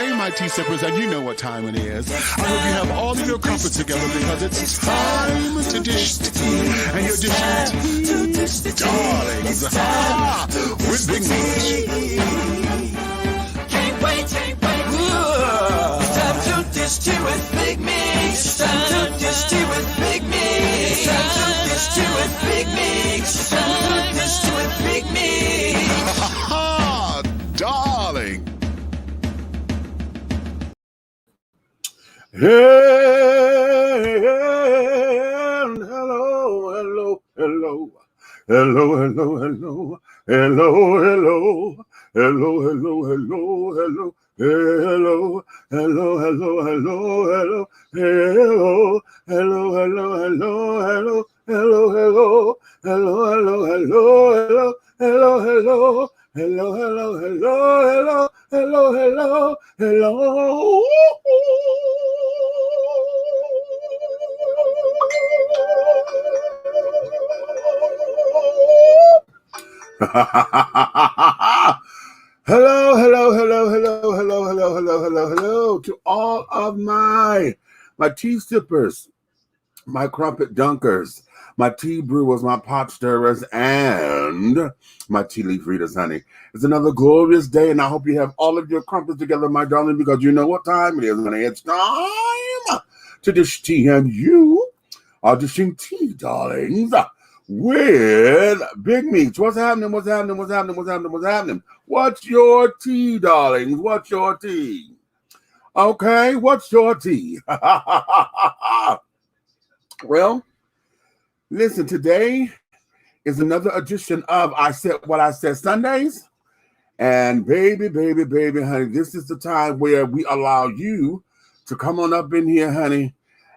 day, my tea sippers, and you know what time it is. I hope you have all of your crumpets together because it's time to dish tea. And you're dishing tea, darlings, with Big Meat. Can't wait. It's time to dish tea with Big Meat. It's time to dish tea with Big Meat. It's time to dish tea with Big Meat. It's time to dish tea with Big Meat. Darling. Hey, hello. Hello to all of my tea sippers, my crumpet dunkers, my tea brewers, my pot stirrers, and my tea leaf readers, honey. It's another glorious day, and I hope you have all of your crumpets together, my darling, because you know what time it is, honey. It's time to dish tea, and you are dishing tea, darlings, with Big Meats. What's happening? What's your tea, darlings? What's your tea? Okay, what's your tea? Well, listen, today is another edition of I Said What I Said Sundays. And baby, honey, this is the time where we allow you to come on up in here, honey.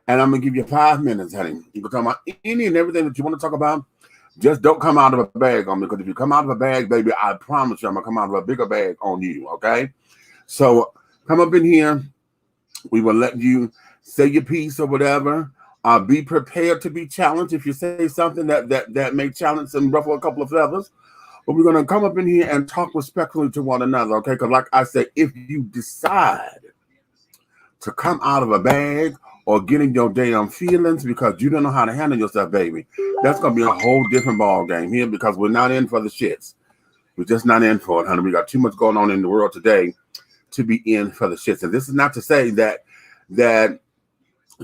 And I'm going to give you 5 minutes, honey. You can talk about any and everything that you want to talk about. Just don't come out of a bag on me, because if you come out of a bag, baby, I promise you I'm going to come out of a bigger bag on you, okay? So come up in here. We will let you say your piece or whatever. Be prepared to be challenged if you say something that may challenge and ruffle a couple of feathers. But we're going to come up in here and talk respectfully to one another, okay? Because like I said, if you decide to come out of a bag or getting your damn feelings because you don't know how to handle yourself, baby, that's going to be a whole different ball game here, because we're not in for the shits. We're just not in for it, honey. We got too much going on in the world today to be in for the shits. And this is not to say that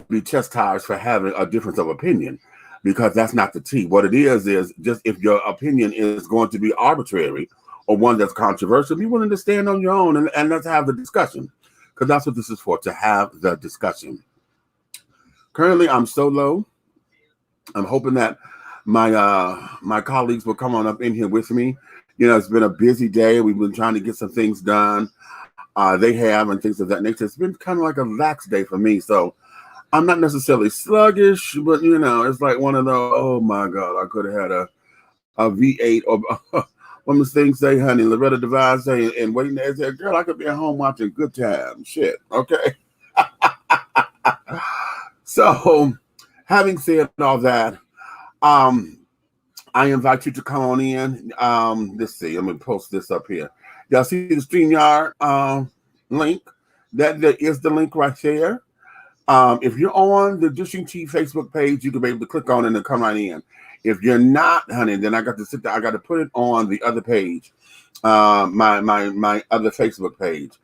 be chastised for having a difference of opinion, because that's not the tea. What it is just if your opinion is going to be arbitrary or one that's controversial, be willing to stand on your own and let's have the discussion, because that's what this is for, to have the discussion. Currently, I'm solo. I'm hoping that my colleagues will come on up in here with me. You know, it's been a busy day. We've been trying to get some things done. They have, and things of that nature. It's been kind of like a lax day for me. So I'm not necessarily sluggish, but, you know, it's like one of those, oh, my God, I could have had a V8 or one of those things say, honey, Loretta Devine say, and waiting there, say, girl, I could be at home watching Good Time. Shit, okay? So, having said all that, I invite you to come on in. Let's see, let me post this up here. Y'all see the StreamYard link? That is the link right there. If you're on the Dishing Tea Facebook page, you can be able to click on it and come right in. If you're not, honey, then I got to sit there. I got to put it on the other page, my other Facebook page.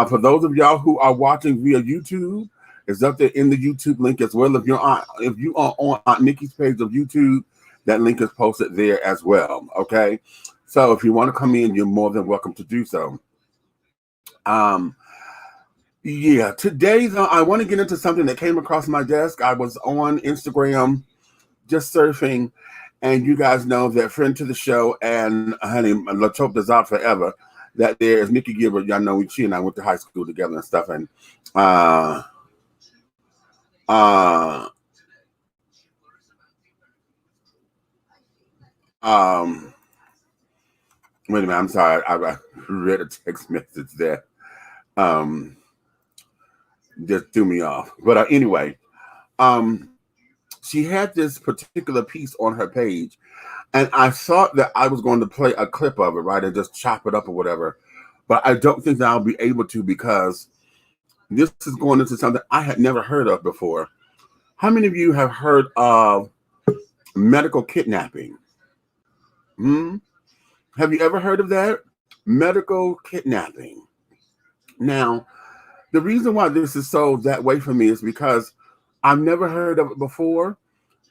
For those of y'all who are watching via YouTube, it's up there in the YouTube link as well. If you are on Aunt Nikki's page of YouTube, that link is posted there as well. Okay, so if you want to come in, you're more than welcome to do so. Yeah, today though, I want to get into something that came across my desk. I was on Instagram just surfing, and you guys know that friend to the show and honey, La Trope Does Out Forever, that there is Nikki Gilbert. Y'all know she and I went to high school together and stuff, and wait a minute, I'm sorry, I read a text message there. Just threw me off. But anyway, she had this particular piece on her page, and I thought that I was going to play a clip of it, right, and just chop it up or whatever. But I don't think that I'll be able to, because This is going into something I had never heard of before. How many of you have heard of medical kidnapping? Hmm? Have you ever heard of that? Medical kidnapping. Now, the reason why this is so that way for me is because I've never heard of it before.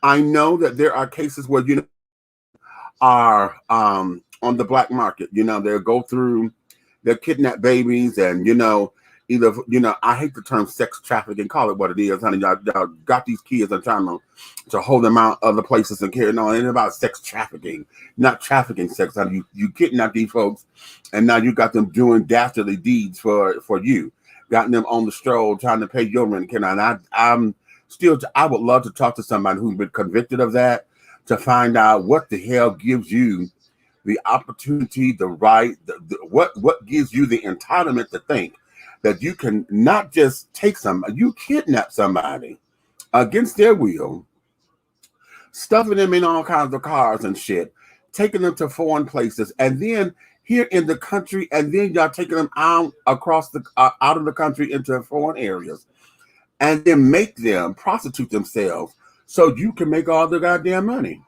I know that there are cases where are on the black market. They'll go through, they'll kidnap babies, and either I hate the term sex trafficking, call it what it is, honey. Y'all got these kids and trying to hold them out other places and carry on. It ain't about sex trafficking, not trafficking sex. Honey. You kidnap these folks, and now you got them doing dastardly deeds for you. Got them on the stroll trying to pay your rent. And I would love to talk to somebody who's been convicted of that, to find out what the hell gives you the opportunity, the right, what gives you the entitlement to think that you can not just you kidnap somebody against their will, stuffing them in all kinds of cars and shit, taking them to foreign places, and then here in the country, and then y'all taking them out across out of the country into foreign areas, and then make them prostitute themselves so you can make all the goddamn money.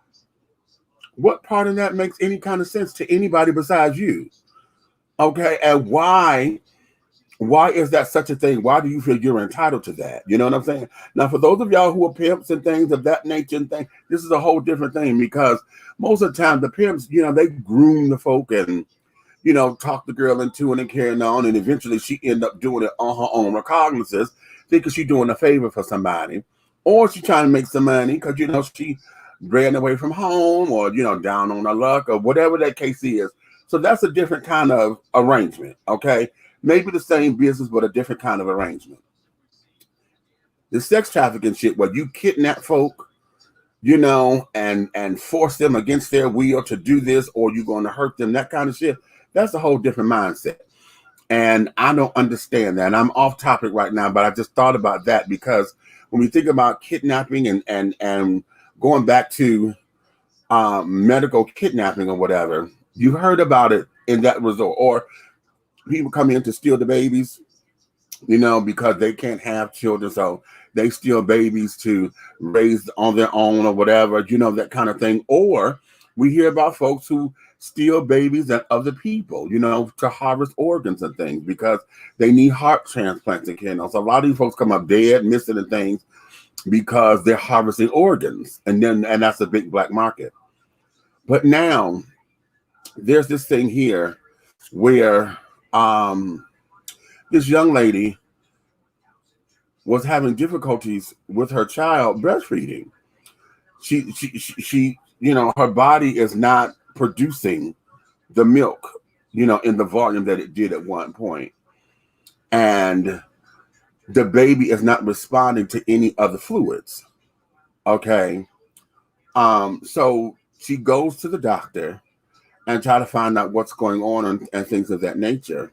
What part of that makes any kind of sense to anybody besides you? Okay, and why is that such a thing? Why do you feel you're entitled to that? You know what I'm saying? Now, for those of y'all who are pimps and things of that nature and thing, this is a whole different thing, because most of the time the pimps, they groom the folk and talk the girl into it and carrying on, and eventually she end up doing it on her own recognizance, thinking she's doing a favor for somebody, or she's trying to make some money because she ran away from home, or down on her luck, or whatever that case is. So that's a different kind of arrangement. Okay, maybe the same business but a different kind of arrangement. The sex trafficking shit, where you kidnap folk, and force them against their will to do this, or you're going to hurt them, that kind of shit, that's a whole different mindset. And I don't understand that. And I'm off topic right now, but I just thought about that, because when we think about kidnapping and going back to medical kidnapping or whatever, you heard about it in that resort, or people come in to steal the babies, because they can't have children, so they steal babies to raise on their own or whatever, that kind of thing. Or we hear about folks who steal babies and other people, to harvest organs and things because they need heart transplants and So a lot of these folks come up dead, missing and things because they're harvesting organs, and that's a big black market. But now there's this thing here where this young lady was having difficulties with her child breastfeeding. She her body is not producing the milk, in the volume that it did at one point. And the baby is not responding to any other fluids. Okay. So she goes to the doctor and try to find out what's going on and things of that nature.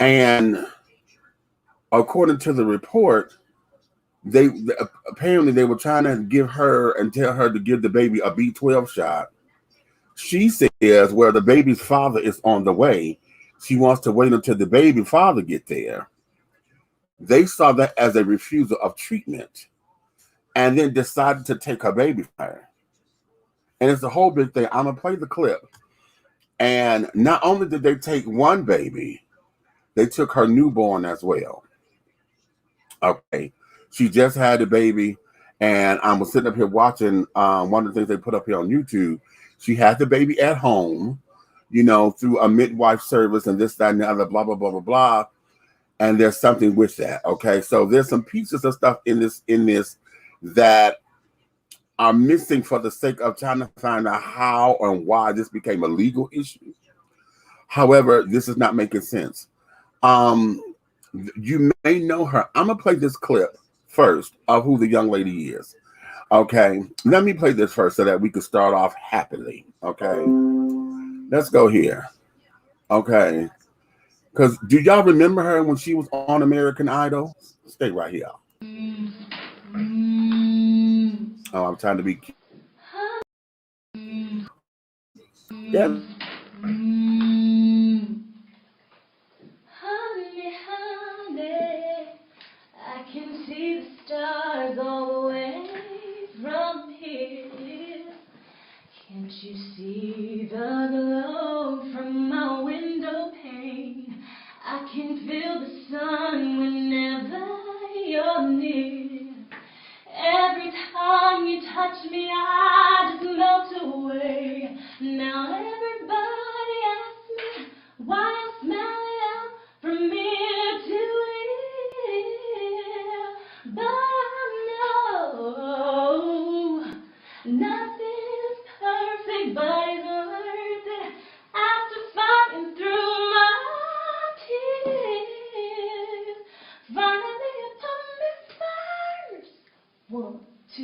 And according to the report, they apparently they were trying to give her and tell her to give the baby a B12 shot. She says, well, the baby's father is on the way. She wants to wait until the baby father get there. They saw that as a refusal of treatment, and then decided to take her baby from her. And it's a whole big thing. I'm gonna play the clip. And not only did they take one baby, they took her newborn as well. Okay. She just had a baby, and I was sitting up here watching one of the things they put up here on YouTube. She had the baby at home, through a midwife service and this, that, and the other, blah, blah, blah, blah, blah. And there's something with that. Okay. So there's some pieces of stuff in this that are missing for the sake of trying to find out how and why this became a legal issue. However, this is not making sense. You may know her. I'm gonna play this clip first of who the young lady is. Okay, let me play this first so that we can start off happily. Okay, let's go here. Okay, because do y'all remember her when she was on American Idol? Stay right here. Oh, I'm trying to be cute. Yeah. stars all the way from here. Can't you see the glow from my window pane? I can feel the sun whenever you're near. Every time you touch me, I just melt away. Now everybody asks me why I smell it out from ear to ear. But I know nothing is perfect, but it's worth it after fighting through my tears. Finally, you put me first. 1, 2,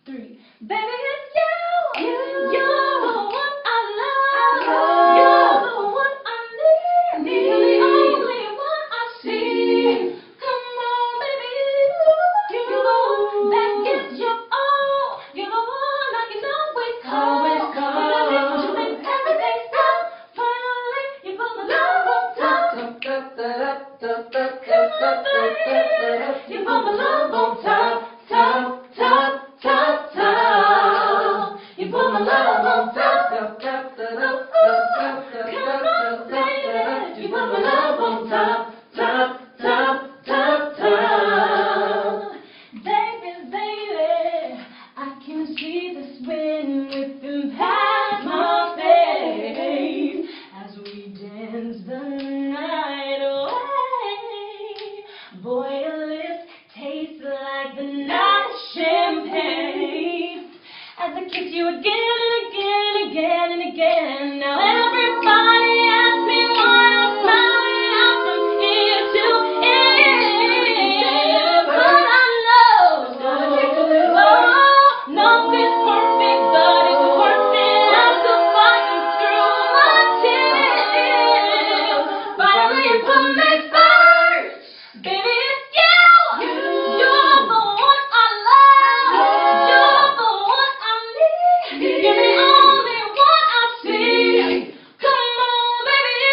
3. Baby, it's you. You're the one I love. You're the one I need. You're the only one I see. Come on, baby, you're the one that gives you all. You're the one I can always call. When I need to make everything stop. Finally, you put my love on top. Come on, baby, you put my love on top. Top, top, top, top. You put my love on top. Come on, baby. You put my love on top. Top, top, top, top. Baby, baby, I can see the wind whipping past my face as we dance the night away. Boy, your lips taste like the night champagne as I kiss you again and again and again and again. Now everybody asks me why I'm smiling out from ear to ear, but I know it's gonna take a little while. Nothing's perfect, but it's worth it after fighting through my tears. Finally, you put me first, baby. It's you. You're the one I love. You're the one I need. You're the only one I see. Come on, baby.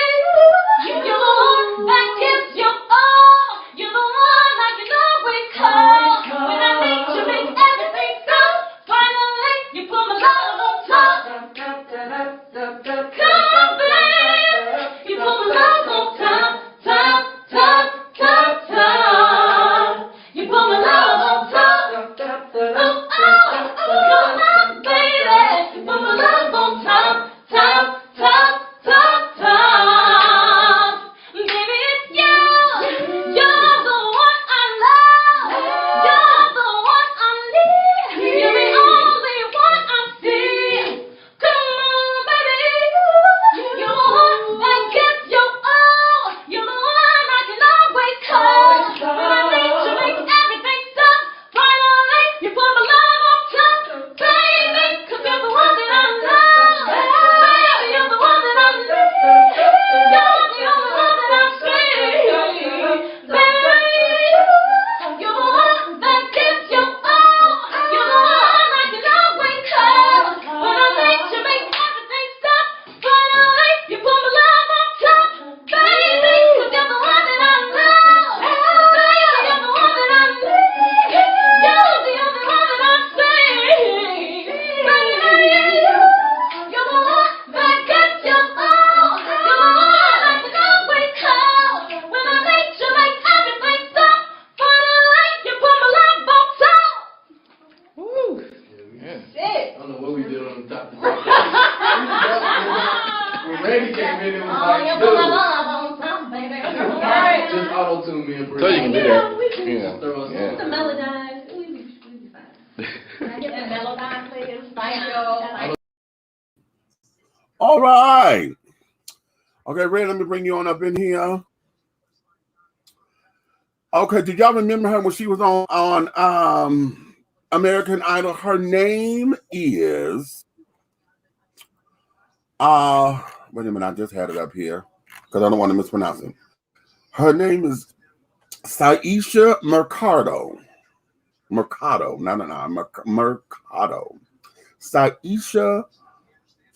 You're the one that gives you all. You're the one I can always call. When I need to make everything stop. Finally, you put my love on top. Come on, baby. You put my love on top. Top, top, top, top. You put my love on top. Oh, oh, come on, baby. You put my love on top. Top, top, top, top. Baby, it's you. You're the one I love. You're the one I need. You're the only one I see. Come on, baby. You're the one that gives you all. You're the one I can always call. When I need to make everything stop. Finally, you put my love on top, baby. 'Cause you're the one that I love. Baby, you're the one that I need. You're the only one that I see. Baby, you're the one that gives you all. You're the one I can always call. When I need to make everything stop. Finally, you put my love on top, baby. 'Cause you're the one that I love. Baby, you're the one that I need. You're the only one that I see. Baby, you're the one that gives you all. You're the one I can always call. When I need to make everything stop. Finally, you put my love on top. I don't know what we did on the top. When Randy came in, it was Oh, you like, put my dude, love on top, baby. All right. just auto-tune me and So you can do that. We can Yeah. throw us Yeah. the melodize. We be fine. Can I get the melodize, please? Thank you. All right. Okay, Ray, let me bring you on up in here. Okay, did y'all remember her when she was on American Idol? Her name is wait a minute, I just had it up here because I don't want to mispronounce it. Her name is SYESHA Mercado. Mercado. Mercado. SYESHA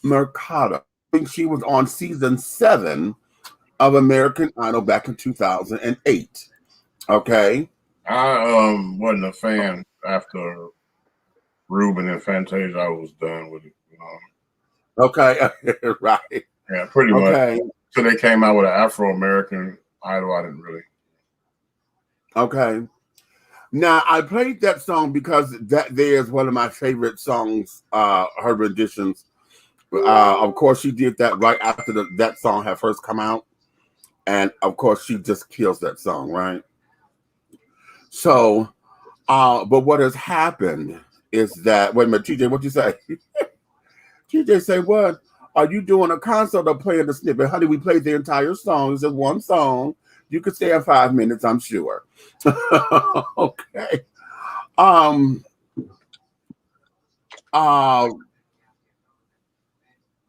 Mercado. I think she was on season 7 of American Idol back in 2008. Okay. I wasn't a fan after Ruben and Fantasia. I was done with it. Okay, right. Yeah, pretty much. Okay. So they came out with an Afro-American Idol. I didn't really. Okay. Now I played that song because that there is one of my favorite songs, her renditions. Of course, she did that right after that song had first come out, and of course, she just kills that song, right? So, but what has happened is that wait a minute, TJ, what you say? TJ say what? Are you doing a concert or playing the snippet? Honey, we played the entire song. It's just one song. You could stay in 5 minutes, I'm sure. Okay.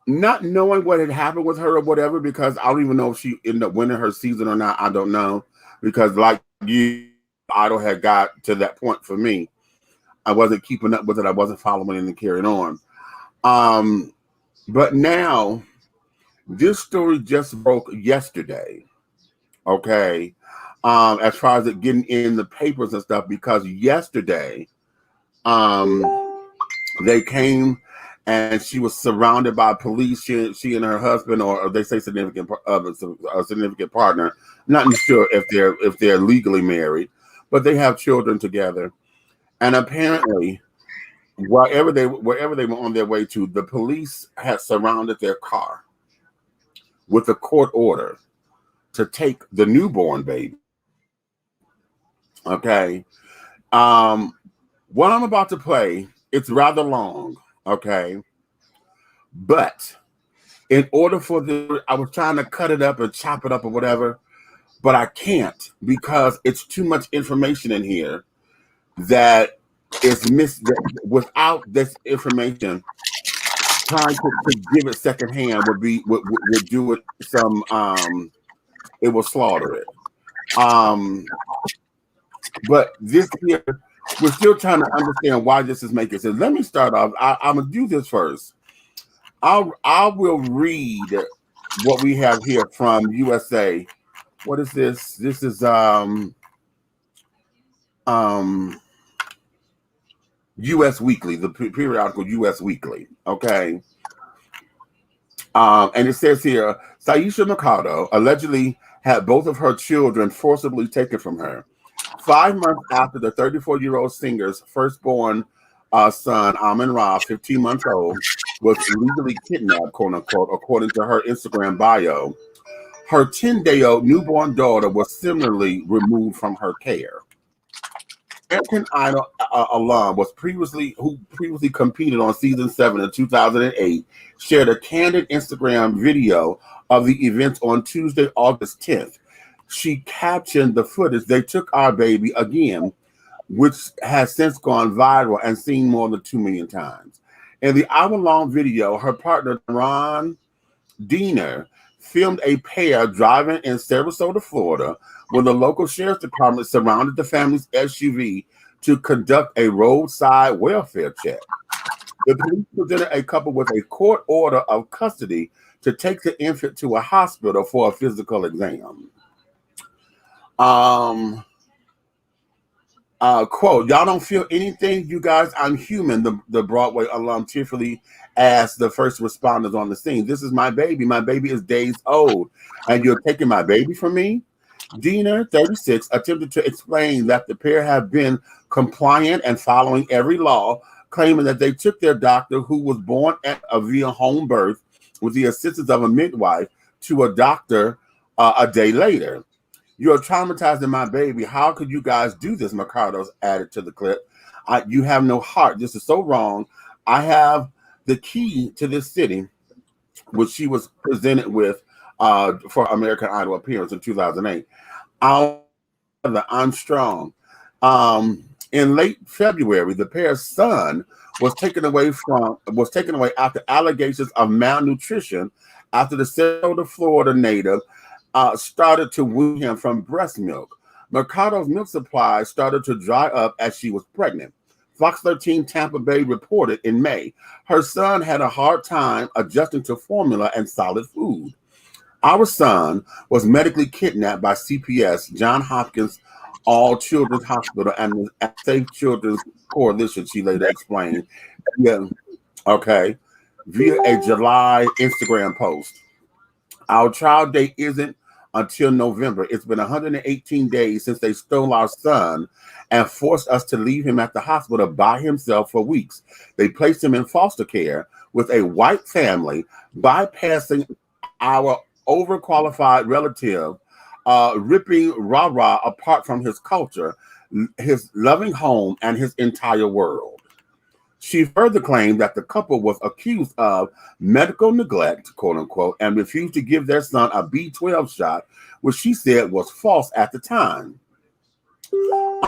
Not knowing what had happened with her or whatever, because I don't even know if she ended up winning her season or not. I don't know. Because like you, Idol had got to that point for me. I wasn't keeping up with it. I wasn't following it and carrying on. But now this story just broke yesterday. Okay. As far as it getting in the papers and stuff, because yesterday, they came and she was surrounded by police. She and her husband, or they say significant partner. Not sure if they're legally married, but they have children together. And apparently, wherever they were on their way to, the police had surrounded their car with a court order to take the newborn baby. Okay. What I'm about to play, it's rather long. Okay. But in order for I was trying to cut it up and chop it up or whatever, but I can't because it's too much information in here that is missed. Without this information, trying to give it secondhand would do it some, it will slaughter it. But this here, we're still trying to understand why this is making sense. Let me start off. I'm gonna do this first. I will read what we have here from USA. What is this? This is US Weekly, the periodical US Weekly. Okay. And it says here, SYESHA MERCADO allegedly had both of her children forcibly taken from her. 5 months after the 34-year-old singer's firstborn son, Amin Ra, 15 months old, was illegally kidnapped, quote unquote, according to her Instagram bio, her 10-day-old newborn daughter was similarly removed from her care. American Idol alum who previously competed on season 7 in 2008, shared a candid Instagram video of the events on Tuesday, August 10th. She captioned the footage, "They took our baby again," which has since gone viral and seen more than 2 million times. In the hour-long video, her partner, Ron Diener, filmed a pair driving in Sarasota, Florida, when the local sheriff's department surrounded the family's SUV to conduct a roadside welfare check. The police presented a couple with a court order of custody to take the infant to a hospital for a physical exam. Quote, "Y'all don't feel anything, you guys? I'm human," the Broadway alum tearfully asked the first responders on the scene. "This is my baby. My baby is days old, and you're taking my baby from me?" Diener, 36, attempted to explain that the pair have been compliant and following every law, claiming that they took their doctor, who was born via home birth with the assistance of a midwife, to a doctor a day later. "You're traumatizing my baby. How could you guys do this?" MERCADO's added to the clip. "You have no heart. This is so wrong. I have the key to this city," which she was presented with for American Idol appearance in 2008. I'm strong. In late February, the pair's son was taken away after allegations of malnutrition after the Sarasota, Florida native started to wean him from breast milk. MERCADO's milk supply started to dry up as she was pregnant. Fox 13 Tampa Bay reported in May, her son had a hard time adjusting to formula and solid food. "Our son was medically kidnapped by CPS, Johns Hopkins All Children's Hospital and the Safe Children's Coalition, she later explained. Yeah, okay. Via a July Instagram post. Our trial date isn't until November. It's been 118 days since they stole our son and forced us to leave him at the hospital by himself for weeks. They placed him in foster care with a white family, bypassing our overqualified relative, ripping Rah-Rah apart from his culture, his loving home, and his entire world. She further claimed that the couple was accused of medical neglect, quote unquote, and refused to give their son a B12 shot, which she said was false at the time.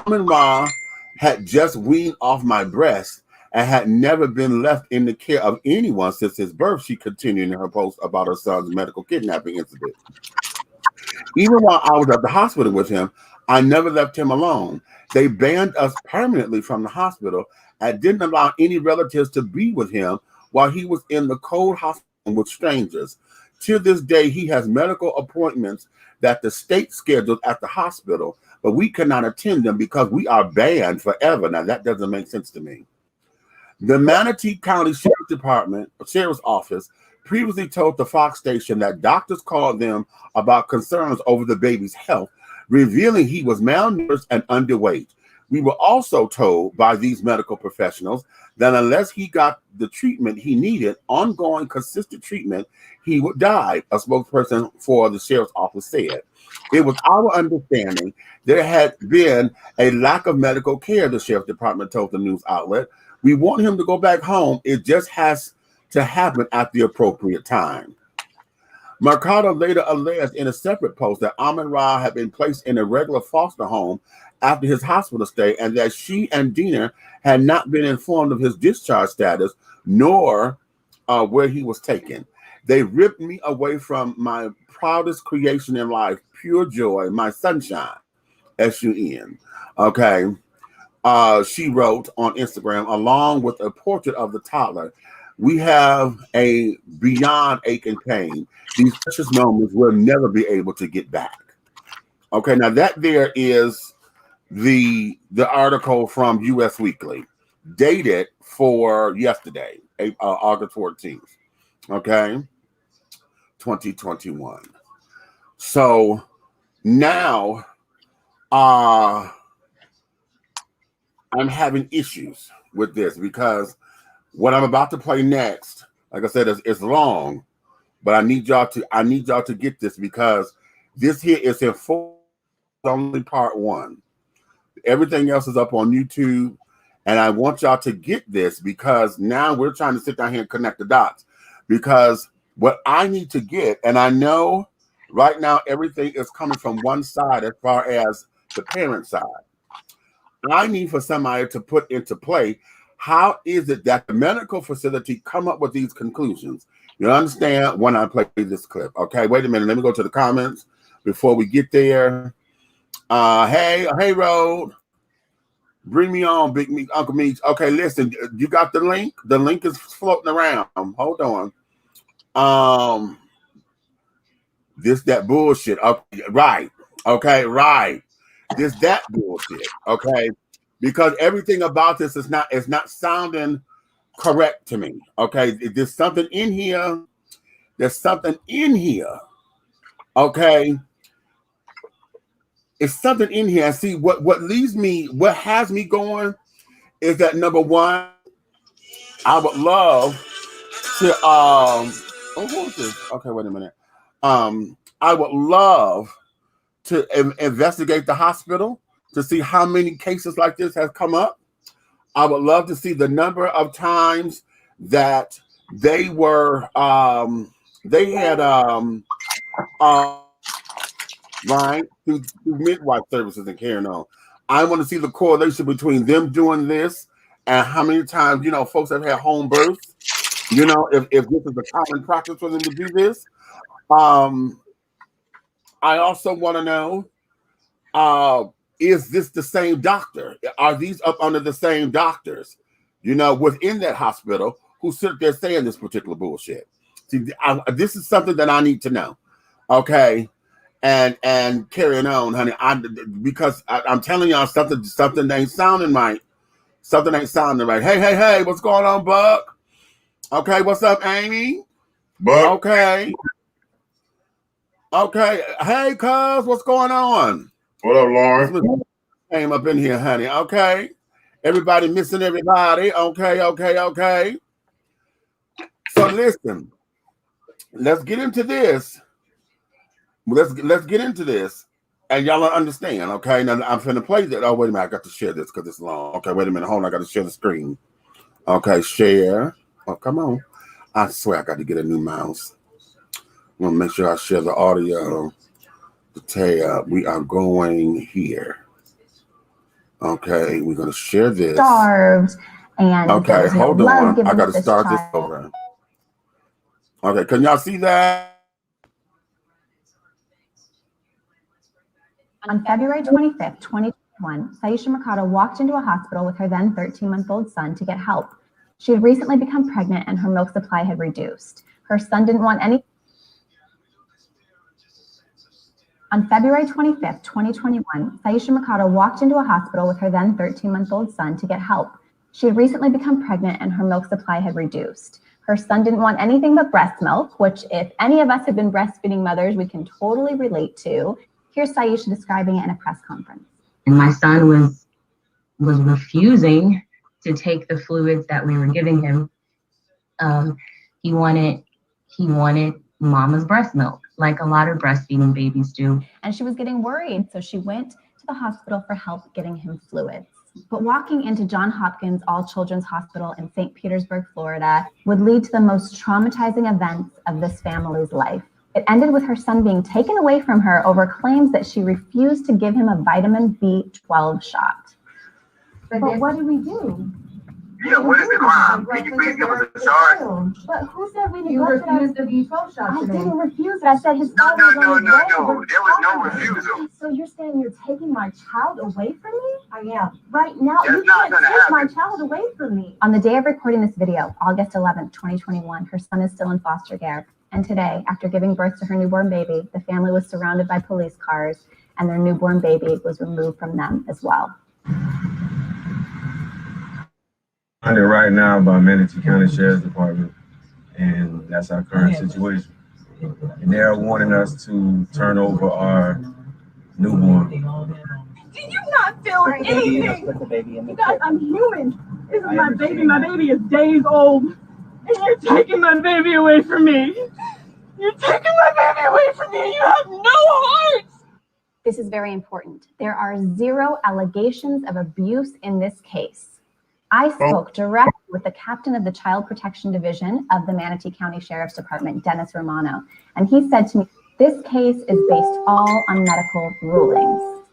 Amin-Ra had just weaned off my breast and had never been left in the care of anyone since his birth, she continued in her post about her son's medical kidnapping incident. Even while I was at the hospital with him, I never left him alone. They banned us permanently from the hospital and didn't allow any relatives to be with him while he was in the cold hospital with strangers. To this day, he has medical appointments that the state scheduled at the hospital, but we cannot attend them because we are banned forever. Now, that doesn't make sense to me. The Manatee County Sheriff's Office previously told the Fox station that doctors called them about concerns over the baby's health, revealing he was malnourished and underweight. We were also told by these medical professionals that unless he got the treatment he needed, ongoing consistent treatment, he would die, a spokesperson for the sheriff's office said. It was our understanding there had been a lack of medical care, the sheriff's department told the news outlet. We want him to go back home. It just has to happen at the appropriate time. MERCADO later alleged in a separate post that Amin-Ra had been placed in a regular foster home after his hospital stay and that she and Dina had not been informed of his discharge status nor where he was taken. They ripped me away from my proudest creation in life, pure joy, my sunshine, S-U-N. Okay. She wrote on Instagram, along with a portrait of the toddler. We have a beyond ache and pain. These precious moments we'll never be able to get back. Okay, now that there is the article from US Weekly, dated for yesterday, August 14th. Okay, 2021. So now, I'm having issues with this because what I'm about to play next, like I said, is long, but I need y'all to get this because this here is in full, only part one. Everything else is up on YouTube, and I want y'all to get this because now we're trying to sit down here and connect the dots. Because what I need to get, and I know right now everything is coming from one side as far as the parent side. I need for somebody to put into play how is it that the medical facility come up with these conclusions. You understand when I play this clip? Okay, wait a minute. Let me go to the comments before we get there. Hey, Road. Bring me on, Big Meat, Uncle Meats. Okay, listen, you got the link? The link is floating around. Hold on. That bullshit. Okay, right. Okay, right. That bullshit. Okay. Because everything about this is not sounding correct to me. Okay. There's something in here. Okay. It's something in here. And see what has me going is that number one, I would love to who is this? Okay, wait a minute. I would love to investigate the hospital to see how many cases like this has come up. I would love to see the number of times that they were right through midwife services and carrying on. I want to see the correlation between them doing this and how many times folks have had home births. If this is a common practice for them to do this. I also want to know, is this the same doctor? Are these up under the same doctors, within that hospital who sit there saying this particular bullshit? See, this is something that I need to know. Okay. and carrying on, honey. Because I'm telling y'all something ain't sounding right. Something ain't sounding right. Hey, what's going on, Buck? Okay, what's up, Amy? Buck. Okay. Hey, cuz, what's going on? What up, Lauren? Came up in here, honey. Okay. Everybody missing everybody. Okay. So listen, let's get into this. Let's get into this, and y'all understand. Okay, now I'm finna play that. Oh, wait a minute, I got to share this because it's long. Okay, wait a minute, hold on, I got to share the screen. Okay, share. Oh, come on. I swear I got to get a new mouse. I'm gonna make sure I share the audio. The tab. We are going here. Okay, we're gonna share this. Starved and okay, hold on. I gotta start child. this over. Okay, can y'all see that? On February 25th, 2021, SYESHA MERCADO walked into a hospital with her then 13-month-old son to get help. She had recently become pregnant and her milk supply had reduced. Her son didn't want any. On February 25th, 2021, SYESHA MERCADO walked into a hospital with her then 13-month-old son to get help. She had recently become pregnant and her milk supply had reduced. Her son didn't want anything but breast milk, which if any of us have been breastfeeding mothers, we can totally relate to. Here's SYESHA describing it in a press conference. And my son was refusing to take the fluids that we were giving him. He wanted mama's breast milk, like a lot of breastfeeding babies do. And she was getting worried, so she went to the hospital for help getting him fluids. But walking into Johns Hopkins All Children's Hospital in St. Petersburg, Florida, would lead to the most traumatizing events of this family's life. It ended with her son being taken away from her over claims that she refused to give him a vitamin B12 shot. But what did we do? Yeah, what is the crime? Can you please give us a charge? But who said we refused the B12 shot I today. didn't refuse it. I said his No. father was on his way. There was no refusal. So you're saying you're taking my child away from me? I am. Right now, That's you not can't gonna take my happen. child away from me. On the day of recording this video, August 11th, 2021, her son is still in foster care. And today, after giving birth to her newborn baby, the family was surrounded by police cars and their newborn baby was removed from them as well. Under right now by Manatee County Sheriff's Department, and that's our current situation. And they're wanting us to turn over our newborn. Do you not feel anything? You guys, I'm human. This is my baby. My baby is days old. And you're taking my baby away from me. You're taking my baby away from me. You have no heart. This is very important. There are 0 allegations of abuse in this case. I spoke directly with the captain of the Child Protection Division of the Manatee County Sheriff's Department, Dennis Romano, and he said to me, this case is based all on medical rulings.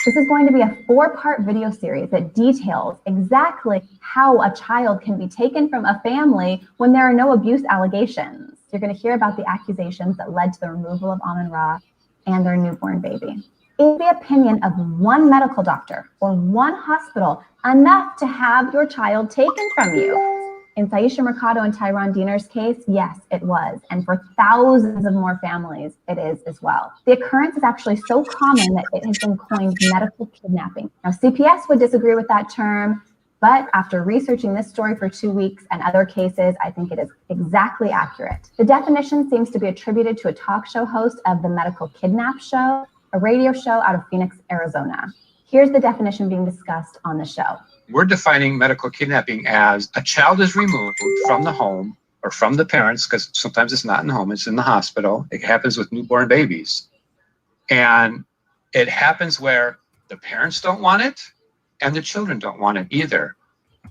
This is going to be a 4-part video series that details exactly how a child can be taken from a family when there are no abuse allegations. You're going to hear about the accusations that led to the removal of Amin-Ra and their newborn baby. Is the opinion of one medical doctor or one hospital enough to have your child taken from you? In SYESHA MERCADO and Tyron Diener's case, yes, it was. And for thousands of more families, it is as well. The occurrence is actually so common that it has been coined medical kidnapping. Now, CPS would disagree with that term, but after researching this story for 2 weeks and other cases, I think it is exactly accurate. The definition seems to be attributed to a talk show host of the Medical Kidnap Show, a radio show out of Phoenix, Arizona. Here's the definition being discussed on the show. We're defining medical kidnapping as a child is removed from the home or from the parents, because sometimes it's not in the home, it's in the hospital. It happens with newborn babies. And it happens where the parents don't want it and the children don't want it either.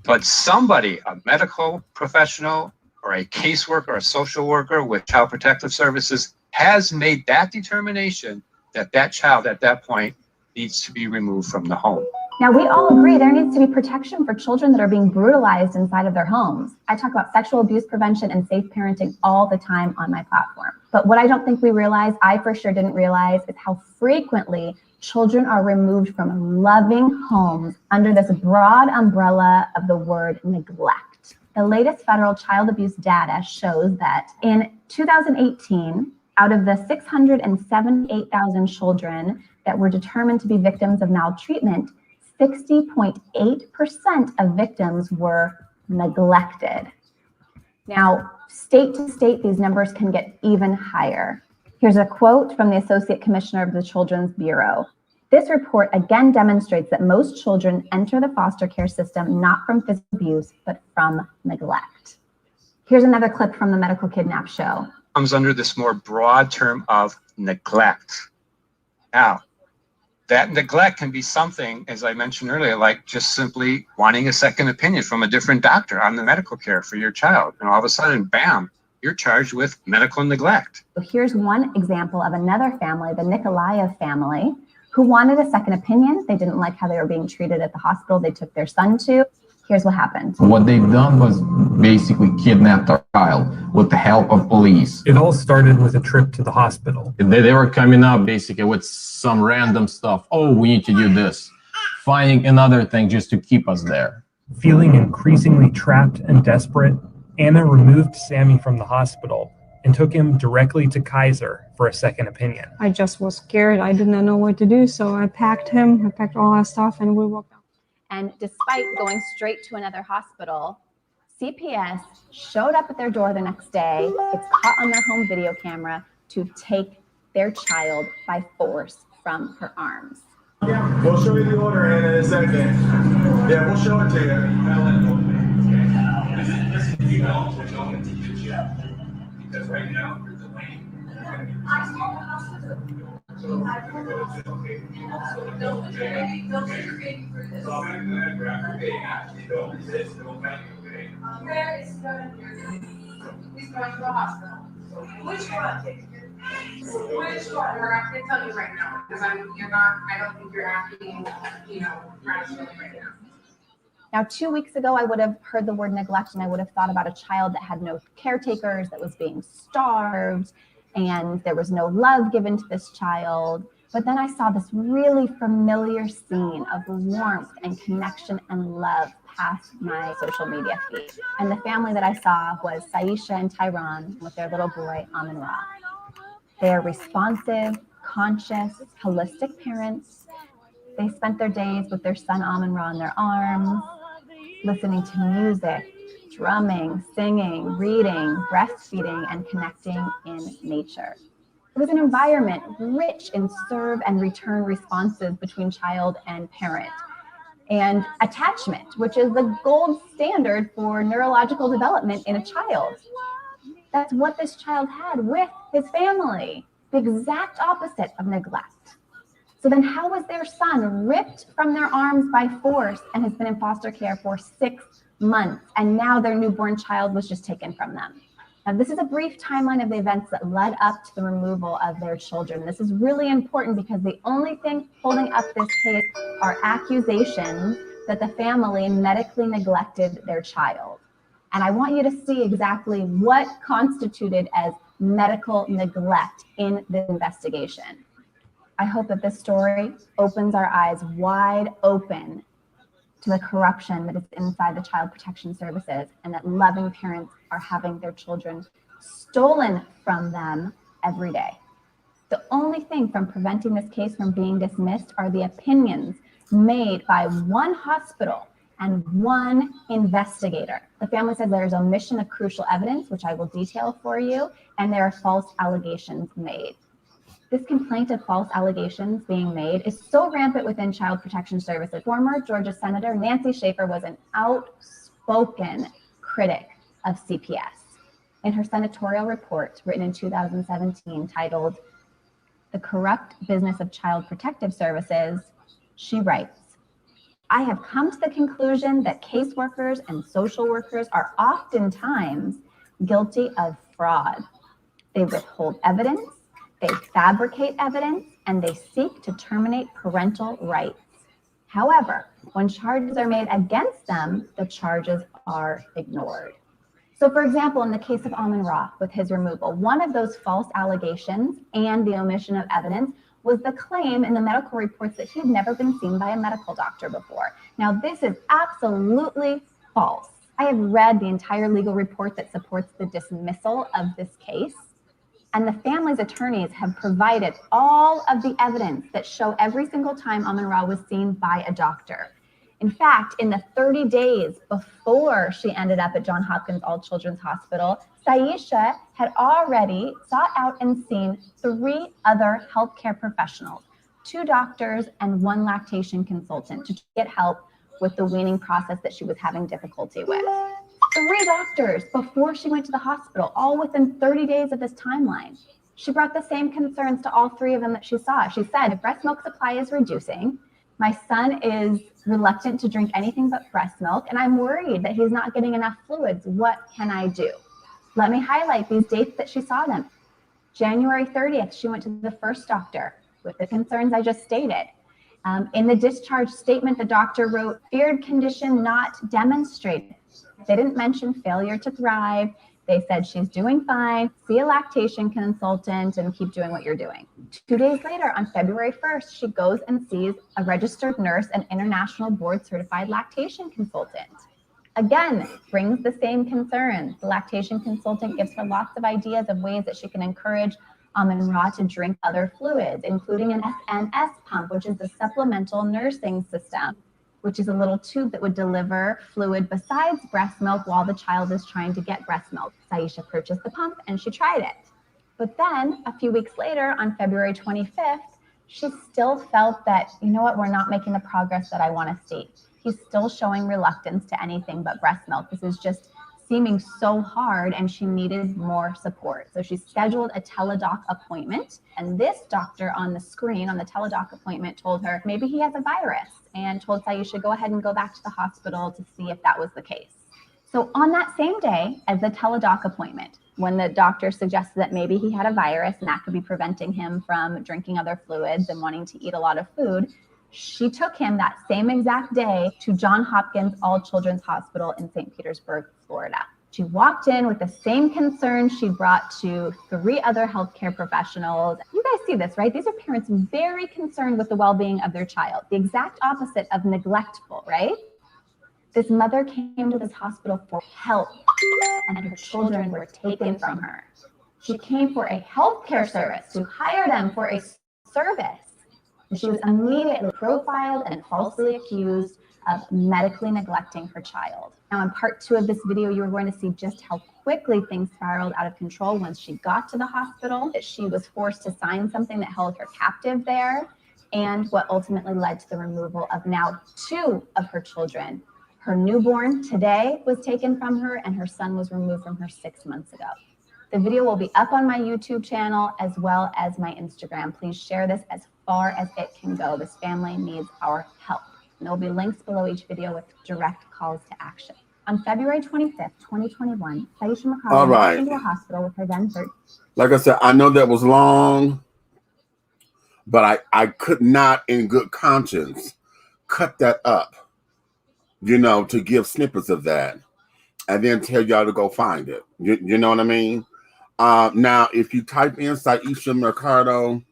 But somebody, a medical professional or a caseworker or a social worker with Child Protective Services has made that determination that that child at that point needs to be removed from the home. Now, we all agree there needs to be protection for children that are being brutalized inside of their homes. I talk about sexual abuse prevention and safe parenting all the time on my platform. But what I don't think we realize, I for sure didn't realize, is how frequently children are removed from loving homes under this broad umbrella of the word neglect. The latest federal child abuse data shows that in 2018, Out of the 678,000 children that were determined to be victims of maltreatment, 60.8% of victims were neglected. Now, state to state, these numbers can get even higher. Here's a quote from the Associate Commissioner of the Children's Bureau. This report again demonstrates that most children enter the foster care system not from physical abuse, but from neglect. Here's another clip from the Medical Kidnap Show. Comes under this more broad term of neglect. Now, that neglect can be something, as I mentioned earlier, like just simply wanting a second opinion from a different doctor on the medical care for your child. And all of a sudden, bam, you're charged with medical neglect. So here's one example of another family, the Nikolaev family, who wanted a second opinion. They didn't like how they were being treated at the hospital they took their son to. Here's what happened. What they've done was basically kidnapped our child with the help of police. It all started with a trip to the hospital. They were coming up basically with some random stuff. Oh, we need to do this. Finding another thing just to keep us there. Feeling increasingly trapped and desperate, Anna removed Sammy from the hospital and took him directly to Kaiser for a second opinion. I just was scared. I did not know what to do, so I packed him. I packed all our stuff, and we walked out. And despite going straight to another hospital, CPS showed up at their door the next day. It's caught on their home video camera to take their child by force from her arms. Yeah, we'll show you the order in a second. Yeah, we'll show it to you. Because right now you're delaying. Where is he's going to the hospital. Which one? Which one? We're not going to tell you right now because I don't think you're acting, rationally right now. Now, 2 weeks ago, I would have heard the word neglect and I would have thought about a child that had no caretakers, that was being starved, and there was no love given to this child. But then I saw this really familiar scene of warmth and connection and love past my social media feed. And the family that I saw was SYESHA and Tyron with their little boy, Amin Ra. They are responsive, conscious, holistic parents. They spent their days with their son, Amin Ra, in their arms, listening to music, drumming, singing, reading, breastfeeding, and connecting in nature. It was an environment rich in serve and return responses between child and parent, and attachment, which is the gold standard for neurological development in a child. That's what this child had with his family, the exact opposite of neglect. So then how was their son ripped from their arms by force and has been in foster care for 6 months, and now their newborn child was just taken from them? Now, this is a brief timeline of the events that led up to the removal of their children. This is really important because the only thing holding up this case are accusations that the family medically neglected their child. And I want you to see exactly what constituted as medical neglect in this investigation. I hope that this story opens our eyes wide open to the corruption that is inside the Child Protection Services, and that loving parents are having their children stolen from them every day. The only thing from preventing this case from being dismissed are the opinions made by one hospital and one investigator. The family says there is omission of crucial evidence, which I will detail for you, and there are false allegations made. This complaint of false allegations being made is so rampant within Child Protection Services. Former Georgia Senator Nancy Schaefer was an outspoken critic of CPS. In her senatorial report written in 2017 titled "The Corrupt Business of Child Protective Services," she writes, "I have come to the conclusion that caseworkers and social workers are oftentimes guilty of fraud. They withhold evidence, they fabricate evidence, and they seek to terminate parental rights. However, when charges are made against them, the charges are ignored." So for example, in the case of Amin Ra with his removal, one of those false allegations and the omission of evidence was the claim in the medical reports that he had never been seen by a medical doctor before. Now, this is absolutely false. I have read the entire legal report that supports the dismissal of this case, And the family's attorneys have provided all of the evidence that show every single time Amin-Ra was seen by a doctor. In fact, in the 30 days before she ended up at Johns Hopkins All Children's Hospital, SYESHA had already sought out and seen 3 other healthcare professionals, 2 doctors and 1 lactation consultant, to get help with the weaning process that she was having difficulty with. 3 doctors before she went to the hospital, all within 30 days of this timeline. She brought the same concerns to all 3 of them that she saw. She said, if breast milk supply is reducing, my son is reluctant to drink anything but breast milk, and I'm worried that he's not getting enough fluids. What can I do? Let me highlight these dates that she saw them. January 30th, she went to the first doctor with the concerns I just stated. In the discharge statement, the doctor wrote, feared condition not demonstrated. They didn't mention failure to thrive. They said she's doing fine, see a lactation consultant, and keep doing what you're doing. 2 days later, on February 1st, she goes and sees a registered nurse and international board certified lactation consultant. Again, brings the same concerns. The lactation consultant gives her lots of ideas of ways that she can encourage Amin-Ra to drink other fluids, including an SNS pump, which is the supplemental nursing system, which is a little tube that would deliver fluid besides breast milk while the child is trying to get breast milk. SYESHA purchased the pump and she tried it. But then a few weeks later, on February 25th, she still felt that, you know what, we're not making the progress that I want to see. He's still showing reluctance to anything but breast milk. This is just seeming so hard, and she needed more support. So she scheduled a teledoc appointment, and this doctor on the screen on the teledoc appointment told her maybe he has a virus, and told SYESHA go ahead and go back to the hospital to see if that was the case. So on that same day as the teledoc appointment, when the doctor suggested that maybe he had a virus and that could be preventing him from drinking other fluids and wanting to eat a lot of food, she took him that same exact day to Johns Hopkins All Children's Hospital in St. Petersburg, Florida. She walked in with the same concerns she brought to 3 other healthcare professionals. You guys see this, right? These are parents very concerned with the well-being of their child, the exact opposite of neglectful, right? This mother came to this hospital for help, and her children were taken from her. She came for a healthcare service to hire them for a service. She was immediately profiled and falsely accused of medically neglecting her child. Now, in part 2 of this video, you are going to see just how quickly things spiraled out of control once she got to the hospital, that she was forced to sign something that held her captive there, and what ultimately led to the removal of now 2 of her children. Her newborn today was taken from her, and her son was removed from her 6 months ago. The video will be up on my YouTube channel as well as my Instagram. Please share this as far as it can go. This family needs our help. And there will be links below each video with direct calls to action. On February 25th, 2021, SYESHA MERCADO walked into a hospital with her then 13. Like I said, I know that was long, but I could not in good conscience cut that up, you know, to give snippets of that and then tell y'all to go find it. You know what I mean? Now, if you type in SYESHA MERCADO,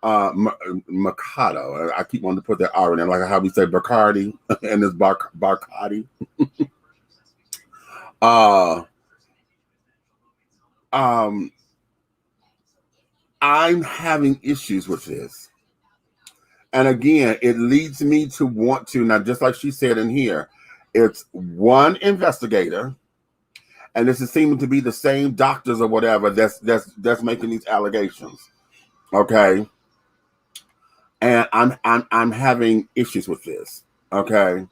MERCADO, I keep wanting to put that R in there, like how we say Bacardi, and it's Bacardi. I'm having issues with this. And again, it leads me to want to, now just like she said in here, it's one investigator, and this is seeming to be the same doctors or whatever that's making these allegations. Okay. And I'm having issues with this. Okay.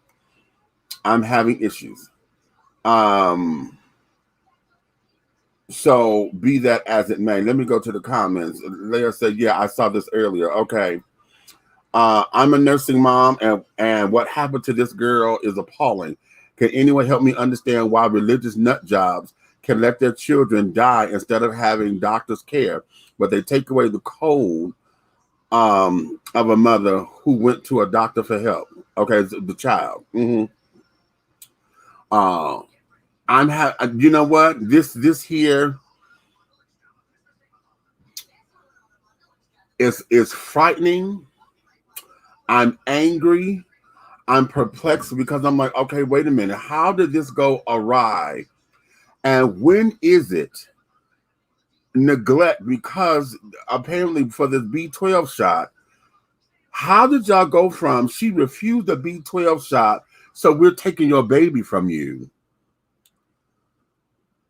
I'm having issues. So be that as it may, let me go to the comments. Leah said, yeah, I saw this earlier. Okay. I'm a nursing mom, and what happened to this girl is appalling. Can anyone help me understand why religious nut jobs can let their children die instead of having doctors care, but they take away the code of a mother who went to a doctor for help? Okay, the child. You know what? This here is frightening. I'm angry. I'm perplexed because I'm like, okay, wait a minute. How did this go awry? And when is it neglect because apparently for this B12 shot, how did y'all go from she refused the B12 shot, so we're taking your baby from you?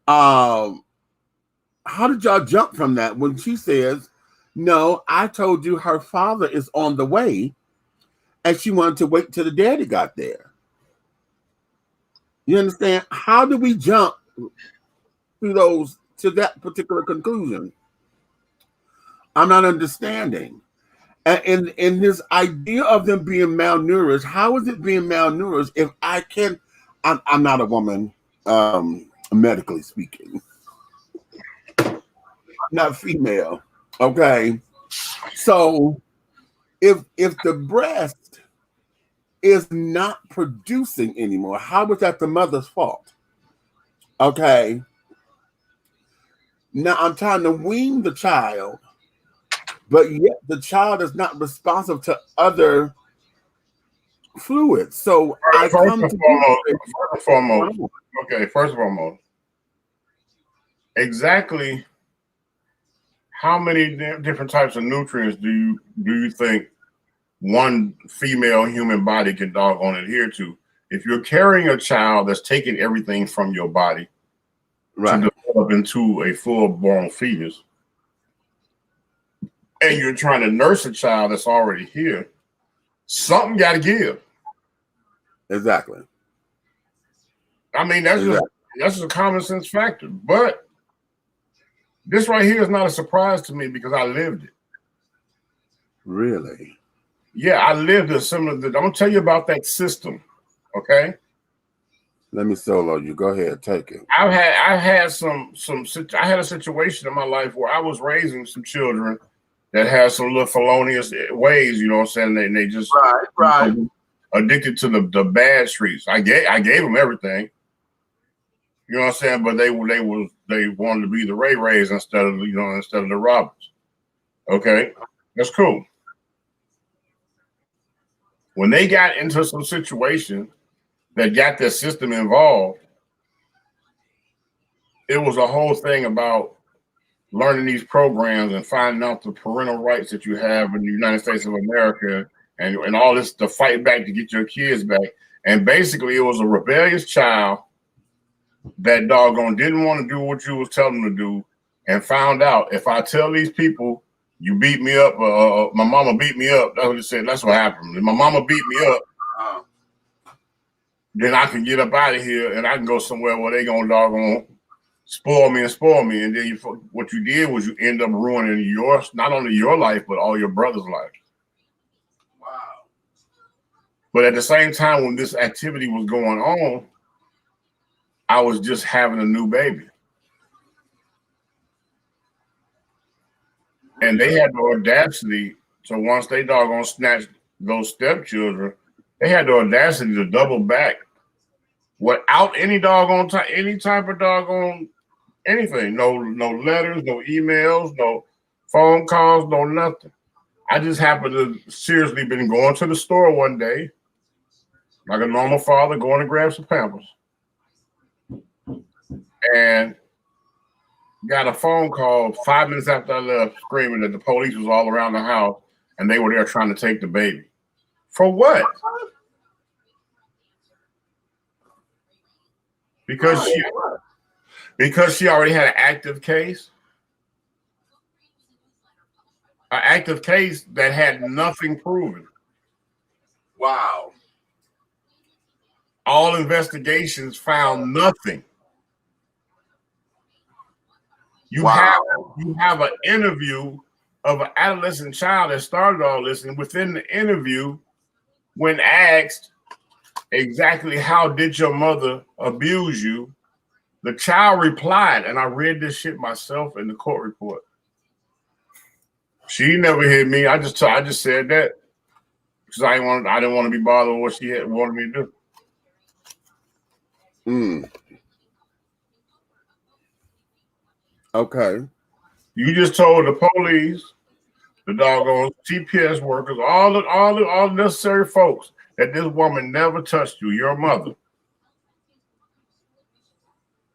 How did y'all jump from that when she says, no, I told you her father is on the way, and she wanted to wait till the daddy got there? You understand? How do we jump to that particular conclusion? I'm not understanding. And in this idea of them being malnourished, how is it being malnourished if I'm not a woman, medically speaking, not female. Okay. So if the breast is not producing anymore, how is that the mother's fault? Okay. Now I'm trying to wean the child, but yet the child is not responsive to other fluids. So I come to first and foremost, exactly how many different types of nutrients do you think one female human body can doggone adhere to? If you're carrying a child that's taking everything from your body to develop into a full-blown fetus, and you're trying to nurse a child that's already here, something got to give. Exactly. I mean, that's just a common sense factor. But this right here is not a surprise to me because I lived it. Really? Yeah, I lived a similar. I'm gonna tell you about that system. Okay. Let me solo you. Go ahead, take it. I had a situation in my life where I was raising some children that had some little felonious ways, you know what I'm saying? They just addicted to the bad streets. I gave them everything. You know what I'm saying? But they wanted to be the Ray Rays instead of the Roberts. Okay, that's cool. When they got into some situation that got their system involved, it was a whole thing about learning these programs and finding out the parental rights that you have in the United States of America and all this to fight back to get your kids back. And basically it was a rebellious child that doggone didn't want to do what you was telling them to do, and found out if I tell these people you beat me up, my mama beat me up. That's what he said. That's what happened. If my mama beat me up, then I can get up out of here and I can go somewhere where they gonna doggone spoil me. And then what you did was you end up ruining not only your life, but all your brother's life. Wow. But at the same time, when this activity was going on, I was just having a new baby. And they had the audacity, so once they doggone snatched those stepchildren, they had the audacity to double back without any doggone any type of doggone anything. No letters, no emails, no phone calls, no nothing. I just happened to seriously been going to the store one day, like a normal father, going to grab some Pampers, and got a phone call 5 minutes after I left, screaming that the police was all around the house and they were there trying to take the baby. For what? Because she already had an active case. An active case that had nothing proven. Wow. All investigations found nothing. You have an interview of an adolescent child that started all this, and within the interview, when asked exactly how did your mother abuse you, the child replied, and I read this shit myself in the court report. She never hit me. I just said that because I didn't want to be bothered with what she had wanted me to do. Okay. You just told the police, the doggone TPS workers, all the necessary folks that this woman never touched you, your mother.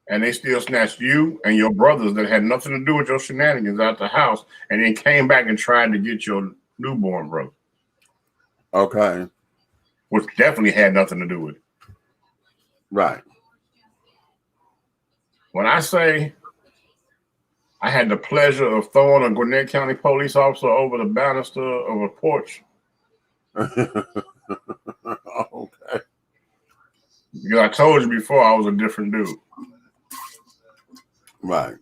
and they still snatched you and your brothers that had nothing to do with your shenanigans out the house, and then came back and tried to get your newborn brother. Okay. Which definitely had nothing to do with it. Right. When I say I had the pleasure of throwing a Gwinnett County police officer over the banister of a porch. Okay. Because I told you before I was a different dude. Right.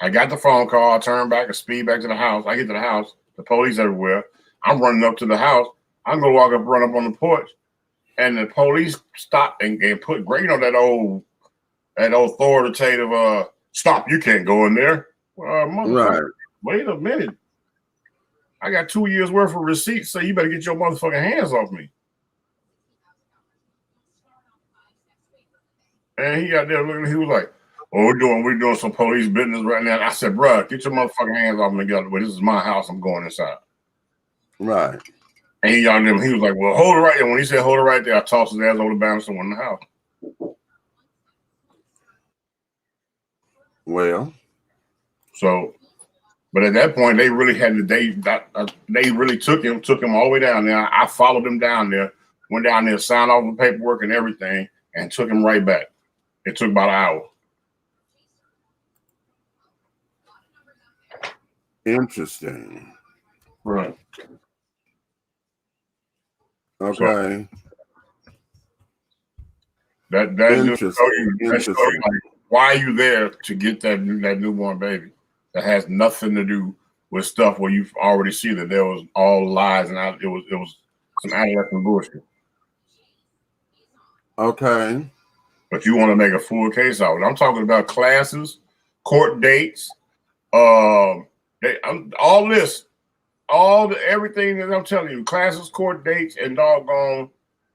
I got the phone call. I turned back and speed back to the house. I get to the house. The police everywhere. I'm running up to the house. I'm going to run up on the porch. And the police stopped and put, you know, that old authoritative, stop, you can't go in there. Motherfucker, Right. Wait a minute. I got 2 years worth of receipts, so you better get your motherfucking hands off me. And he got there looking, he was like, oh, we're doing some police business right now. And I said, bro, get your motherfucking hands off me. But this is my house. I'm going inside. Right. And he was like, well, hold it right there. When he said hold it right there, I tossed his ass over the banister and went in the house. Well. So, but at that point, they really had they really took him all the way down there. I followed him down there, went down there, signed off the paperwork and everything, and took him right back. It took about an hour. Interesting. Right. Okay. So, that just show you, like, why are you there to get that newborn baby that has nothing to do with stuff where you've already seen that there was all lies and it was some adolescent bullshit. Okay. But you want to make a full case out of it. I'm talking about classes, court dates, everything that I'm telling you, classes, court dates, and doggone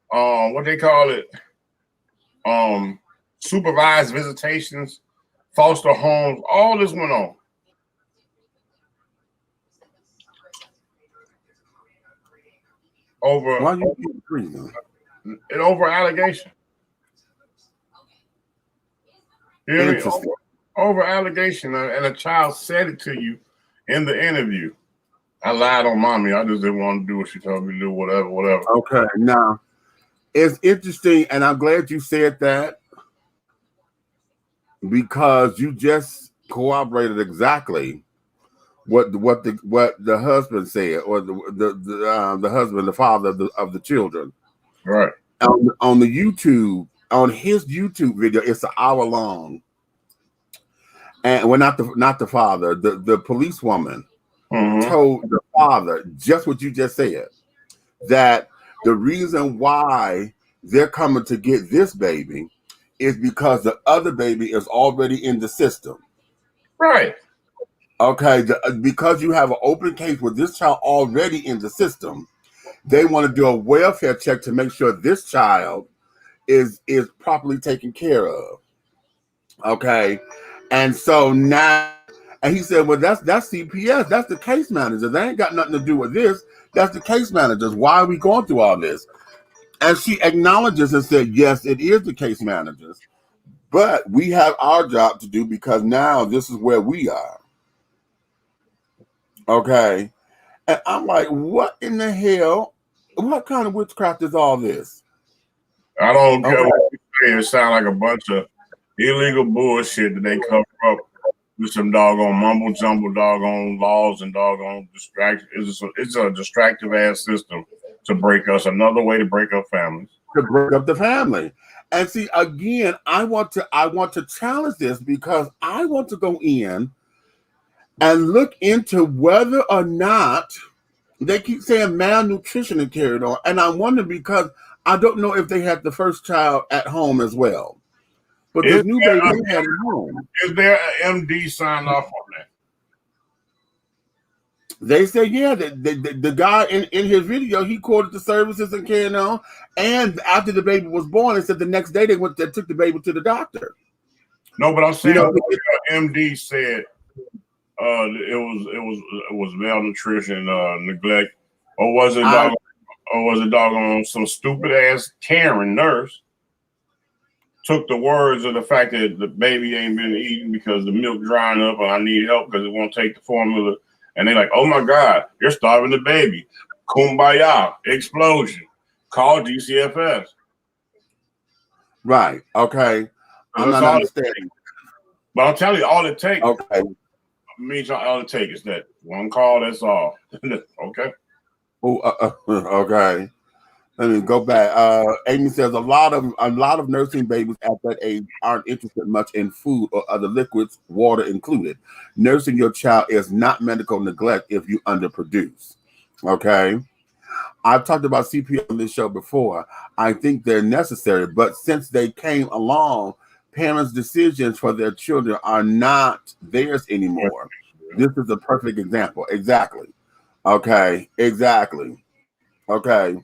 what they call it, supervised visitations, foster homes, all this went on. Over allegation. You know what I mean? Over allegation, and a child said it to you in the interview. I lied on mommy. I just didn't want to do what she told me to do, whatever. Okay. Now, it's interesting, and I'm glad you said that because you just corroborated exactly what the husband said, or the husband, the father of the children. Right. On the YouTube, on his YouTube video, it's an hour long. And well, not the father, the policewoman told the father just what you just said, that the reason why they're coming to get this baby is because the other baby is already in the system. Right. Okay, because you have an open case with this child already in the system, they want to do a welfare check to make sure this child is properly taken care of. Okay, and so now, and he said, well, that's CPS, that's the case manager. They ain't got nothing to do with this. That's the case managers. Why are we going through all this? And she acknowledges and said, yes, it is the case managers, but we have our job to do because now this is where we are. Okay. And I'm like, what in the hell? What kind of witchcraft is all this? I don't care what you say. It sounds like a bunch of illegal bullshit that they cover up with some doggone mumble jumble, doggone laws and doggone distraction. It's a distractive ass system to break us. Another way to break up families. To break up the family. And see, again, I want to challenge this because I want to go in and look into whether or not they keep saying malnutrition is carried on. And I wonder because I don't know if they had the first child at home as well. But this new baby they had at home. Is there an MD signed off on that? They say, yeah, the guy in his video, he quoted the services and carrying on. And after the baby was born, they said the next day they took the baby to the doctor. No, but I'm saying MD said it was malnutrition, neglect, or was it doggone some stupid ass Karen nurse took the words of the fact that the baby ain't been eating because the milk drying up, and I need help because it won't take the formula. And they're like, oh my God, you're starving the baby. Kumbaya, explosion. Call DCFS. Right. Okay. I'm not understanding. But I'm telling you, all it takes. Okay. All it takes is that one call. That's all. Okay. Oh, okay. Let me go back. Amy says a lot of nursing babies at that age aren't interested much in food or other liquids, water included. Nursing your child is not medical neglect if you underproduce. Okay. I've talked about CPR on this show before. I think they're necessary, but since they came along, parents' decisions for their children are not theirs anymore. This is a perfect example. Exactly. Okay. Exactly. Okay.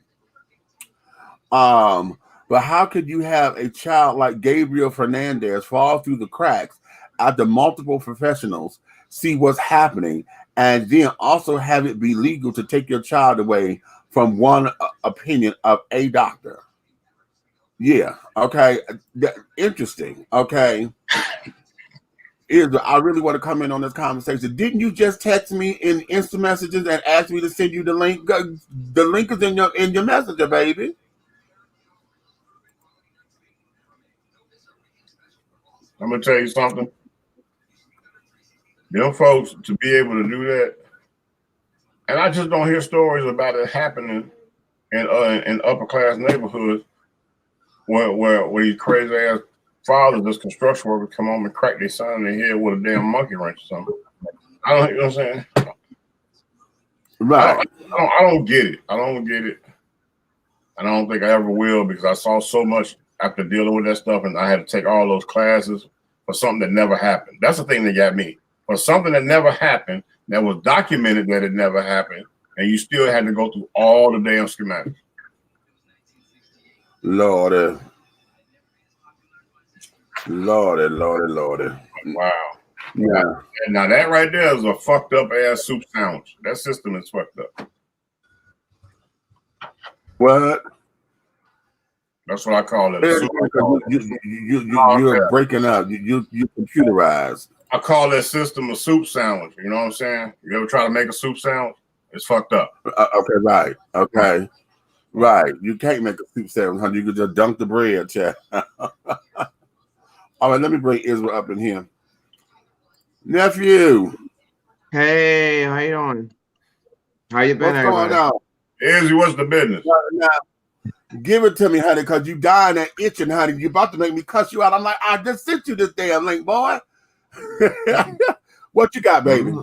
But how could you have a child like Gabriel Fernandez fall through the cracks after multiple professionals see what's happening and then also have it be legal to take your child away from one opinion of a doctor? Yeah. Okay. Interesting. Okay. I really want to come in on this conversation. Didn't you just text me in instant messages and ask me to send you the link? The link is in your messenger, baby. I'm gonna tell you something. Them folks to be able to do that, and I just don't hear stories about it happening in upper class neighborhoods where these crazy ass fathers, this construction workers, come home and crack their son in the head with a damn monkey wrench or something. I don't, you know what I'm saying? Right. I don't get it. I don't get it. I don't think I ever will, because I saw so much after dealing with that stuff, and I had to take all those classes for something that never happened. That's the thing that got me. For something that never happened, that was documented that it never happened, and you still had to go through all the damn schematics. Lordy. Wow. Yeah. Now that right there is a fucked up ass soup sandwich. That system is fucked up. What? That's what I call it. You're breaking up. You computerized. I call that system a soup sandwich. You know what I'm saying? You ever try to make a soup sandwich? It's fucked up. Okay, right. Okay. Right. You can't make a soup sandwich, honey. You could just dunk the bread, chat. All right, let me bring Israel up in here. Nephew. Hey, how you doing? How you been? What's going on? Izzy, what's the business? Now, give it to me, honey, because you dying and itching, honey. You about to make me cuss you out. I'm like, I just sent you this damn link, boy. What you got, baby?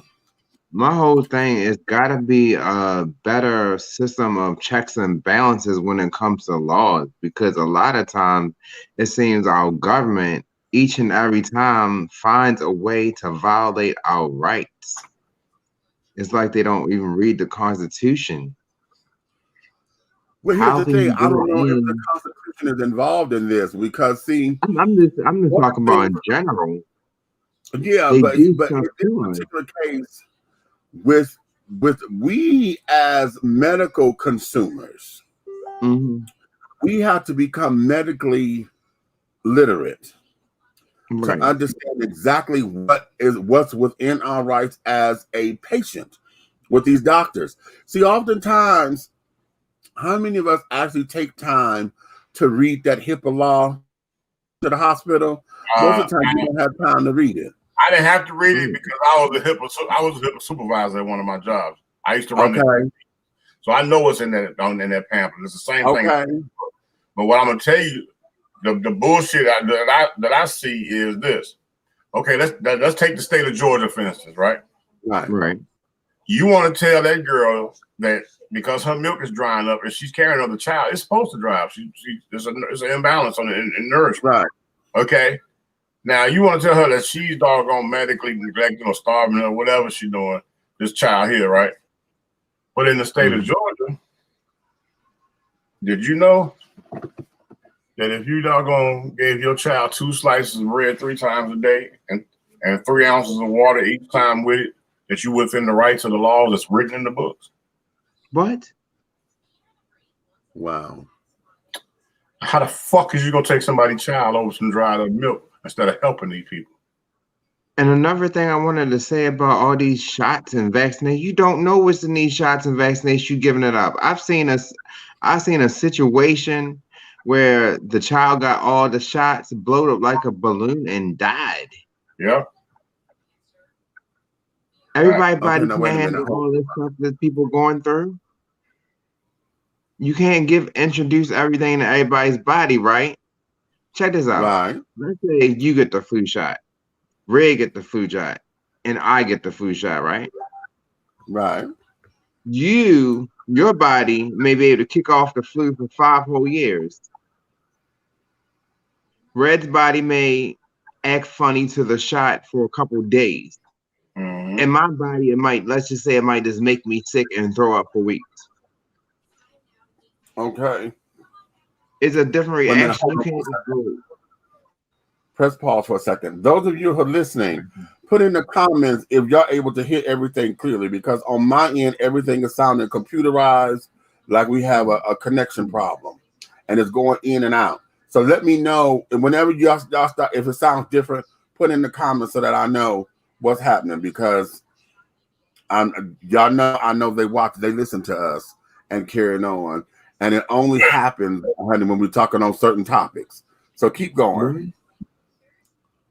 My whole thing is gotta be a better system of checks and balances when it comes to laws, because a lot of times it seems our government each and every time finds a way to violate our rights. It's like they don't even read the Constitution. Well, here's the thing. I don't know if the Constitution is involved in this, because see, I'm just talking about in general. Yeah, but in this particular case, with we as medical consumers, we have to become medically literate to understand exactly what's within our rights as a patient with these doctors. See, oftentimes, how many of us actually take time to read that HIPAA law to the hospital? Most of the time, you don't have time to read it. I didn't have to read it because I was a HIPAA supervisor at one of my jobs. I used to run it, so I know what's in that pamphlet. It's the same thing. But what I'm gonna tell you, the bullshit that I see is this. Okay, let's take the state of Georgia for instance, right? Right. You want to tell that girl that because her milk is drying up and she's carrying another child, it's supposed to dry up. There's an imbalance in nourishment. Right. Okay. Now you want to tell her that she's doggone medically neglecting or starving or whatever she's doing, this child here, right? But in the state of Georgia, did you know that if you doggone gave your child 2 slices of bread 3 times a day and 3 ounces of water each time with it, that you within the rights of the laws that's written in the books? What? Wow. How the fuck is you gonna take somebody's child over some dried up milk instead of helping these people? And another thing I wanted to say about all these shots and vaccinations, you don't know what's in these shots and vaccinations. You giving it up. I've seen a situation where the child got all the shots, blowed up like a balloon, and died. Yeah. Everybody Okay, now, wait a can't minute. handle all this stuff that people going through. You can't introduce everything to everybody's body, right? Check this out. Right. Let's say you get the flu shot, Ray get the flu shot, and I get the flu shot, right? Right. Your body may be able to kick off the flu for 5 whole years. Red's body may act funny to the shot for a couple days. Mm-hmm. And my body, let's just say it might just make me sick and throw up for weeks. Okay. It's a different Wait a minute, reaction. You hold on can't for a just do it. Press pause for a second. Those of you who are listening, put in the comments if y'all able to hear everything clearly, because on my end, everything is sounding computerized, like we have a connection problem, and it's going in and out. So let me know, and whenever y'all start, if it sounds different, put in the comments so that I know what's happening, because y'all know, I know they listen to us and carrying on, and it only happens when we're talking on certain topics. So keep going.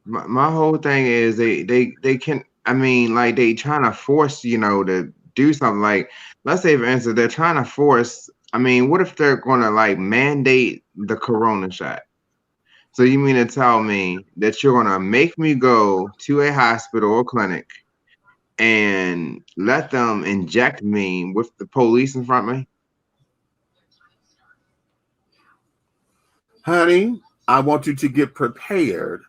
My whole thing is they can, I mean, like they trying to force, you know, to do something. Like, let's say for instance, they're trying to force, I mean, what if they're gonna like mandate the corona shot? So you mean to tell me that you're gonna make me go to a hospital or clinic and let them inject me with the police in front of me? Honey, I want you to get prepared,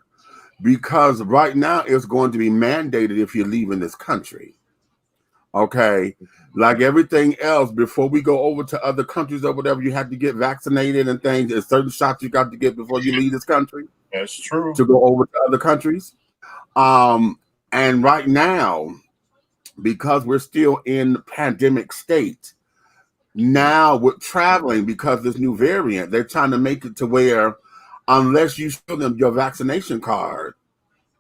because right now it's going to be mandated if you're leaving this country. Okay, like everything else, before we go over to other countries or whatever, you have to get vaccinated and things. There's certain shots you got to get before you leave this country. That's true. To go over to other countries. And right now, because we're still in pandemic state, now with traveling, because this new variant, they're trying to make it to where unless you show them your vaccination card,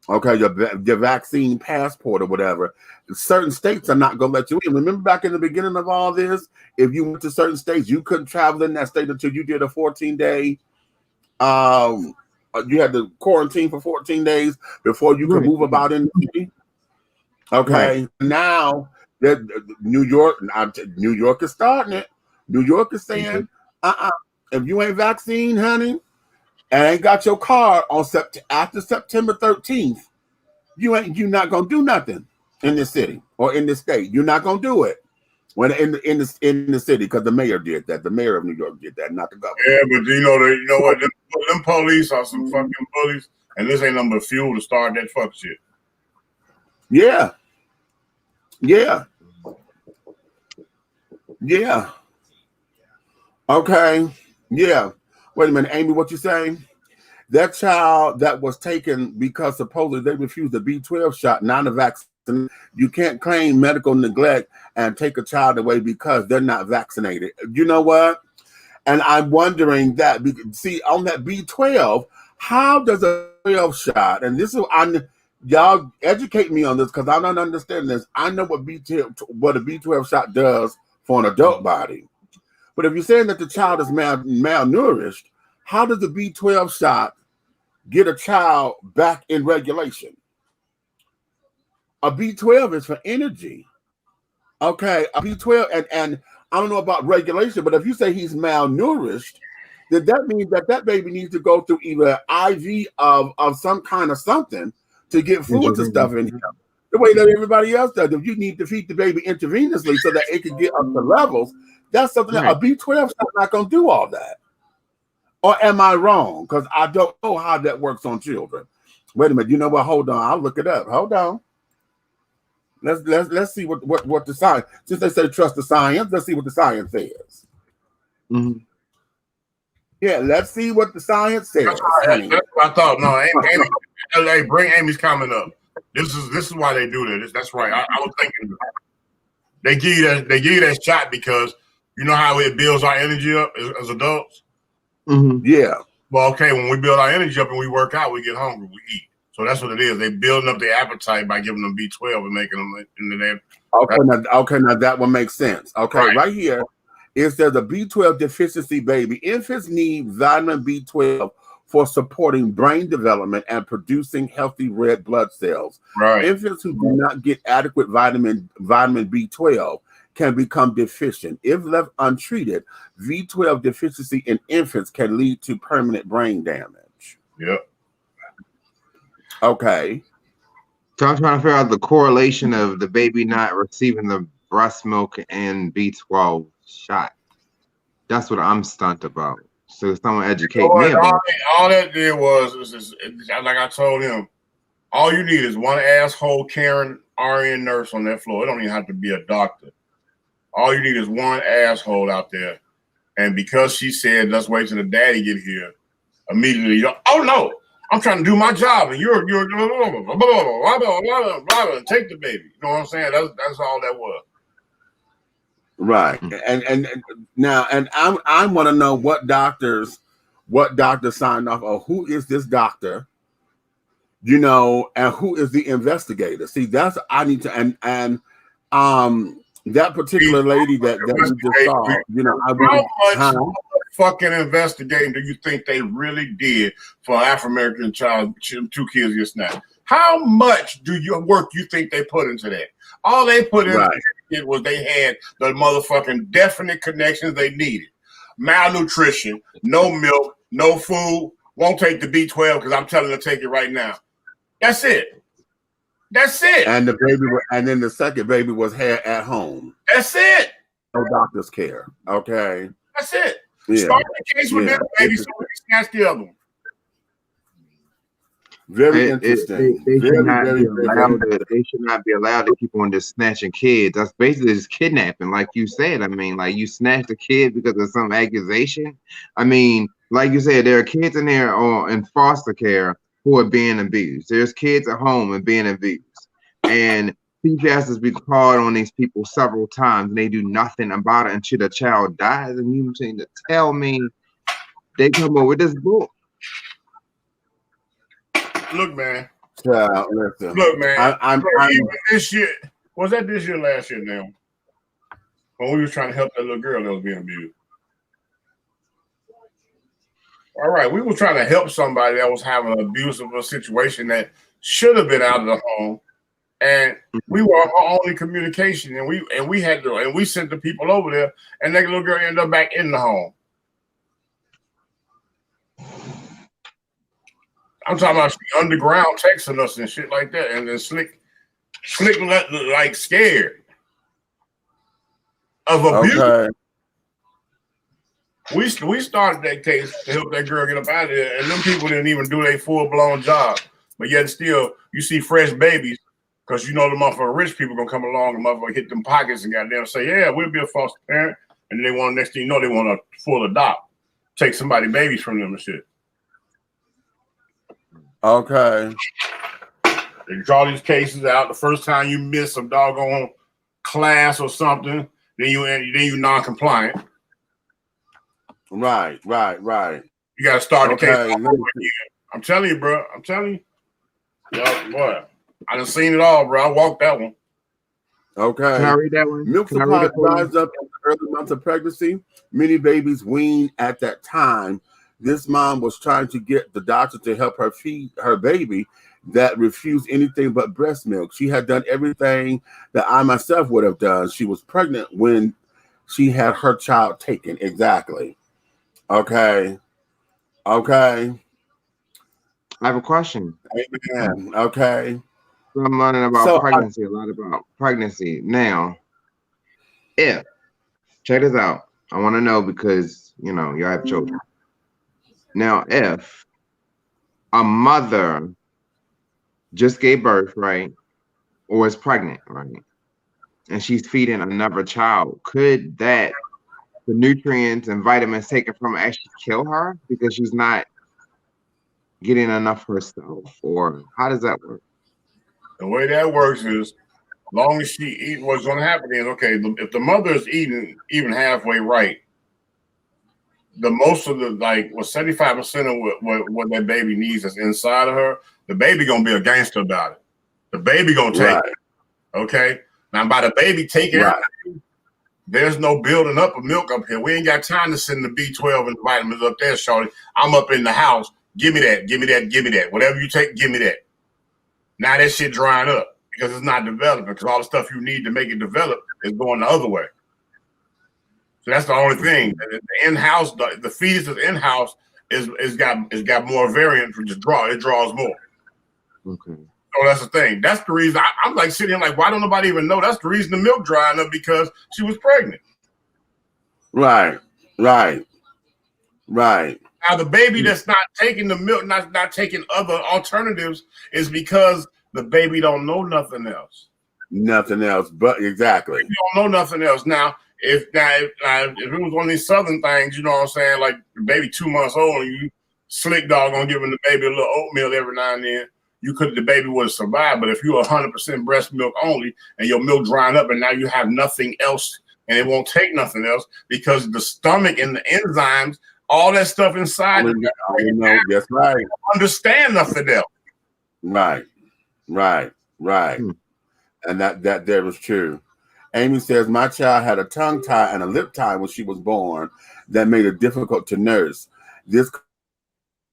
okay, your vaccine passport or whatever, certain states are not going to let you in. Remember back in the beginning of all this, if you went to certain states, you couldn't travel in that state until you did a 14-day, you had to quarantine for 14 days before you could move about in the city. Okay, right. Now that New York is starting it. New York is saying, if you ain't vaccinated, honey, and ain't got your card on after September 13th, you're not gonna do nothing in this city or in this state. You're not gonna do it when in the city, because the mayor did that. The mayor of New York did that, not the governor. Yeah, but you know what? Them police are some fucking bullies, and this ain't nothing but fuel to start that fuck shit. Yeah. Yeah. Yeah. Okay. Yeah. Wait a minute, Amy, what you saying? That child that was taken because supposedly they refused the B12 shot, not a vaccine. You can't claim medical neglect and take a child away because they're not vaccinated. You know what? And I'm wondering that, see, on that B12, how does a 12 shot, and this is, y'all educate me on this because I don't understand this. I know what a B12 shot does for an adult body. But if you're saying that the child is malnourished, how does the B12 shot get a child back in regulation? A B12 is for energy. Okay, a B12, and I don't know about regulation, but if you say he's malnourished, then that means that baby needs to go through either IV of some kind of something to get fluids and stuff in him. The way that everybody else does. If you need to feed the baby intravenously so that it can get up to levels, that's something that a B12 is not going to do all that. Or am I wrong? Because I don't know how that works on children. Wait a minute. You know what? Hold on. I'll look it up. Hold on. Let's see what the science. Since they say trust the science, let's see what the science says. Mm-hmm. Yeah, let's see what the science says. That's what I thought. No, Amy, hey, bring Amy's comment up. This is why they do this. That's right. I was thinking they give you that shot because you know how it builds our energy up as adults. Yeah. Well, okay, when we build our energy up and we work out, we get hungry, we eat. So that's what it is. They building up their appetite by giving them B12 and making them into that. Okay, now that one makes sense. Okay, right here, it says a B12 deficiency baby. Infants need vitamin B12 for supporting brain development and producing healthy red blood cells. Right. Infants who do not get adequate vitamin B12 can become deficient. If left untreated, B12 deficiency in infants can lead to permanent brain damage. Yep. Okay. So I'm trying to figure out the correlation of the baby not receiving the breast milk and B12 shot. That's what I'm stunned about. So someone educate me about it. All that did was like I told him, all you need is one asshole Karen RN nurse on that floor. It don't even have to be a doctor. All you need is one asshole out there. And because she said, let's wait till the daddy get here, immediately, oh no, I'm trying to do my job and you're take the baby. You know what I'm saying? That's all that was. Right. And now I want to know what doctors signed off, or who is this doctor, you know, and who is the investigator. See, that's I need to and that particular lady that we just saw, you know, how much fucking investigating do you think they really did for Afro-American child, 2 kids just now? How much work you think they put into that? All they put into it was they had the motherfucking definite connections they needed. Malnutrition, no milk, no food, won't take the B12 because I'm telling her to take it right now. That's it. That's it. And the baby, and then the second baby was had at home. That's it. No doctor's care. Okay. That's it. Yeah. Start the case with this baby so we can snatch the other one. Very interesting. They should not be allowed to keep on just snatching kids. That's basically just kidnapping, like you said. I mean, like you snatched a kid because of some accusation. I mean, like you said, there are kids in there in foster care who are being abused. There's kids at home and being abused. And CPS has been called on these people several times and they do nothing about it until the child dies. And you mean to tell me they come up with this book? Look, man. Listen. Look, man. I'm this year. Was that this year, last year now? When we was trying to help that little girl that was being abused. All right, we were trying to help somebody that was having an abusive situation that should have been out of the home, and we were our only communication, and we sent the people over there, and that little girl ended up back in the home. I'm talking about underground texting us and shit like that, and then slick like scared of abuse. Okay. We started that case to help that girl get up out of there, and them people didn't even do their full-blown job. But yet still, you see fresh babies, because you know the motherfucking rich people gonna come along and motherfucker hit them pockets and goddamn say, yeah, we'll be a foster parent. And then they want, next thing you know, they want to full adopt, take somebody babies from them and shit. Okay. They draw these cases out. The first time you miss some doggone class or something, then you non-compliant. Right. You got to start the case all over again. I'm telling you, bro. I'm telling you. Yo, boy, I done seen it all, bro. I walked that one. Okay. Can I read that one? Milk supply dries up in the early months of pregnancy. Many babies wean at that time. This mom was trying to get the doctor to help her feed her baby that refused anything but breast milk. She had done everything that I myself would have done. She was pregnant when she had her child taken. Exactly. Okay. I have a question. Amen. Okay. So I'm learning about pregnancy, a lot about pregnancy. Now, check this out. I want to know because, you know, you have children. Now, if a mother just gave birth, right, or is pregnant, right, and she's feeding another child, could the nutrients and vitamins taken from her actually kill her because she's not getting enough herself? Or how does that work? The way that works is, as long as she eat, what's going to happen is, okay, if the mother is eating even halfway right, the most of the, like, 75% of what that baby needs is inside of her. The baby gonna be a gangster about it. The baby gonna take it. Okay. Now by the baby taking everything, there's no building up of milk up here. We ain't got time to send the B12 and the vitamins up there, shorty. I'm up in the house. Give me that. Give me that. Give me that. Whatever you take, give me that. Now that shit drying up because it's not developing, because all the stuff you need to make it develop is going the other way. So that's the only thing. The in-house, the fetus is in-house is got more variant for just draw. It draws more. Okay. So that's the thing. That's the reason I'm like sitting here like, why don't nobody even know? That's the reason the milk drying up, because she was pregnant. Right. Now the baby that's not taking the milk, not taking other alternatives, is because the baby don't know nothing else. Nothing else, but exactly. You don't know nothing else. Now, if it was one of these southern things, you know what I'm saying, like the baby 2 months old and you slick dog on giving the baby a little oatmeal every now and then, the baby would have survived. But if you're 100% breast milk only and your milk drying up and now you have nothing else and it won't take nothing else because the stomach and the enzymes, all that stuff inside, that's right. Understand nothing else. Right. And that there was true. Amy says, my child had a tongue tie and a lip tie when she was born that made it difficult to nurse. This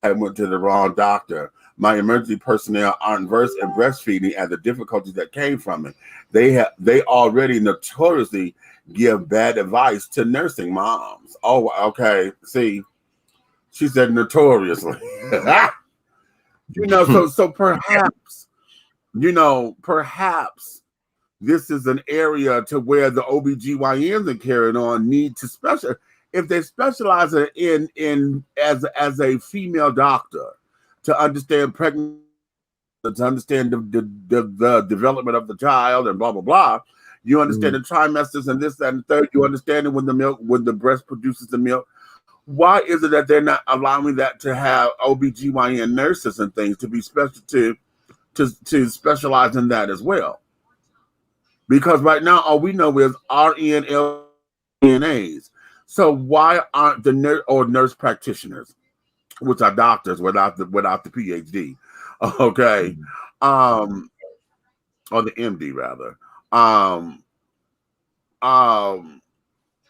I went to the wrong doctor. My emergency personnel aren't versed in breastfeeding and the difficulties that came from it. They already notoriously give bad advice to nursing moms. Oh, okay. See, she said notoriously. So perhaps, perhaps this is an area to where the OBGYNs are carrying on need to special. If they specialize in as a female doctor to understand pregnancy, to understand the development of the child and blah, blah, blah, you understand the trimesters and this, that, and the third, you understand it when the breast produces the milk. Why is it that they're not allowing that to have OBGYN nurses and things to be special to specialize in that as well? Because right now, all we know is RN, LNAs. So why aren't the nurse practitioners, which are doctors without the PhD, okay, or the MD rather,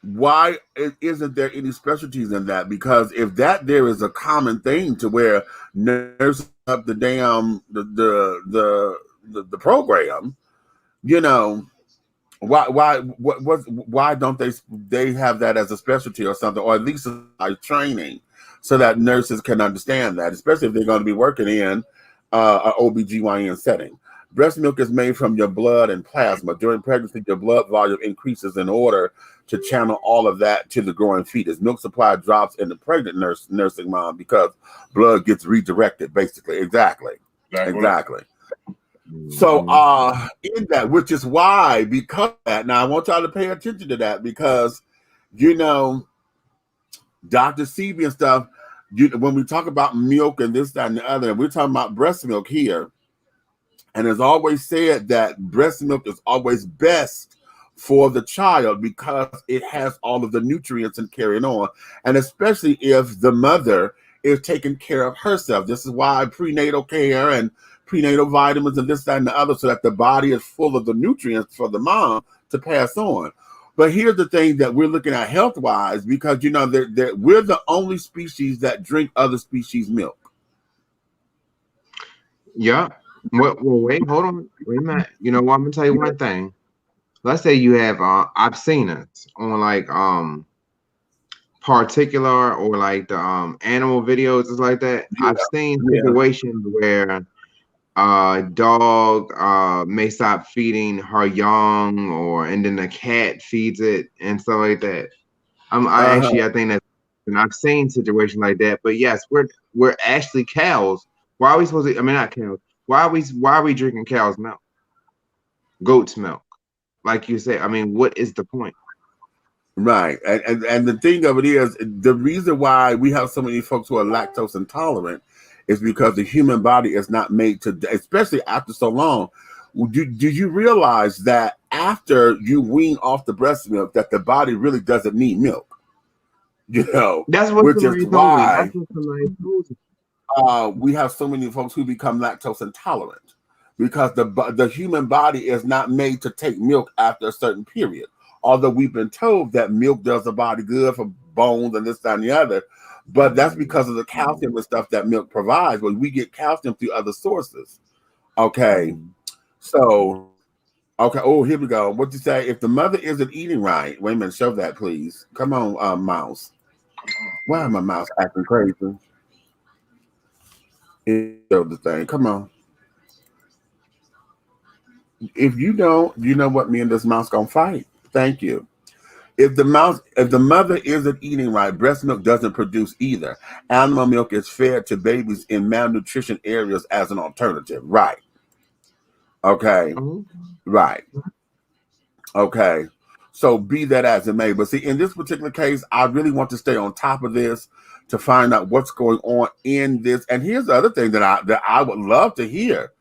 why isn't there any specialties in that? Because if there is a common thing to where nurses have the damn the program, why don't they have that as a specialty or something, or at least a training so that nurses can understand that, especially if they're going to be working in an OBGYN setting. Breast milk is made from your blood and plasma. During pregnancy, your blood volume increases in order to channel all of that to the growing fetus. Milk supply drops in the pregnant nursing mom because blood gets redirected, basically. Exactly. So in that, which is why, because of that, now I want y'all to pay attention to that, because Dr. Sebi and stuff, when we talk about milk and this, that, and the other, we're talking about breast milk here. And it's always said that breast milk is always best for the child because it has all of the nutrients and carrying on. And especially if the mother is taking care of herself. This is why prenatal care and prenatal vitamins and this, that, and the other, so that the body is full of the nutrients for the mom to pass on. But here's the thing that we're looking at health-wise, because, we're the only species that drink other species' milk. Yeah. Well, wait, hold on. Wait a minute. You know what? I'm going to tell you one thing. Let's say you have, I've seen it on like particular or like the animal videos and like that. Yeah. I've seen situations where dog may stop feeding her young, and then the cat feeds it and stuff like that. I think that's, and I've seen situations like that. But yes, we're actually cows. Why are we supposed to? I mean, not cows. Why are we drinking cow's milk, goat's milk? Like you say, I mean, what is the point? Right, and the thing of it is, the reason why we have so many folks who are lactose intolerant is because the human body is not made to, especially after so long. Do you realize that after you wean off the breast milk, that the body really doesn't need milk? You know, That's what which somebody is told me. why That's what somebody told me. we have so many folks who become lactose intolerant because the human body is not made to take milk after a certain period. Although we've been told that milk does the body good for bones and this, that, and the other, but that's because of the calcium and stuff that milk provides. But we get calcium through other sources. Okay, so okay. Oh, here we go. What you say? If the mother isn't eating right, wait a minute. Show that, please. Come on, mouse. Why am my mouse acting crazy? Show the thing. Come on. If you don't, you know what? Me and this mouse gonna fight. Thank you. If the mother isn't eating right, breast milk doesn't produce either. Animal milk is fed to babies in malnutrition areas as an alternative. Right. Okay. Right. Okay. So be that as it may. But see, in this particular case, I really want to stay on top of this to find out what's going on in this. And here's the other thing that I would love to hear.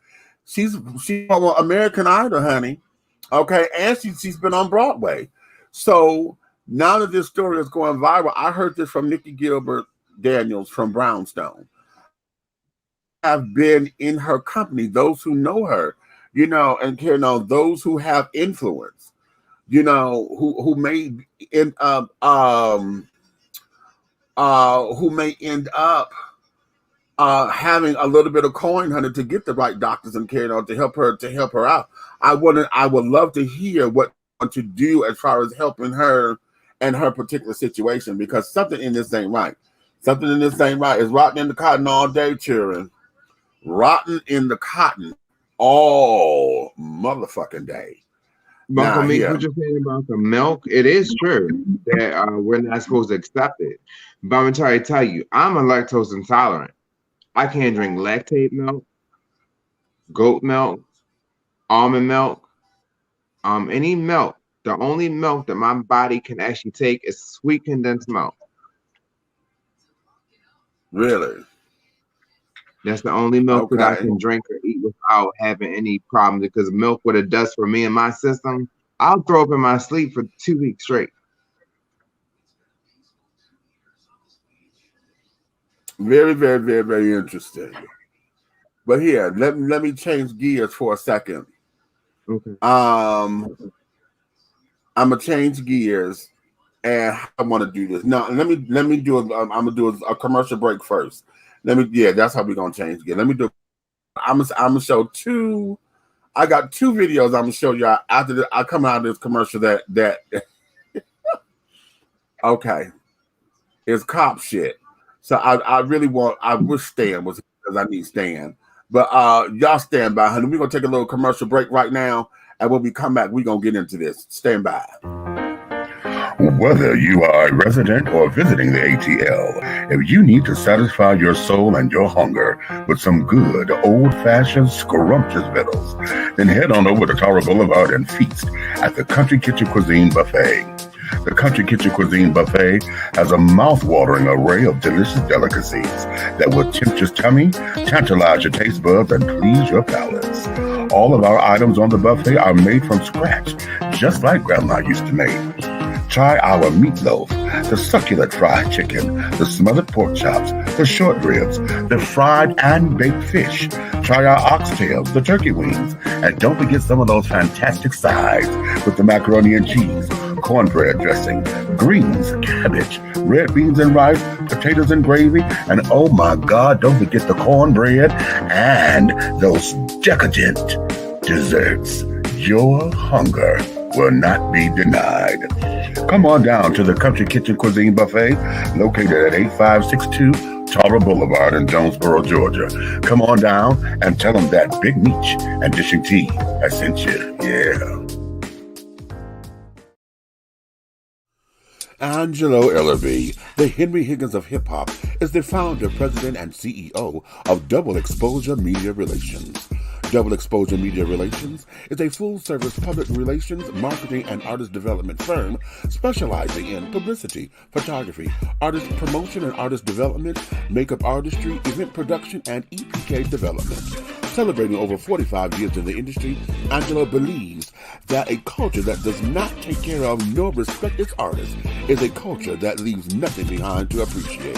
She's on American Idol, honey. Okay, and she's been on Broadway. So now that this story is going viral, I heard this from Nikki Gilbert Daniels from Brownstone. Have been in her company, those who know her, you know, and you know, those who have influence, you know, who may end up having a little bit of coin, honey, to get the right doctors and care, you know, to help her out. I would love to hear what to do as far as helping her and her particular situation, because something in this ain't right. Something in this ain't right. It's rotten in the cotton all day, children. Rotten in the cotton all motherfucking day. Uncle Meek, what you're saying about the milk, it is true that we're not supposed to accept it. But I'm going to tell you, I'm a lactose intolerant. I can't drink lactate milk, goat milk, almond milk, any milk. The only milk that my body can actually take is sweet condensed milk. Really? That's the only milk that I can drink or eat without having any problems, because milk, what it does for me and my system, I'll throw up in my sleep for 2 weeks straight. Very, very, very, very interesting. But here, let me change gears for a second. Okay. I'm gonna change gears, and I want to do this. Now, let me do. I'm gonna do a commercial break first. That's how we're gonna change gears. Let me do. I'm gonna show two. I got two videos I'm gonna show y'all after I come out of this commercial. That okay, it's cop shit. So I wish Stan was, because I need Stan. But y'all stand by, honey. We're gonna take a little commercial break right now, and when we come back, we're gonna get into this. Stand by. Whether you are a resident or visiting the ATL, if you need to satisfy your soul and your hunger with some good old-fashioned scrumptious victuals, then head on over to Tara Boulevard and feast at the Country Kitchen Cuisine Buffet. The Country Kitchen Cuisine Buffet has a mouth-watering array of delicious delicacies that will tempt your tummy, tantalize your taste buds, and please your palates. All of our items on the buffet are made from scratch, just like Grandma used to make. Try our meatloaf, the succulent fried chicken, the smothered pork chops, the short ribs, the fried and baked fish. Try our oxtails, the turkey wings, and don't forget some of those fantastic sides with the macaroni and cheese, cornbread dressing, greens, cabbage, red beans and rice, potatoes and gravy, and oh my God, don't forget the cornbread and those decadent desserts. Your hunger will not be denied. Come on down to the Country Kitchen Cuisine Buffet, located at 8562 Tara Boulevard in Jonesboro, Georgia. Come on down and tell them that Big Meech and Dishing Tea has sent you. Yeah. Angelo Ellerby, the Henry Higgins of hip-hop, is the founder, president, and CEO of Double Exposure Media Relations. Double Exposure Media Relations is a full-service public relations, marketing, and artist development firm specializing in publicity, photography, artist promotion and artist development, makeup artistry, event production, and EPK development. Celebrating over 45 years in the industry, Angelo believes that a culture that does not take care of nor respect its artists is a culture that leaves nothing behind to appreciate.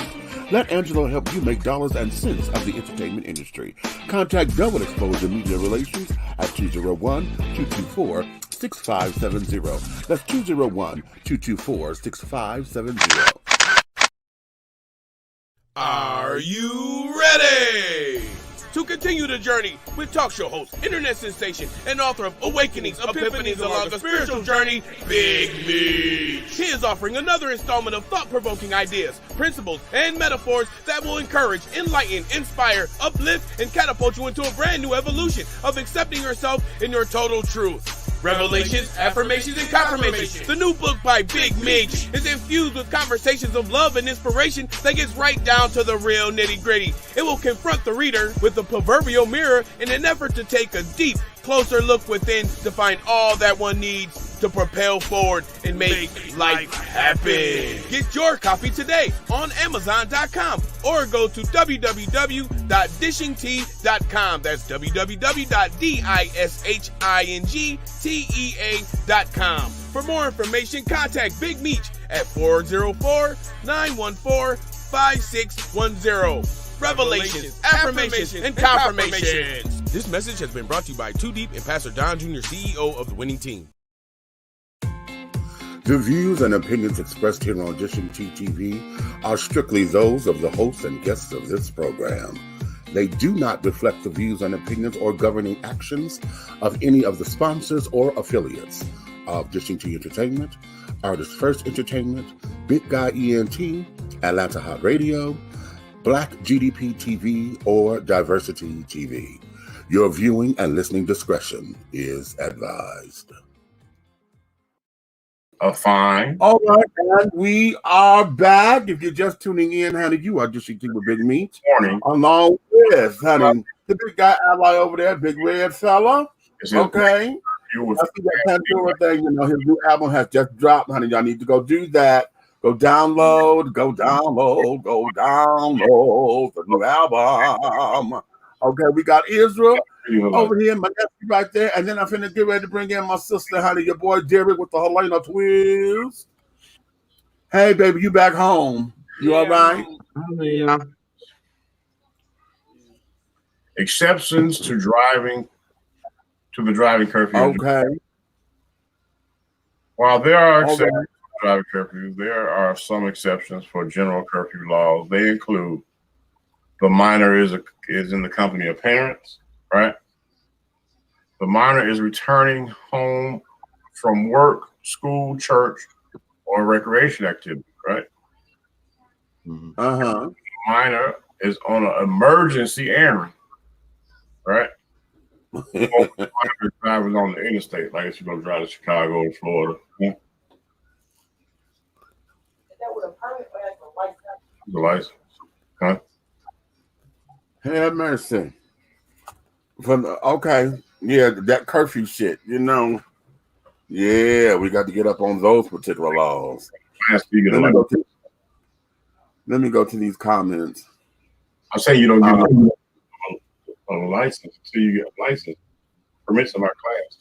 Let Angelo help you make dollars and cents of the entertainment industry. Contact Double Exposure Media Relations at 201-224-6570. That's 201-224-6570. Are you ready to continue the journey with talk show host, internet sensation, and author of Awakenings, Epiphanies along a spiritual journey, Big Meech? He is offering another installment of thought-provoking ideas, principles, and metaphors that will encourage, enlighten, inspire, uplift, and catapult you into a brand new evolution of accepting yourself in your total truth. Revelations, Affirmations, and Confirmations. The new book by Big Meech is infused with conversations of love and inspiration that gets right down to the real nitty-gritty. It will confront the reader with the proverbial mirror in an effort to take a deep, closer look within to find all that one needs to propel forward and make life happen. Get your copy today on Amazon.com or go to www.dishingtea.com. That's www.dishingtea.com. For more information, contact Big Meech at 404-914-5610. Revelations, Affirmations, and Confirmations. This message has been brought to you by Too Deep and Pastor Don Jr., CEO of the Winning Team. The views and opinions expressed here on Dishing Tea TV are strictly those of the hosts and guests of this program. They do not reflect the views and opinions or governing actions of any of the sponsors or affiliates of Dishing Tea Entertainment, Artist First Entertainment, Big Guy ENT, Atlanta Hot Radio, Black GDP TV, or Diversity TV. Your viewing and listening discretion is advised. Fine. All right, and we are back. If you're just tuning in, honey, you are Dishing Tea with Big Meech. Morning. Along with, honey, the big guy ally over there, big red fella. Okay. I see that Pandora thing, you know, his new album has just dropped, honey. Y'all need to go do that. Go download the new album. Okay, we got Israel over here, my nephew right there, and then I'm finna get ready to bring in my sister, honey, your boy Derek with the Helena twins. Hey, baby, you back home? You all right? Yeah. Exceptions to the driving curfew. Okay. While there are exceptions to driving curfew, there are some exceptions for general curfew laws. They include the minor is in the company of parents, right? The minor is returning home from work, school, church, or recreation activity, right? Uh-huh. The minor is on an emergency errand, right? Driving on the interstate, like if you're gonna drive to Chicago or Florida. Yeah. The license. Huh? Have mercy. Okay. Yeah, that curfew shit, you know. Yeah, we got to get up on those particular laws. Let me go to these comments. I say you don't get a license until you get a license. Permits in our class.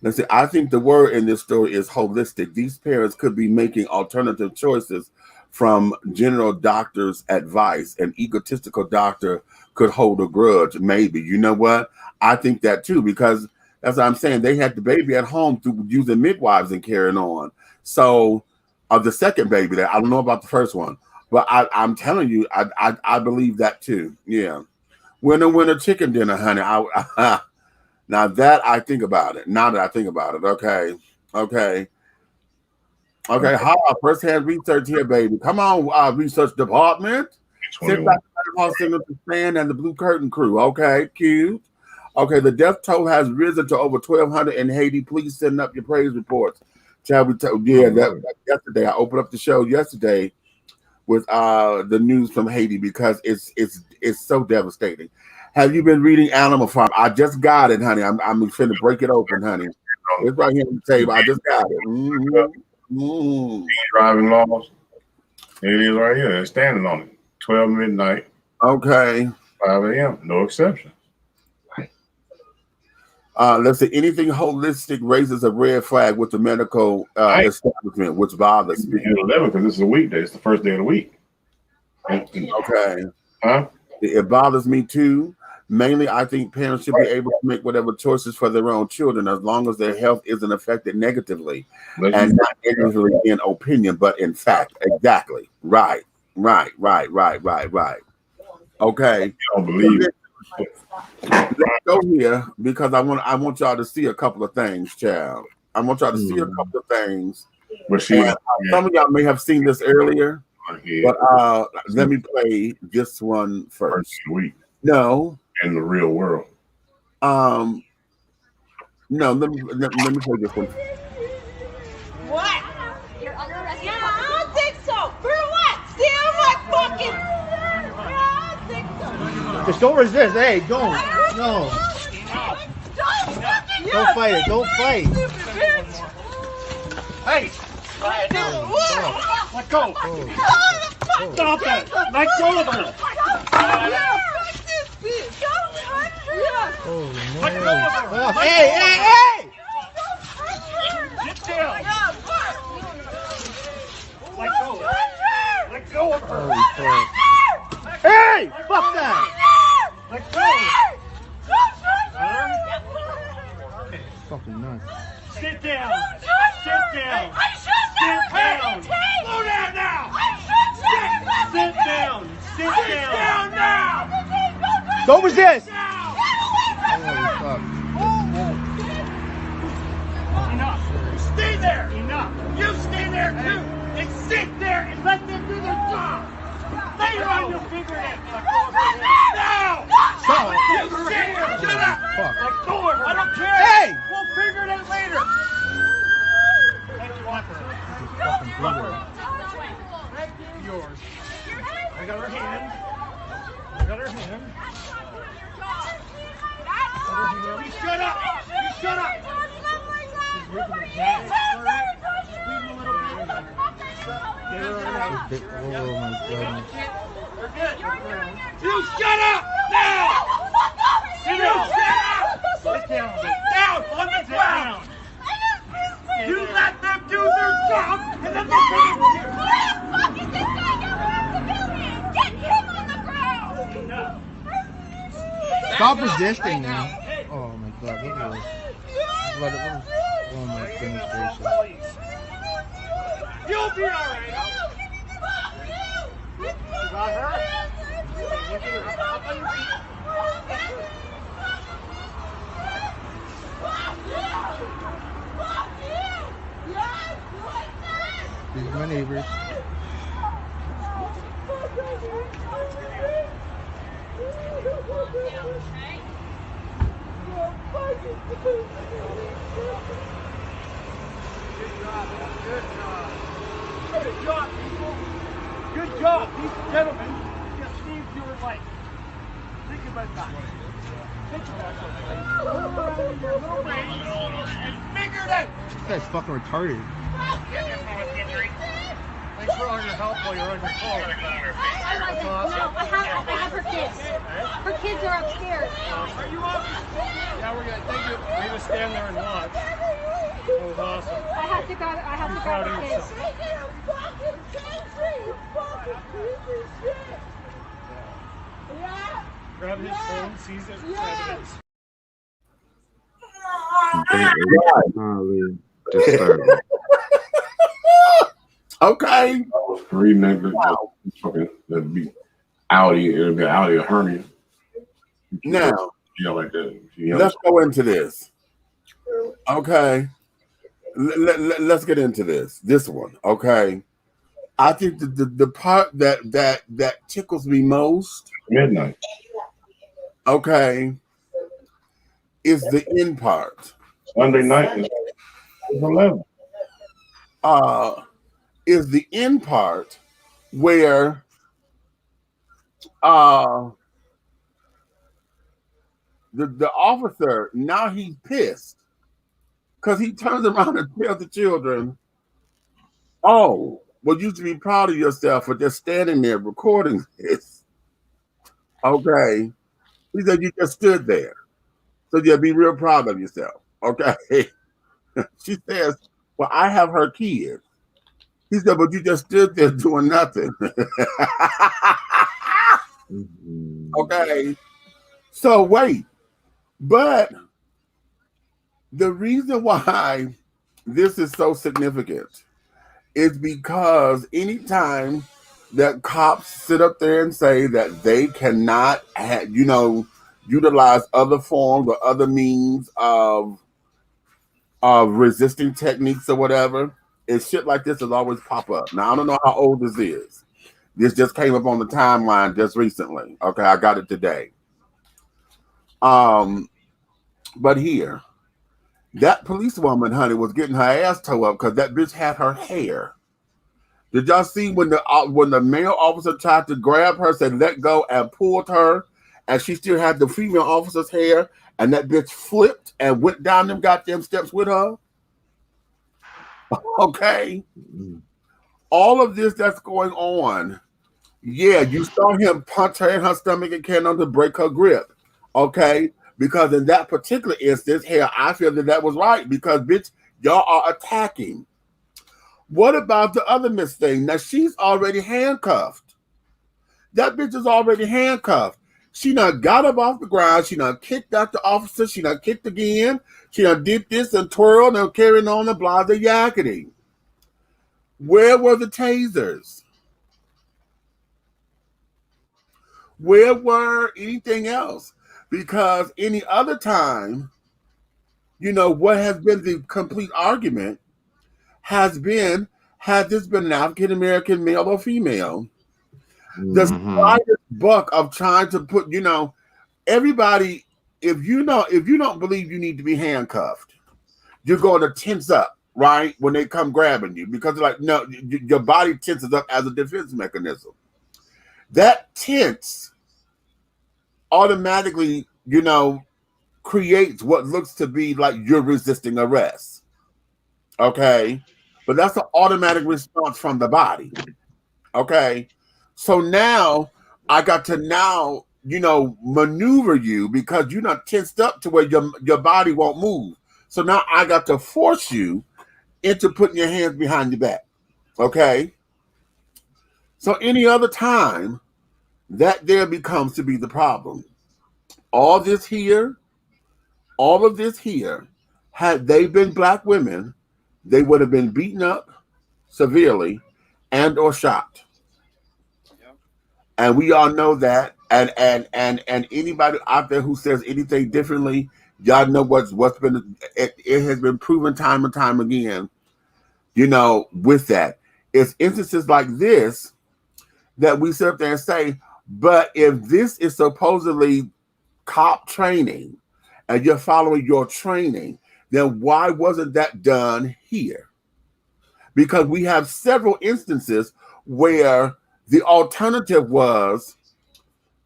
Let's see. I think the word in this story is holistic. These parents could be making alternative choices from general doctor's advice. An egotistical doctor could hold a grudge, maybe. You know what? I think that too, because that's what I'm saying. They had the baby at home through using midwives and carrying on. So, of the second baby, there, I don't know about the first one, but I'm telling you, I believe that too. Yeah, winner chicken dinner, honey. Now that I think about it. Now that I think about it, okay. Hi, first-hand research here, baby. Come on, research department. Sit back to Stan and the Blue Curtain crew. Okay, cute. Okay, the death toll has risen to over 1,200 in Haiti. Please send up your praise reports. Shall we tell? Yeah, that yesterday I opened up the show yesterday with the news from Haiti because it's so devastating. Have you been reading Animal Farm? I just got it, honey. I'm finna break it open, honey. It's right here on the table. I just got it. Driving laws. It is right here. They're standing on it. 12 midnight. Okay. 5 a.m. No exception. Let's say anything holistic raises a red flag with the medical establishment, which bothers me. 11 because this is a weekday. It's the first day of the week. Okay. Huh? It bothers me too. Mainly, I think parents should be able to make whatever choices for their own children as long as their health isn't affected negatively, and not negatively in opinion, but in fact. Exactly. Right. Okay. I don't believe it. Let's go here because I want y'all to see a couple of things, child. I want y'all to see a couple of things. Some of y'all may have seen this earlier, but let me play this one first. No. In the real world. No, let me play this one. What? You're under arrest. Yeah, I don't think so. For what? Steal my fucking. I don't think so. Just don't resist. Hey, don't. No. Don't fight it. Don't fight. Hey. Let go. Stop it. Let go of her. Hey. Sit down. Let go of her. Hey, fuck that. Let go. Fucking nuts. Sit down. Sit down. Sit down. Slow down now. Sit down. Sit down now. Don't resist. Enough. Stay there. Enough. You stay there too. And sit there and let them do their job. Lay on your fingertips. Now. Stop. You sit there. Shut up. Fuck. Let go of her. I don't care. Hey. We'll figure it out later. Yours. I got her hand. You shut up. You shut up. You shut up now. Sit down. Sit down. Down on the ground. You let them do their job, and then they'll bring it here. Get him on the ground. Stop resisting now. Oh my God, look at this. Oh my goodness gracious. You'll be alright. You got her? Look at her. Up on your feet. These are my neighbors. Good job, people. Good job, these gentlemen just saved your life. Think about that. Think about that. And figure it out. This guy's fucking retarded. Thanks for all your help while you're on your phone. No, I have her kids. Her kids are upstairs. Are you up? Yeah, we're good. Thank you. We just stand there and watch. That was awesome. I have to grab her kids. Grab his phone, seize it, evidence. Disturbing. Okay. Three niggas. Fucking that'd be Audi. It'll be Audi or hernia. Now, like that. Let's go into this. Okay. Let's get into this. This one. Okay. I think the part that tickles me most. Midnight. Okay. Is the end part. Sunday night is 11. Is the end part where the officer, now he's pissed because he turns around and tells the children, oh, well, you should be proud of yourself for just standing there recording this. Okay. He said, you just stood there. So yeah, be real proud of yourself. Okay. She says, well, I have her kids. He said, but you just stood there doing nothing. Okay. So wait. But the reason why this is so significant is because anytime that cops sit up there and say that they cannot utilize other forms or other means of resisting techniques or whatever, and shit like this will always pop up. Now, I don't know how old this is. This just came up on the timeline just recently. Okay, I got it today. But here, that policewoman, honey, was getting her ass towed up because that bitch had her hair. Did y'all see when the male officer tried to grab her, said let go, and pulled her, and she still had the female officer's hair, and that bitch flipped and went down them goddamn steps with her? Okay. All of this that's going on. Yeah, you saw him punch her in her stomach and carry on to break her grip. Okay. Because in that particular instance, here, I feel that was right because, bitch, y'all are attacking. What about the other miss thing? Now, she's already handcuffed. That bitch is already handcuffed. She done got up off the ground. She done kicked out the officer. She done kicked again. She done did this and twirled and carrying on the blah, the yakety. Where were the tasers? Where were anything else? Because any other time, what has been the complete argument has been, has this been an African American male or female? The slightest buck of trying to put, everybody, if you don't believe you need to be handcuffed, you're going to tense up, right? When they come grabbing you, because they're like, no, your body tenses up as a defense mechanism. That tense automatically, creates what looks to be like you're resisting arrest. Okay. But that's an automatic response from the body. Okay. So now I got to maneuver you because you're not tensed up to where your body won't move. So now I got to force you into putting your hands behind your back. Okay. So any other time, that there becomes to be the problem. All of this here, had they been black women, they would have been beaten up severely and or shot. And we all know that. And anybody out there who says anything differently, y'all know what's been, it has been proven time and time again, with that. It's instances like this that we sit up there and say, but if this is supposedly cop training and you're following your training, then why wasn't that done here? Because we have several instances where the alternative was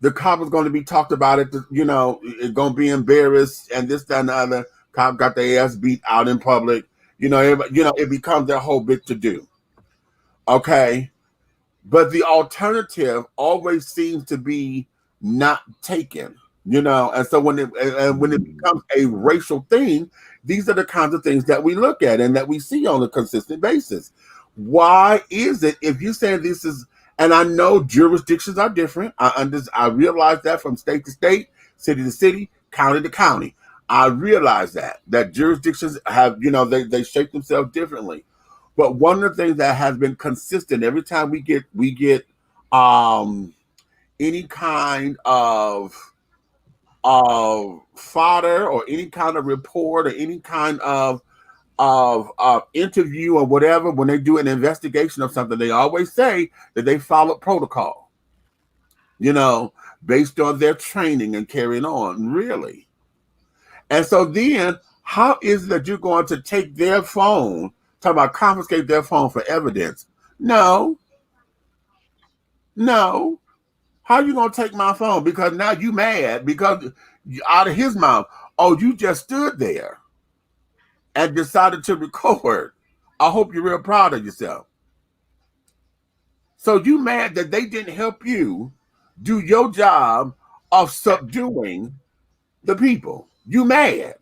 the cop was going to be talked about it, it's going to be embarrassed and this, that, and the other. Cop got their ass beat out in public. It becomes their whole big to do. Okay. But the alternative always seems to be not taken, and so when it becomes a racial thing, these are the kinds of things that we look at and that we see on a consistent basis. Why is it, if you're saying this is, and I know jurisdictions are different, I realize that from state to state, city to city, county to county. I realize that jurisdictions have, they shape themselves differently. But one of the things that has been consistent every time we get any kind of fodder or any kind of report or any kind of interview or whatever, when they do an investigation of something, they always say that they followed protocol, based on their training and carrying on, really. And so then how is it that you're going to take their phone, talk about confiscate their phone for evidence? No. How are you going to take my phone? Because now you mad because out of his mouth, oh, you just stood there and decided to record. I hope you're real proud of yourself. So you mad that they didn't help you do your job of subduing the people. You mad.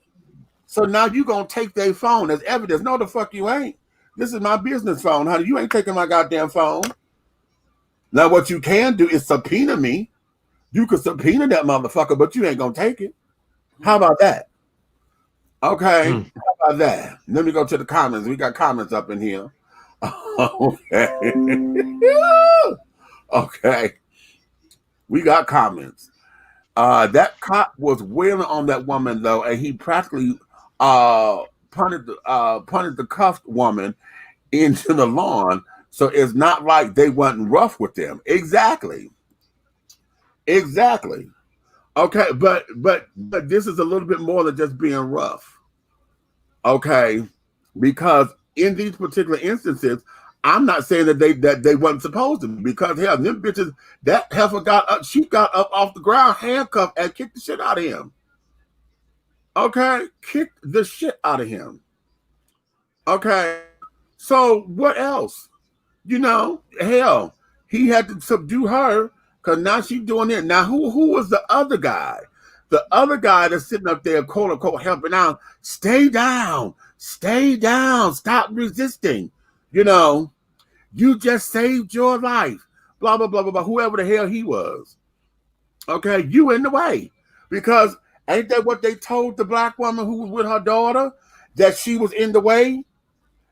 So now you gonna take their phone as evidence. No, the fuck you ain't. This is my business phone, honey. You ain't taking my goddamn phone. Now what you can do is subpoena me. You could subpoena that motherfucker, but you ain't gonna take it. How about that? Okay. How about that? Let me go to the comments. We got comments up in here. Okay. Okay. We got comments. That cop was wailing on that woman though, and he practically punted the cuffed woman into the lawn. So it's not like they wasn't rough with them. Exactly. Exactly. Okay, but this is a little bit more than just being rough. Okay, because in these particular instances, I'm not saying that they wasn't supposed to, because hell, them bitches, that heifer got up, she got up off the ground, handcuffed, and kicked the shit out of him. Okay, kicked the shit out of him. Okay, so what else? You know, hell, he had to subdue her because now she's doing it. Now, who was the other guy? The other guy that's sitting up there, quote unquote, helping out. Stay down, stop resisting. You know, you just saved your life. Blah, blah, blah, blah, blah. Whoever the hell he was. Okay, you in the way. Because ain't that what they told the black woman who was with her daughter? That she was in the way?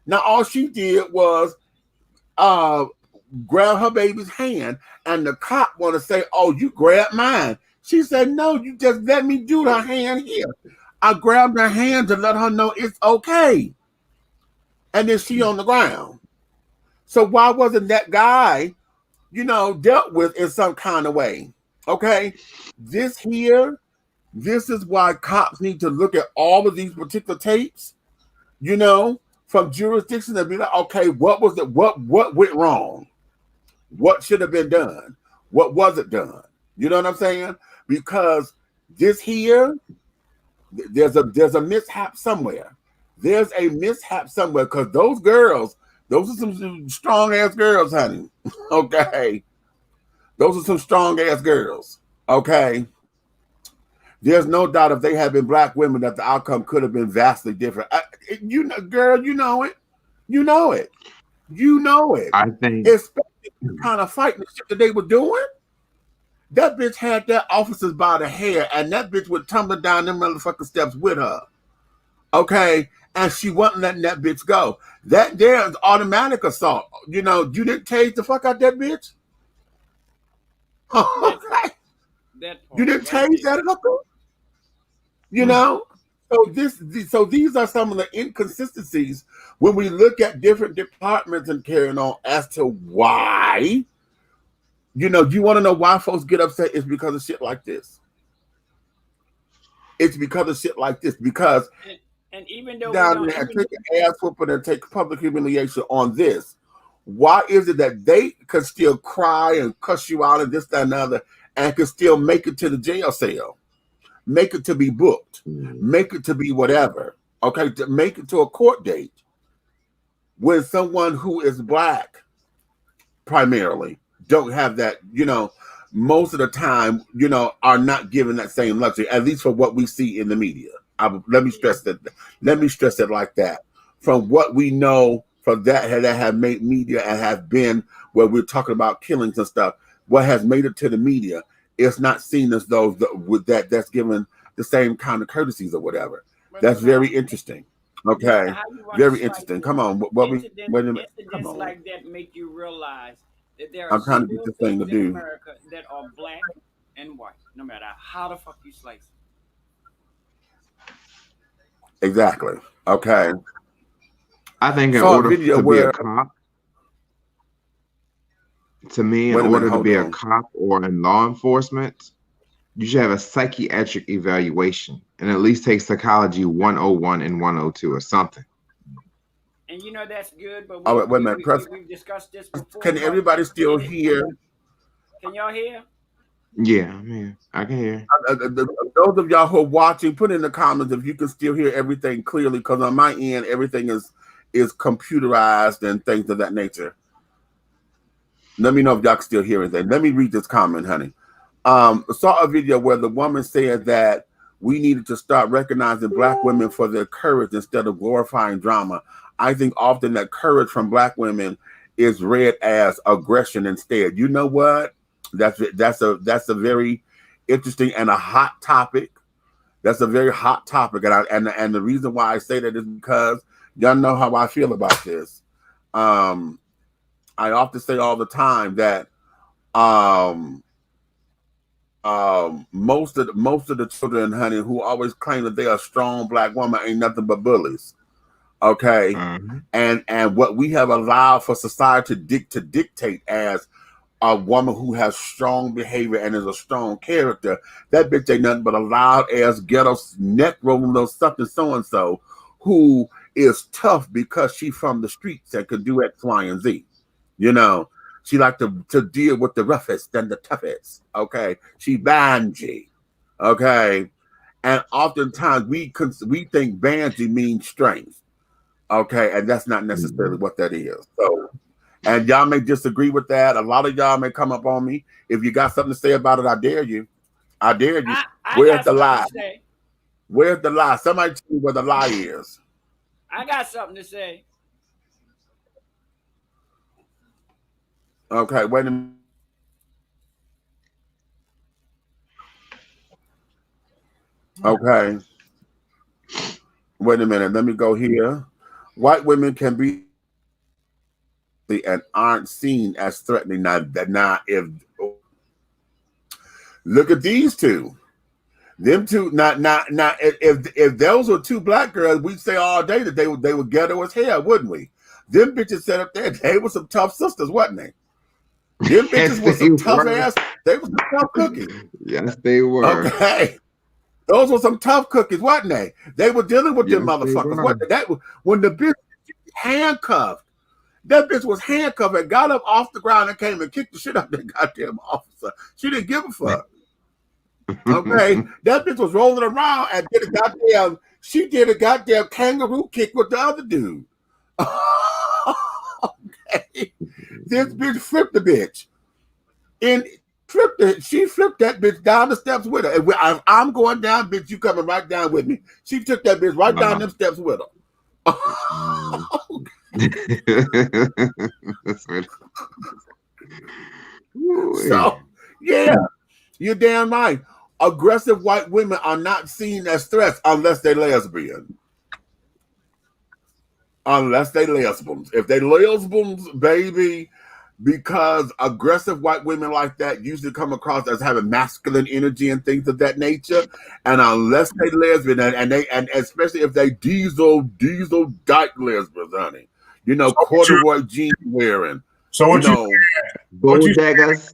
Now, all she did was grab her baby's hand, and the cop want to say, oh, you grabbed mine. She said, no, you just let me do her hand here. I grabbed her hand to let her know it's okay. And then she on the ground. So why wasn't that guy, you know, dealt with in some kind of way? Okay, this is why cops need to look at all of these particular tapes, you know, from jurisdictions and be like, okay, what went wrong? What should have been done? What wasn't done? You know what I'm saying? Because this here, there's a mishap somewhere. There's a mishap somewhere, because those girls, those are some strong ass girls, honey. Okay. Those are some strong ass girls. Okay. There's no doubt if they had been black women that the outcome could have been vastly different. You know, girl, you know it. You know it. You know it. I think, especially the kind of fighting shit that they were doing. That bitch had their officers by the hair, and that bitch would tumble down them motherfucking steps with her. Okay, and she wasn't letting that bitch go. That there is automatic assault. You know, you didn't tase the fuck out that bitch. Okay. You didn't tase that hooker. You know, so these are some of the inconsistencies when we look at different departments and carrying on as to why. You know, you want to know why folks get upset? It's because of shit like this. It's because of shit like this. Because and even though down there and take an ass whooping and take public humiliation on this, why is it that they could still cry and cuss you out and this, that, and the other, and could still make it to the jail cell, make it to be booked, make it to be whatever, okay, to make it to a court date, when someone who is black primarily don't have that, you know, most of the time, you know, are not given that same luxury, at least for what we see in the media. Let me stress that. Let me stress it like that. From what we know, from that have made media and have been where we're talking about killings and stuff, what has made it to the media, it's not seen as though that's given the same kind of courtesies or whatever. That's very interesting. Okay, very interesting. Come on, what we wait a minute. Come on. Like that make you realize that there are I'm trying to get this thing to in do. America that are black and white, no matter how the fuck you slice it. Exactly. Okay. I think in order to be a cop, to me, in order to be a cop or in law enforcement, you should have a psychiatric evaluation and at least take psychology 101 and 102 or something. And you know that's good, but wait a minute. We've discussed this before. Can everybody still hear? Can y'all hear? Yeah, I'm here. I can hear. Those of y'all who are watching, put in the comments if you can still hear everything clearly, because on my end, everything is computerized and things of that nature. Let me know if y'all can still hear anything. Let me read this comment, honey. Saw a video where the woman said that we needed to start recognizing Black women for their courage instead of glorifying drama. I think often that courage from Black women is read as aggression instead. You know what? That's a very interesting and a hot topic. That's a very hot topic, and the reason why I say that is because y'all know how I feel about this. I often say all the time that most of the children, honey, who always claim that they are strong Black women ain't nothing but bullies. Okay, and what we have allowed for society to dictate as a woman who has strong behavior and is a strong character, that bitch ain't nothing but a loud ass ghetto neck rolling little something so and so who is tough because she from the streets and can do X, Y, and Z. You know, she like to deal with the roughest and the toughest. Okay, she banji. Okay, and oftentimes we think banji means strength. Okay, and that's not necessarily what that is. So, and y'all may disagree with that. A lot of y'all may come up on me. If you got something to say about it, I dare you. I dare you. Where's the lie? Where's the lie? Somebody tell me where the lie is. I got something to say. Okay, wait a minute. Okay. Wait a minute. Let me go here. White women can be and aren't seen as threatening. Now, if look at these two, them two. Not. If those were two Black girls, we'd say all day that they were ghetto as hell, wouldn't we? Them bitches sat up there. They were some tough sisters, wasn't they? Them bitches were some tough ass. They were some tough cookies. Yes, they were. Okay. Those were some tough cookies, wasn't they? They were dealing with them motherfuckers. What that was when the bitch handcuffed. That bitch was handcuffed and got up off the ground and came and kicked the shit out of that goddamn officer. She didn't give a fuck. Okay, that bitch was rolling around and she did a goddamn kangaroo kick with the other dude. Okay, this bitch flipped the bitch. She flipped that bitch down the steps with her. And I'm going down, bitch, you coming right down with me. She took that bitch right down them steps with her. So, yeah, you're damn right. Aggressive white women are not seen as threats unless they're lesbian. Unless they lesbians. If they lesbians, baby, because aggressive white women like that usually come across as having masculine energy and things of that nature. And unless they lesbian, and especially if they diesel dyke lesbians, honey. You know, corduroy jeans wearing. So what bodegas.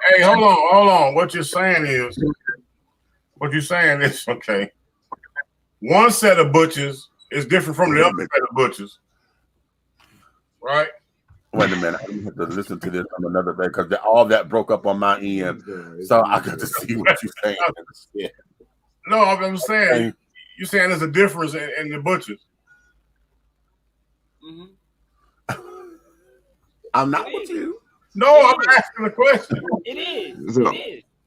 Hey, hold on. What you're saying is okay. One set of butchers is different from the other set of butchers, right? Wait a minute, I have to listen to this on another day because all that broke up on my end, so I got to see what you're saying. Yeah. No, I'm saying you're saying there's a difference in the butchers. I'm not with you. No, I'm asking a question. It is. So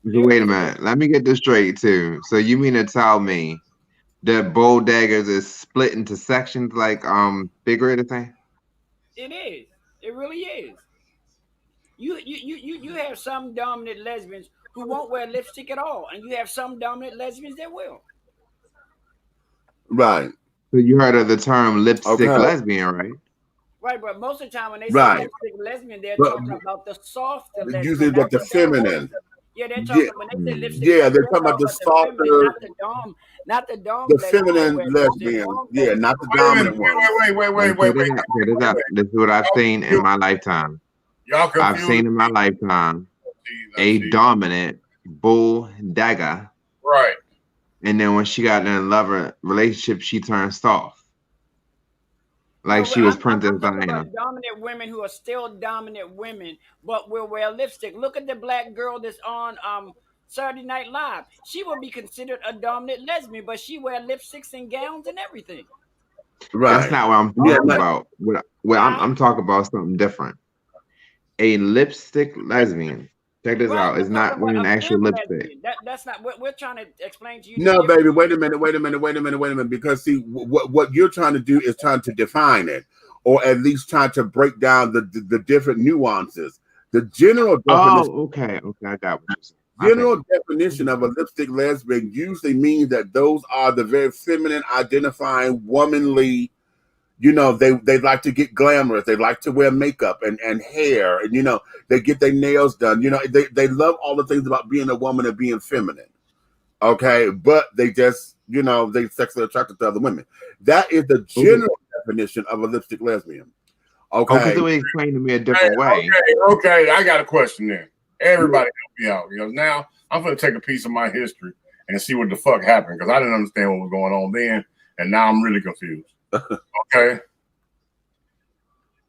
wait a minute. Let me get this straight too. So you mean to tell me that bodegas is split into sections like figurative thing? It is. It really is. You have some dominant lesbians who won't wear lipstick at all, and you have some dominant lesbians that will. Right. So you heard of the term lipstick lesbian, right? Right, but most of the time when they say lipstick lesbian, they're talking about the softer lesbian. Usually the feminine. Yeah, they're talking when they say lipstick. Yeah, they're talking about the softer, not the dom. The feminine lesbian. Yeah, not the dominant one. Wait. This is what I've seen in my lifetime. I've seen in my lifetime a dominant bodega. Right. And then when she got in a lover relationship, she turned soft. Like she was Princess Diana. Dominant women who are still dominant women, but will wear lipstick. Look at the black girl that's on Saturday Night Live. She will be considered a dominant lesbian, but she wear lipsticks and gowns and everything. Right. That's not what I'm talking about. I'm talking about something different. A lipstick lesbian Check this out. It's not wearing actual lipstick. That's not what we're trying to explain to you. No, baby, wait a minute. Because see, what you're trying to do is trying to define it, or at least trying to break down the different nuances. The general definition. Oh, okay, I got what you're saying. General definition of a lipstick lesbian usually means that those are the very feminine, identifying, womanly. You know, they like to get glamorous. They like to wear makeup and hair, and you know, they get their nails done. You know, they love all the things about being a woman and being feminine. Okay, but they just, you know, they sexually attracted to other women. That is the general definition of a lipstick lesbian. Okay, so explain to me a different way. Okay, I got a question there. Everybody help me out, because now I'm going to take a piece of my history and see what the fuck happened, because I didn't understand what was going on then, and now I'm really confused. Okay.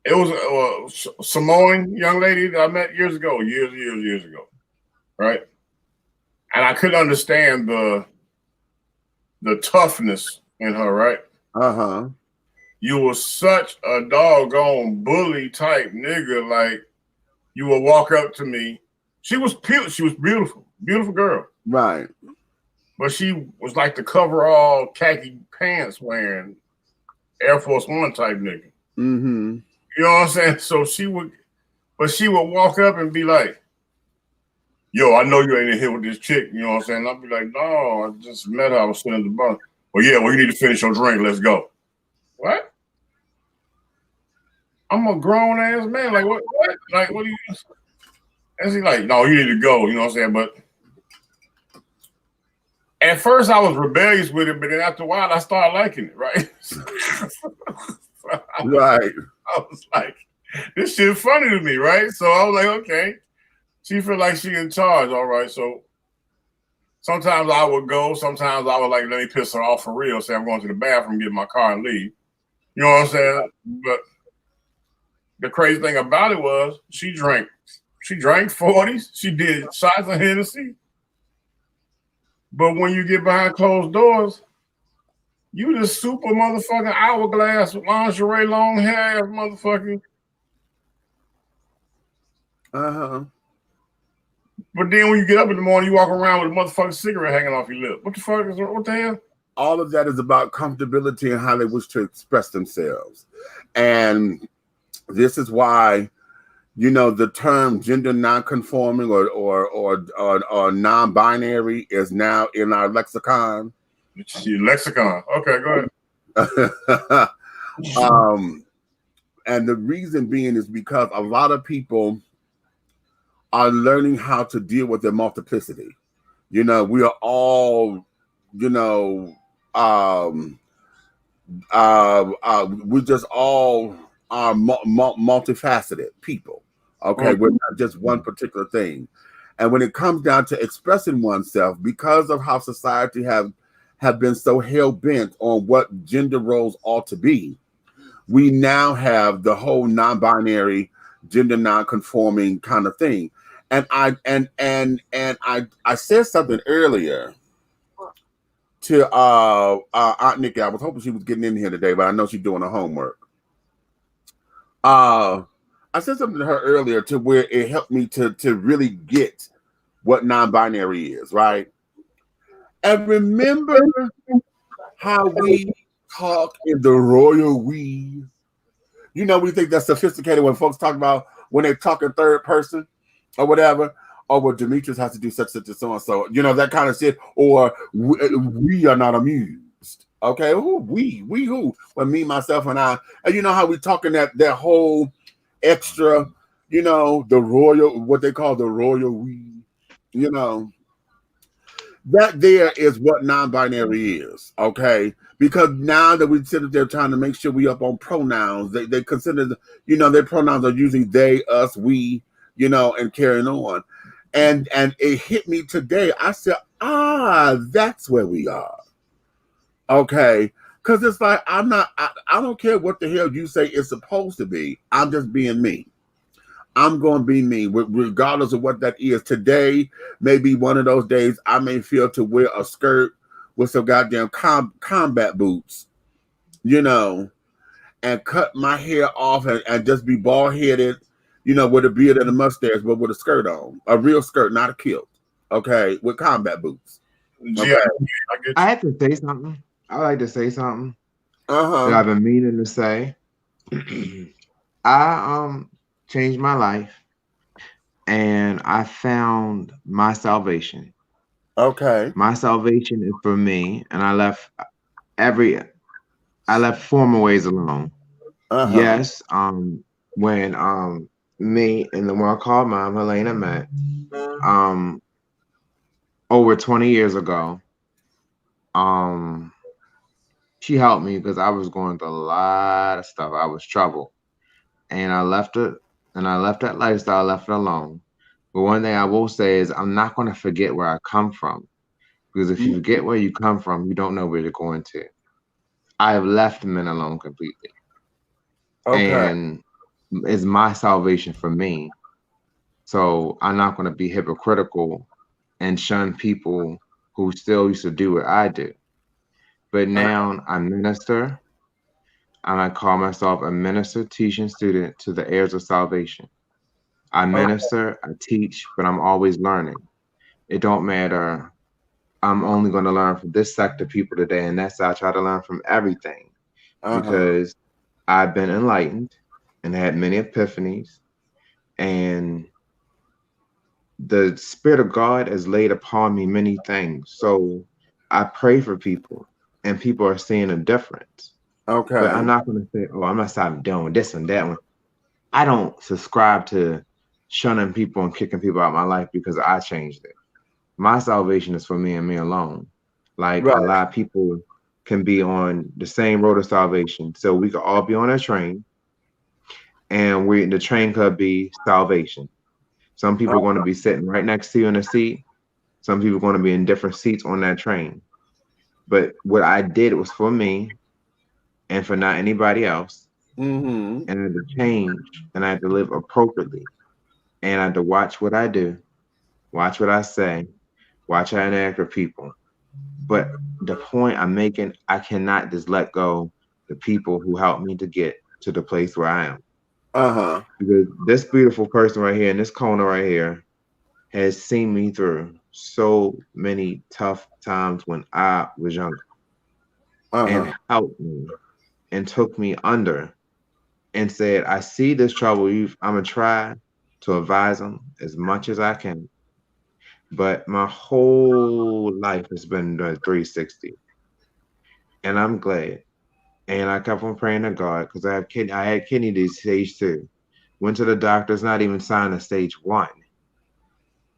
It was a Samoan young lady that I met years ago, right? And I couldn't understand the toughness in her, right? Uh-huh. You were such a doggone bully type nigga, like you would walk up to me. She was beautiful, beautiful girl. Right. But she was like the coverall khaki pants wearing Air Force One type nigga. Mm-hmm. You know what I'm saying? So she would walk up and be like, yo, I know you ain't in here with this chick. You know what I'm saying? I'd be like, no, I just met her. I was sitting at the bar. Well, yeah, well, you need to finish your drink. Let's go. What? I'm a grown ass man. Like, what? Like, what do you? And she's like, no, you need to go. You know what I'm saying? But at first I was rebellious with it, but then after a while I started liking it, right? Right. I was like, this shit funny to me, right? So I was like, okay. She feel like she in charge, all right. So sometimes I would go, sometimes I would like, let me piss her off for real, say I'm going to the bathroom, get in my car and leave. You know what I'm saying? But the crazy thing about it was she drank 40s, she did shots of Hennessy. But when you get behind closed doors, you this super motherfucking hourglass lingerie, long hair ass motherfucker. Uh-huh. But then when you get up in the morning, you walk around with a motherfucking cigarette hanging off your lip. What the hell? All of that is about comfortability and how they wish to express themselves. And this is why, you know, the term gender non-conforming or non-binary is now in our lexicon. Lexicon. Okay, go ahead. And the reason being is because a lot of people are learning how to deal with their multiplicity. You know, we are all, you know, we just all are multifaceted people. Okay, we're not just one particular thing. And when it comes down to expressing oneself, because of how society have been so hell-bent on what gender roles ought to be, we now have the whole non-binary, gender non-conforming kind of thing. And I said something earlier to Aunt Nikki. I was hoping she was getting in here today, but I know she's doing her homework. I said something to her earlier to where it helped me to really get what non-binary is, right? And remember how we talk in the royal we. You know, we think that's sophisticated when folks talk about when they talk in third person or whatever. Oh, well, Demetrius has to do such and so and so. You know, that kind of shit. Or we are not amused. Okay, who we who? Well, me, myself, and I. And you know how we talking that whole extra, you know, the royal, what they call the royal we. You know, that there is what non-binary is, okay? Because now that we sit there trying to make sure we up on pronouns, they consider, you know, their pronouns are using they, us, we, you know, and carrying on. And it hit me today. I said, that's where we are. Okay? Because it's like, I don't care what the hell you say it's supposed to be. I'm just being me. I'm going to be me, regardless of what that is. Today may be one of those days I may feel to wear a skirt with some goddamn combat boots, you know, and cut my hair off and just be bald-headed, you know, with a beard and a mustache, but with a skirt on, a real skirt, not a kilt. Okay, with combat boots. Okay. Yeah, I have to say something. I like to say something Uh-huh. that I've been meaning to say. I changed my life and I found my salvation. Okay. My salvation is for me, and I left former ways alone. Uh-huh. Yes, when me and the one called Mom Helena met, over 20 years ago, she helped me because I was going through a lot of stuff. I was troubled. And I left it, and I left that lifestyle, I left it alone. But one thing I will say is I'm not going to forget where I come from. Because if you forget where you come from, you don't know where you're going to. I have left men alone completely. Okay. And it's my salvation for me. So I'm not going to be hypocritical and shun people who still used to do what I do. But now I minister. I call myself a minister teaching student to the heirs of salvation. I minister, I teach, but I'm always learning. It don't matter. I'm only going to learn from this sector of people today, and that's I try to learn from everything because I've been enlightened and had many epiphanies, and the Spirit of God has laid upon me many things. So I pray for people, and people are seeing a difference. Okay. But I'm not going to say, oh, I'm going to stop doing this and that one. I don't subscribe to shunning people and kicking people out of my life because I changed it. My salvation is for me and me alone. Like a lot of people can be on the same road of salvation. So we could all be on a train and the train could be salvation. Some people are going to be sitting right next to you in a seat. Some people are going to be in different seats on that train. But what I did was for me and for not anybody else. And I had to change and I had to live appropriately. And I had to watch what I do, watch what I say, watch how I interact with people. But the point I'm making, I cannot just let go the people who helped me to get to the place where I am. Because this beautiful person right here in this corner right here has seen me through so many tough times when I was younger and helped me and took me under and said, I see this trouble. I'm going to try to advise them as much as I can. But my whole life has been 360. And I'm glad. And I kept on praying to God because I had kidney disease stage 2. Went to the doctors, not even signed a stage 1.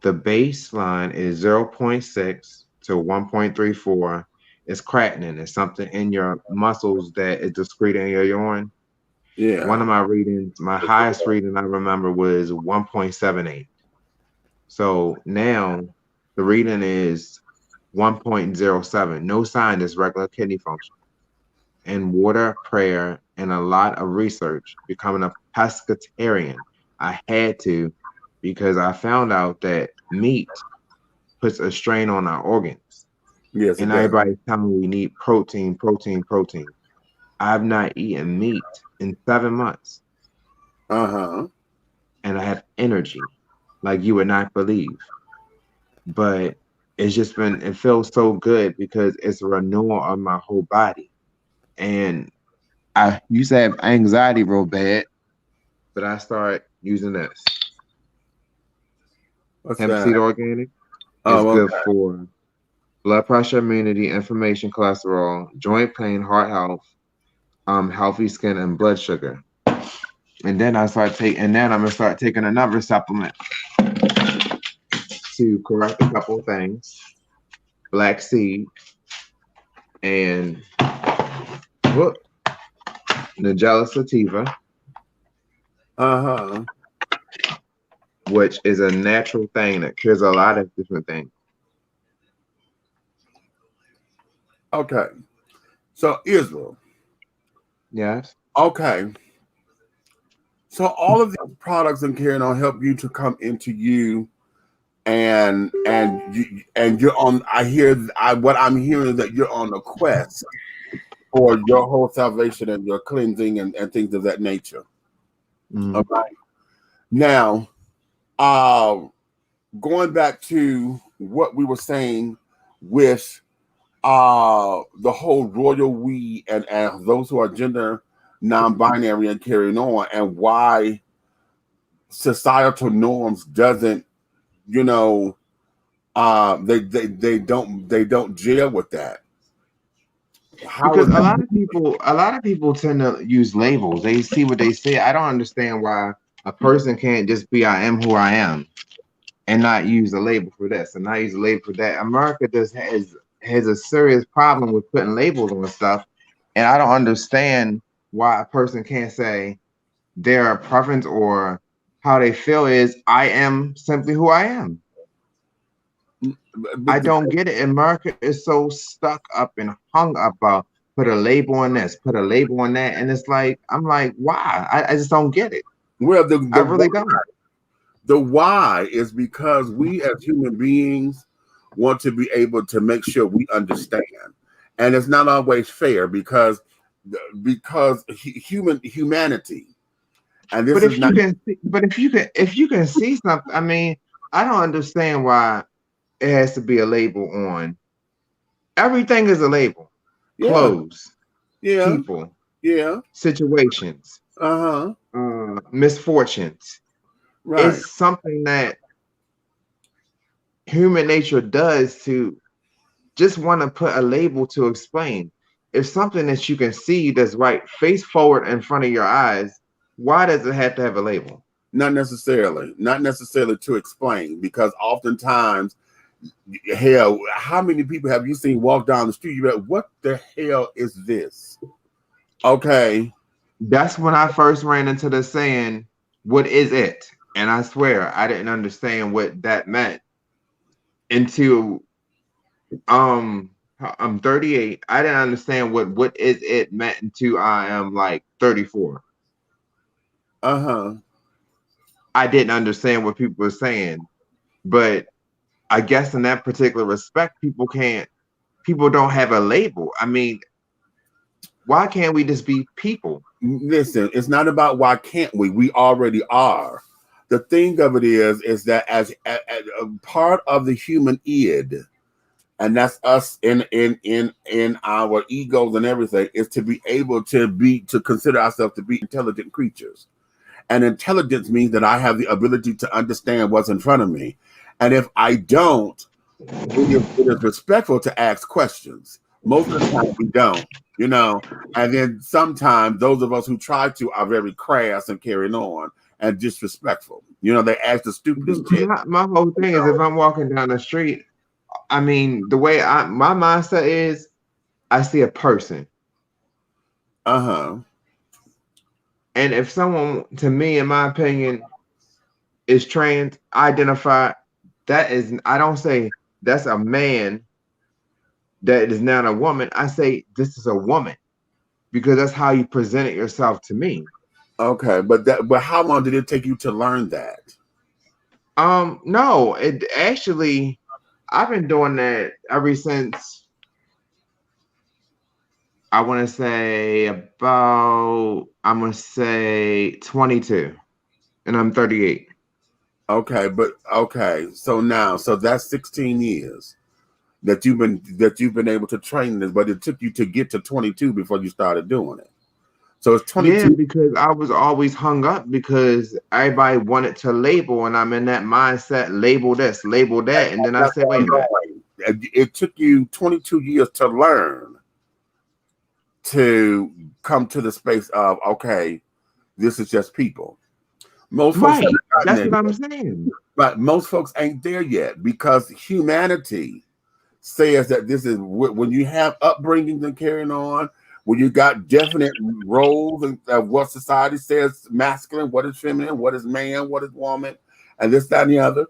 The baseline is 0.6 to 1.34. It's creatinine. It's something in your muscles that is discrete in your urine. Yeah. One of my readings, my highest reading I remember was 1.78. So now the reading is 1.07. No sign, is regular kidney function. And water, prayer, and a lot of research, becoming a pescatarian. I had to because I found out that meat puts a strain on our organs. Yes, and everybody's telling me we need protein, protein, protein. I've not eaten meat in 7 months. And I have energy like you would not believe. But it's just been, it feels so good because it's a renewal of my whole body. And I used to have anxiety real bad, but I started using this. What's Hemp that? seed organic. It's good for blood pressure, immunity, inflammation, cholesterol, joint pain, heart health, healthy skin, and blood sugar. And then I'm gonna start taking another supplement to correct a couple of things. Black seed and Nigella sativa. Which is a natural thing that cures a lot of different things. Okay. So Israel. Yes. Okay. So all of these products and carrying on help you to come into you, and you're on. What I'm hearing is that you're on a quest for your whole salvation and your cleansing and things of that nature. All right. Now, going back to what we were saying with the whole royal we and those who are gender non-binary and carrying on, and why societal norms doesn't, you know, they don't gel with that. Because a lot of people tend to use labels. They see what they say. I don't understand why a person can't just be I am who I am and not use a label for this and not use a label for that. America has a serious problem with putting labels on stuff, and I don't understand why a person can't say their preference or how they feel is I am simply who I am. I don't get it. America is so stuck up and hung up about put a label on this, put a label on that, and it's like I'm like, why? I just don't get it. Well, I really don't. The why is because we as human beings want to be able to make sure we understand, and it's not always fair because humanity. And this But is not. If you can see something, I mean, I don't understand why it has to be a label on. Everything is a label. Yeah. Clothes, Yeah. people, yeah, situations, misfortunes. Right. It's something that human nature does to just want to put a label to explain. If something that you can see that's right face forward in front of your eyes, why does it have to have a label? Not necessarily to explain, because oftentimes, hell, how many people have you seen walk down the street? You're like, what the hell is this? Okay. That's when I first ran into the saying, what is it? And I swear I didn't understand what that meant until I'm 38. I didn't understand what is it meant until I am like 34. I didn't understand what people were saying, but I guess in that particular respect, people don't have a label. I mean, why can't we just be people? Listen, it's not about why can't we. We already are. The thing of it is that as a part of the human id, and that's us in our egos and everything, is to be able to consider ourselves to be intelligent creatures. And intelligence means that I have the ability to understand what's in front of me. And if I don't, it is respectful to ask questions. Most of the time we don't, you know. And then sometimes those of us who try to are very crass and carrying on and disrespectful. You know, they ask the stupidest shit. My whole thing is if I'm walking down the street, I mean, the way my mindset is, I see a person. And if someone, to me, in my opinion, is trans, identified, that is, I don't say that's a man that is not a woman. I say this is a woman because that's how you presented yourself to me. Okay, but how long did it take you to learn that? No, it actually, I've been doing that ever since, I'm going to say 22, and I'm 38. Okay, so that's 16 years that you've been able to train this, but it took you to get to 22 before you started doing it. So it's 22. Yeah, because I was always hung up because everybody wanted to label, and I'm in that mindset, label this, label that, and then I said, wait a minute. It took you 22 years to learn to come to the space of, okay, this is just people. Most folks that's what I'm saying. But most folks ain't there yet because humanity says that this is when you have upbringings and carrying on, when you got definite roles of what society says masculine, what is feminine, what is man, what is woman, and this, that, and the other.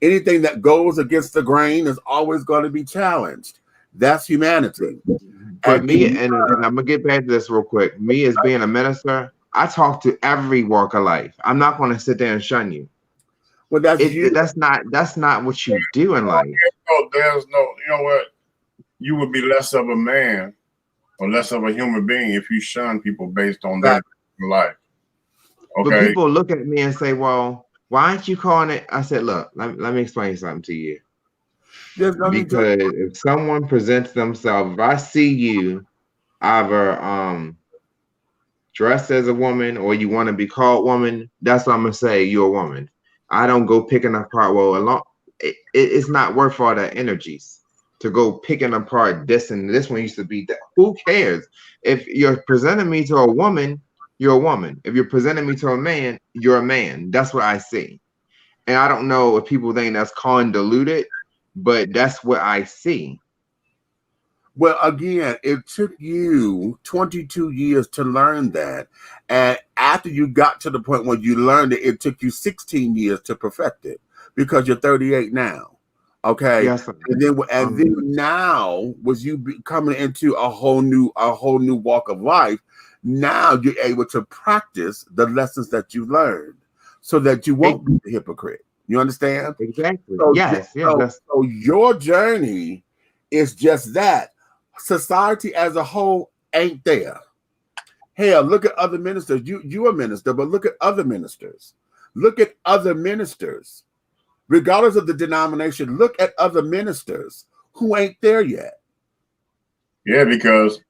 Anything that goes against the grain is always going to be challenged. That's humanity. But and I'm gonna get back to this real quick. Me as being a minister, I talk to every walk of life. I'm not going to sit there and shun you. Well, that's not what you do in life. There's no, you know what? You would be less of a man or less of a human being if you shun people based on their life. But Okay. people look at me and say, well, why aren't you calling it? I said, look, let me explain something to you. Because if someone presents themselves, if I see you either dressed as a woman or you want to be called woman, that's what I'm gonna say. You're a woman. I don't go picking apart. Well, it's not worth all that energies to go picking apart this and this one used to be that. Who cares? If you're presenting me to a woman, you're a woman. If you're presenting me to a man, you're a man. That's what I see. And I don't know if people think that's convoluted, but that's what I see. Well, again, it took you 22 years to learn that. And after you got to the point where you learned it, it took you 16 years to perfect it because you're 38 now. Okay. Yes. And then now, with you coming into a whole new walk of life, now you're able to practice the lessons that you learned so that you won't be a hypocrite. You understand? Exactly. So, Yes. So your journey is just that. Society as a whole ain't there. Hell, look at other ministers. You're a minister, but look at other ministers. Look at other ministers. Regardless of the denomination, look at other ministers who ain't there yet. Yeah, because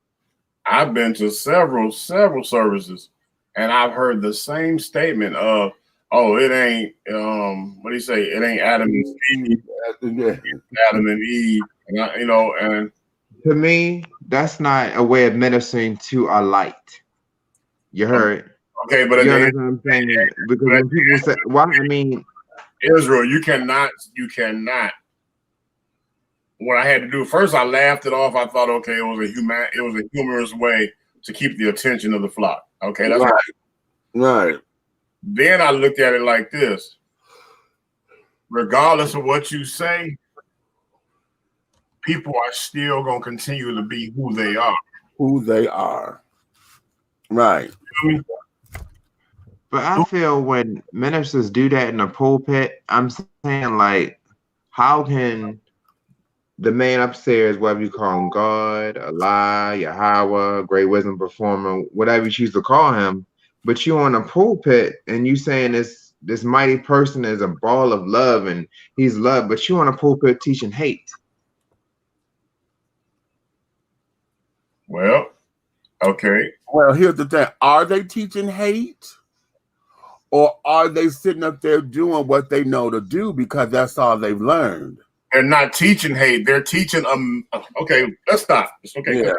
I've been to several services and I've heard the same statement of, oh, it ain't what do you say? It ain't Adam and Eve. Adam and Eve. And and to me, that's not a way of ministering to a light. You heard? Okay, but you understand what I'm saying? Because when people say, "Well, I mean, Israel, you cannot." What I had to do first, I laughed it off. I thought, okay, it was a humorous way to keep the attention of the flock. Okay, that's right. Then I looked at it like this: regardless of what you say, people are still going to continue to be who they are. Who they are. Right. But I feel when ministers do that in the pulpit, I'm saying, like, how can the man upstairs, whatever you call him, God, Allah, Yahweh, great wisdom performer, whatever you choose to call him, but you on a pulpit and you saying this mighty person is a ball of love and he's love, but you on a pulpit teaching hate. Well, okay. Well, here's the thing. Are they teaching hate? Or are they sitting up there doing what they know to do because that's all they've learned? They're not teaching hate. They're teaching okay, let's stop. It's okay. Yeah.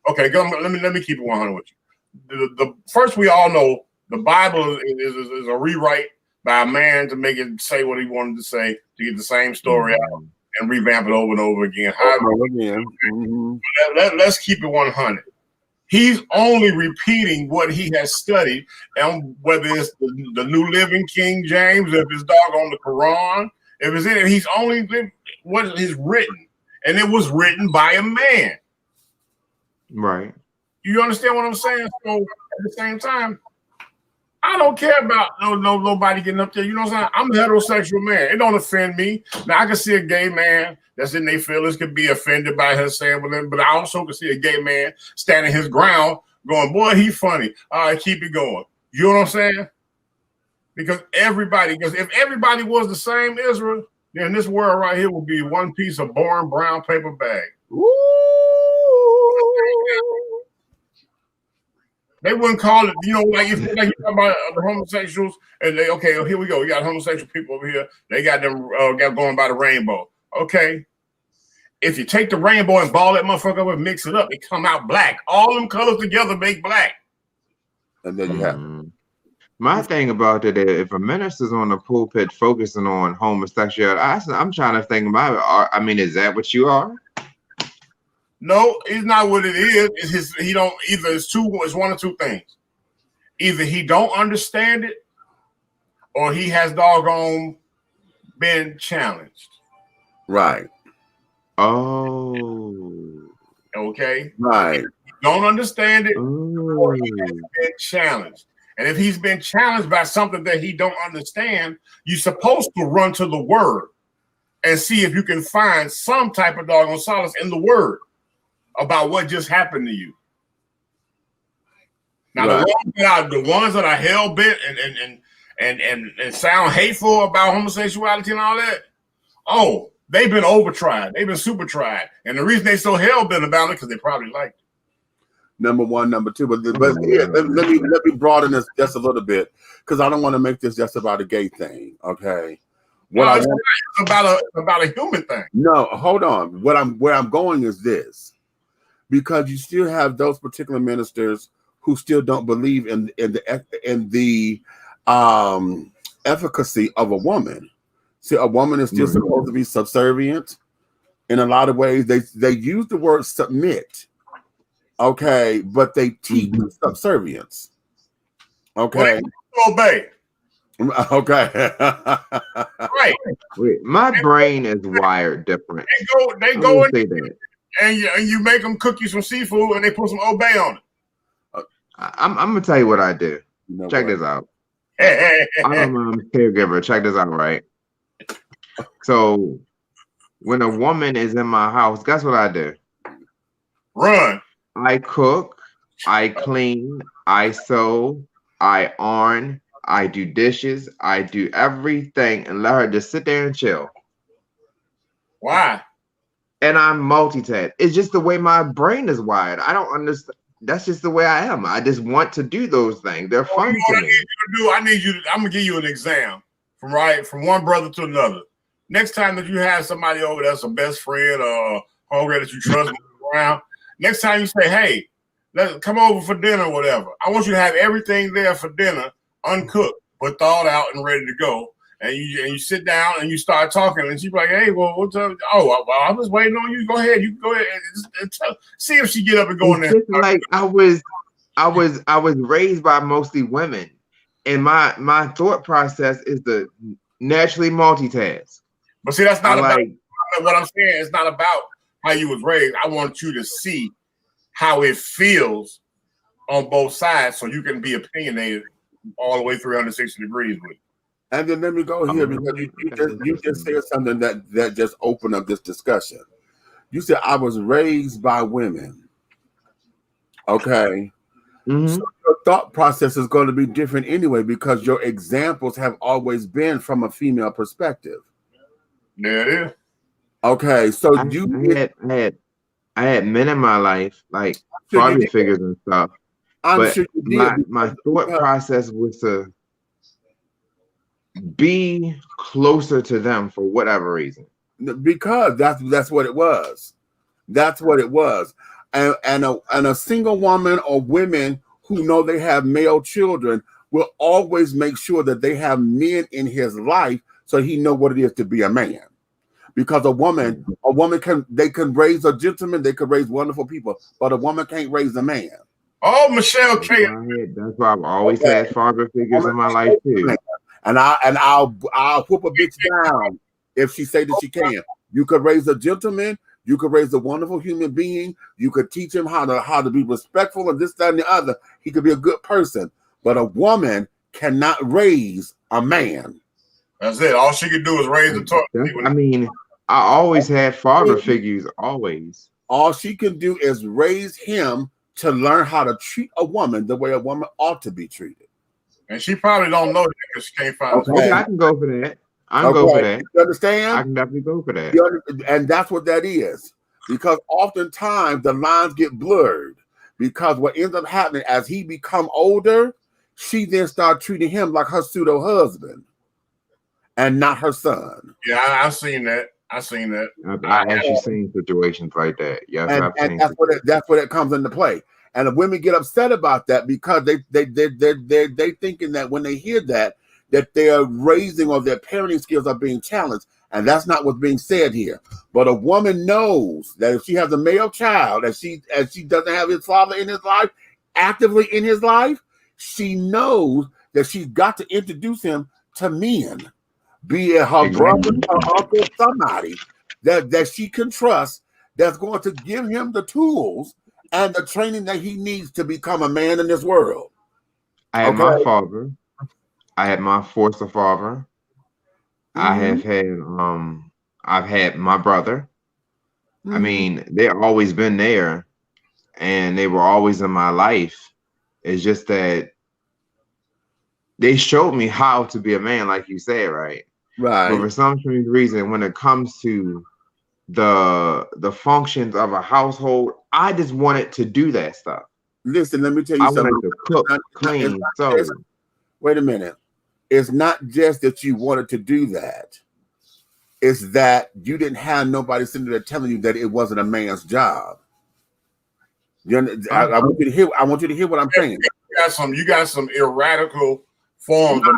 Okay, let me keep it 100 with you. The first, we all know the Bible is a rewrite by a man to make it say what he wanted to say, to get the same story out and revamp it over and over again. Let's keep it 100. He's only repeating what he has studied, and whether it's the New Living King James, if it's doggone the Quran, if it's in it, he's only what is written, and it was written by a man. Right. You understand what I'm saying? So at the same time, I don't care about nobody getting up there. You know what I'm saying? I'm a heterosexual man. It don't offend me. Now I can see a gay man that's in their feelings could be offended by her saying whatever, but I also can see a gay man standing his ground, going, "Boy, he funny. All right, keep it going." You know what I'm saying? Because if everybody was the same Israel, then this world right here would be one piece of boring brown paper bag. They wouldn't call it, like you talk about the homosexuals, and here we go. We got homosexual people over here. They got them got going by the rainbow. Okay. If you take the rainbow and ball that motherfucker up and mix it up, it come out black. All them colors together make black. And then you have my thing about it, if a minister's on the pulpit focusing on homosexuality, I'm trying to think about it. I mean, is that what you are? No, it's not what it is. It's it's one of two things. Either he don't understand it, or he has doggone been challenged. Right. Oh. Okay. Right. He don't understand it, or he has been challenged. And if he's been challenged by something that he don't understand, you're supposed to run to the word and see if you can find some type of doggone solace in the word about what just happened to you. Now the ones that are hell bent and sound hateful about homosexuality and all that, oh, they've been over tried. They've been super tried. And the reason they so hell bent about it because they probably like it. Number one, number two, but here, let me broaden this just a little bit because I don't want to make this just about a gay thing. Okay, it's about a human thing. No, hold on. Where I'm going is this, because you still have those particular ministers who still don't believe in the efficacy of a woman. See, a woman is still supposed to be subservient. In a lot of ways, they use the word submit. Okay, but they teach subservience. Okay, obey. Okay, right. Wait, my brain is wired different. They go say that. And you make them cook you some seafood and they put some obey on it. I'm gonna tell you what I do. Check this out. I'm a caregiver. Check this out, right? So when a woman is in my house, guess what I do? Run. I cook, I clean, I sew, I iron, I do dishes, I do everything, and let her just sit there and chill. Why? And I'm multitask. It's just the way my brain is wired. I don't understand. That's just the way I am. I just want to do those things. They're fun to me. I'm gonna give you an exam from one brother to another. Next time that you have somebody over that's a best friend or homegirl that you trust around, next time you say, hey, let's come over for dinner or whatever. I want you to have everything there for dinner, uncooked, but thawed out and ready to go. And you sit down and you start talking, and she's like, "Hey, well, what's up? Oh, well, I'm just waiting on you. Go ahead. You go ahead and see if she get up and go in there." It's like I was raised by mostly women, and my thought process is to naturally multitask. But see, that's not about what I'm saying. It's not about how you was raised. I want you to see how it feels on both sides, so you can be opinionated all the way 360 degrees with it. And then let me go here because you just said something that just opened up this discussion. You said I was raised by women. Okay. So your thought process is going to be different anyway because your examples have always been from a female perspective. Yeah, it is. Okay, so I had men in my life, like father figures and stuff. But my thought process was to be closer to them for whatever reason. Because that's what it was. That's what it was. And a single woman or women who know they have male children will always make sure that they have men in his life so he know what it is to be a man. Because a woman can raise a gentleman, they can raise wonderful people, but a woman can't raise a man. Oh, Michelle K. That's why I've always had father figures in my life too. And I'll whoop a bitch down if she say that she can. You could raise a gentleman, you could raise a wonderful human being, you could teach him how to be respectful and this, that, and the other. He could be a good person. But a woman cannot raise a man. That's it. All she could do is raise the talk. I mean, I always had father figures, always. All she can do is raise him to learn how to treat a woman the way a woman ought to be treated. And she probably don't know that because she can't find. Okay, I can go for that. I can go for that. You understand? I can definitely go for that. And that's what that is. Because oftentimes the lines get blurred. Because what ends up happening as he become older, she then start treating him like her pseudo husband and not her son. Yeah, I've seen that. I've actually seen situations like that. Yes, and that's where it comes into play. And the women get upset about that because they thinking that when they hear that their raising or their parenting skills are being challenged, and that's not what's being said here. But a woman knows that if she has a male child, and she doesn't have his father in his life, actively in his life, she knows that she's got to introduce him to men, be it her brother, her uncle, somebody that she can trust that's going to give him the tools and the training that he needs to become a man in this world. I had my father. I had my foster father. I have had I've had my brother. I mean, they've always been there and they were always in my life. It's just that they showed me how to be a man, like you said, right? Right. But for some strange reason, when it comes to the functions of a household, I just wanted to do that stuff. Listen, let me tell you I something. wanted to cook, clean, sew. Wait a minute. It's not just that you wanted to do that. It's that you didn't have nobody sitting there telling you that it wasn't a man's job. I want you to hear. I want you to hear what I'm saying. You got some irradical forms of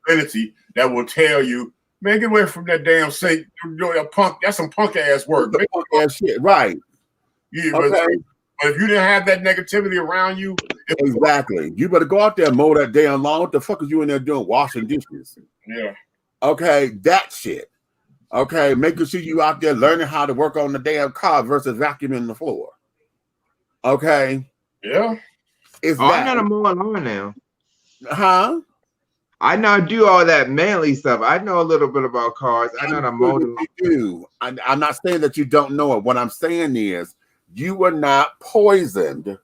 masculinity that will tell you, man, get away from that damn sink. You're a punk. That's some punk ass work. Punk ass shit, right? Yeah, but if you didn't have that negativity around you, exactly. You better go out there and mow that damn lawn. What the fuck is you in there doing? Washing dishes. Yeah. Okay, that shit. Okay, making sure you out there learning how to work on the damn car versus vacuuming the floor. Okay. Yeah. I know to mow a lawn now. Huh? I know do all that manly stuff. I know a little bit about cars. I know to mow them. You do. I'm not saying that you don't know it. What I'm saying is you were not poisoned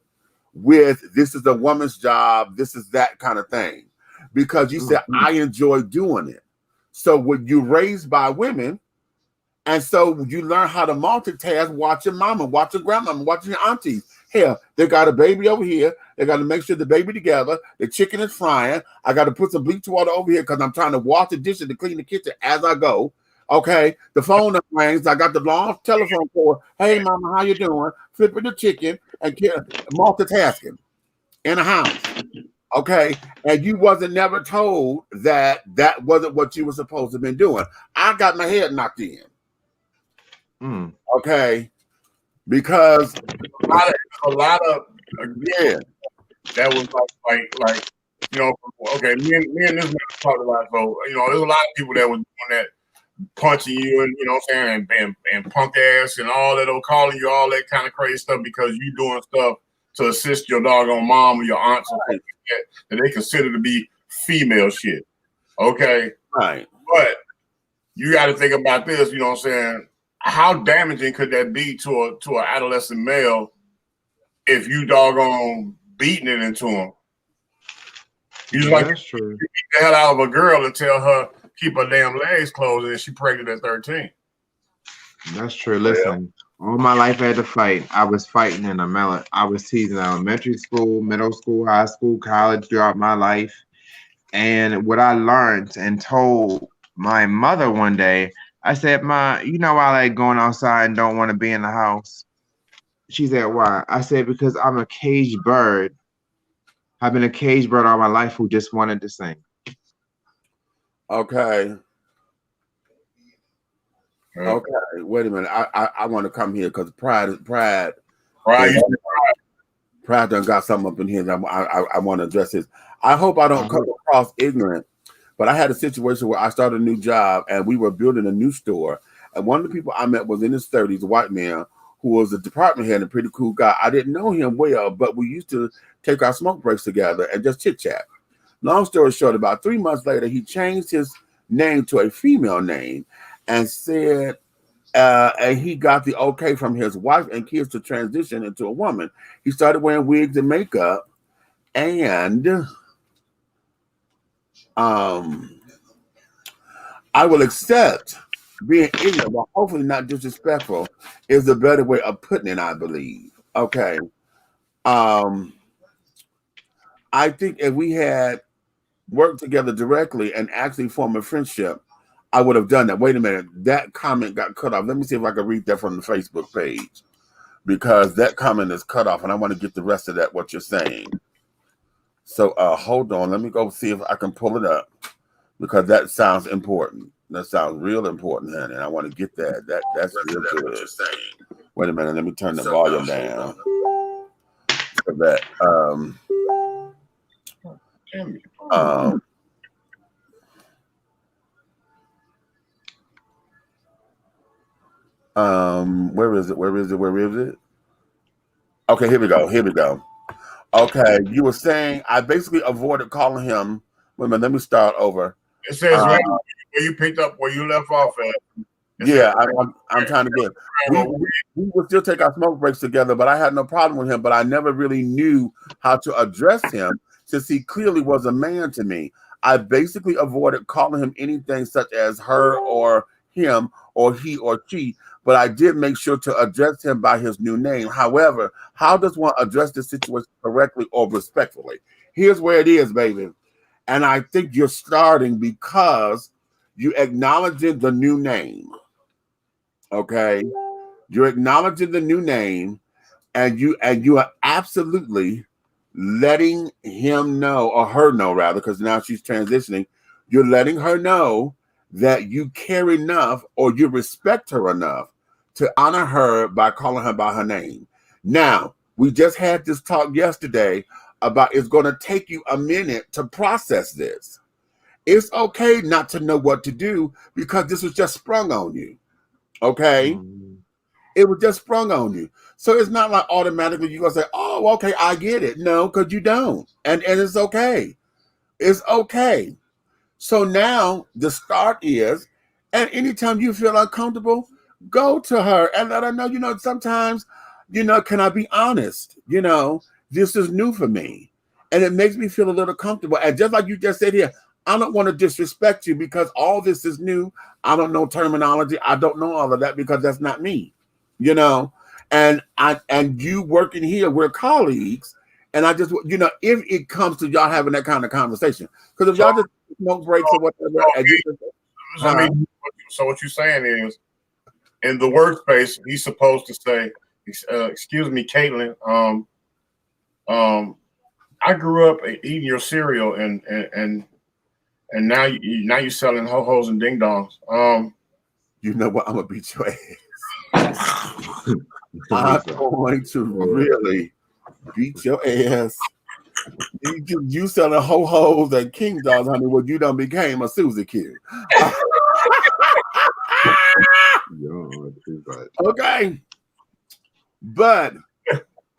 with this is a woman's job, this is that kind of thing. Because you said, I enjoy doing it. So when you raised by women, and so you learn how to multitask, watching mama, watching grandmama, watching your aunties. Hell, they got a baby over here. They got to make sure the baby together. The chicken is frying. I got to put some bleach water over here because I'm trying to wash the dishes to clean the kitchen as I go. Okay, the phone rings. I got the long telephone cord. Hey, mama, how you doing? Flipping the chicken and multitasking in a house. Okay, and you wasn't never told that that wasn't what you were supposed to have been doing. I got my head knocked in. Okay, because a lot of that was like you know, okay, me and this man talked a lot. So you know, there's a lot of people that was doing that, punching you and you know what I'm saying, and punk ass and all that, or calling you all that kind of crazy stuff because you doing stuff to assist your doggone mom or your aunts or something like that they consider to be female shit. Okay, right? But you got to think about this. You know what I'm saying? How damaging could that be to an adolescent male if you doggone beating it into him? You like that's true. You beat the hell out of a girl and tell her keep her damn legs closed and she pregnant at 13. That's true. Listen, all my life I had to fight. I was fighting I was teasing elementary school, middle school, high school, college throughout my life. And what I learned and told my mother one day, I said, Ma, you know I like going outside and don't want to be in the house. She said, why? I said, because I'm a caged bird. I've been a caged bird all my life who just wanted to sing. Okay. Okay. Wait a minute. I want to come here because pride done got something up in here that I want to address this. I hope I don't come across ignorant. But I had a situation where I started a new job and we were building a new store. And one of the people I met was in his 30s, a white man who was a department head and a pretty cool guy. I didn't know him well, but we used to take our smoke breaks together and just chit chat. Long story short, about 3 months later, he changed his name to a female name and said, and he got the okay from his wife and kids to transition into a woman. He started wearing wigs and makeup and I will accept being ignorant, but hopefully not disrespectful is a better way of putting it, I believe. Okay. I think if we had worked together directly and actually formed a friendship, I would have done that. Wait a minute. That comment got cut off. Let me see if I can read that from the Facebook page because that comment is cut off and I want to get the rest of that, what you're saying. So hold on. Let me go see if I can pull it up because that sounds important. That sounds real important, honey. And I want to get that. That's real good. Wait a minute. Let me turn the volume down. So that where is it? Okay, here we go. Okay, you were saying I basically avoided calling him. Wait a minute, let me start over. It says right where you picked up where you left off at. Yeah, I'm trying to get. We would still take our smoke breaks together, but I had no problem with him. But I never really knew how to address him since he clearly was a man to me. I basically avoided calling him anything such as her or him or he or she, but I did make sure to address him by his new name. However, how does one address the situation correctly or respectfully? Here's where it is, baby. And I think you're starting because you acknowledging the new name. Okay, you're acknowledging the new name, and you are absolutely letting him know, or her know rather, because now she's transitioning. You're letting her know that you care enough or you respect her enough to honor her by calling her by her name. Now, we just had this talk yesterday about it's going to take you a minute to process this. It's okay not to know what to do because this was just sprung on you. Okay, it was just sprung on you, so it's not like automatically you're gonna say, "Oh, okay, I get it." No, because you don't, and it's okay. It's okay. So now the start is, and anytime you feel uncomfortable, go to her and let her know. Sometimes, can I be honest? This is new for me, and it makes me feel a little comfortable. And just like you just said here, I don't want to disrespect you because all this is new. I don't know terminology. I don't know all of that because that's not me, and you working here, we're colleagues. And I just, if it comes to y'all having that kind of conversation, because if y'all just smoke breaks or whatever, so what you're saying is, in the workspace, he's supposed to say, "Excuse me, Caitlin. I grew up eating your cereal, and now you're selling ho-hos and ding dongs. You know what? I'm gonna beat your ass. I'm going to really beat your ass. You selling ho-hos and king dogs, honey. Well, you done became a Susie Q. Okay. But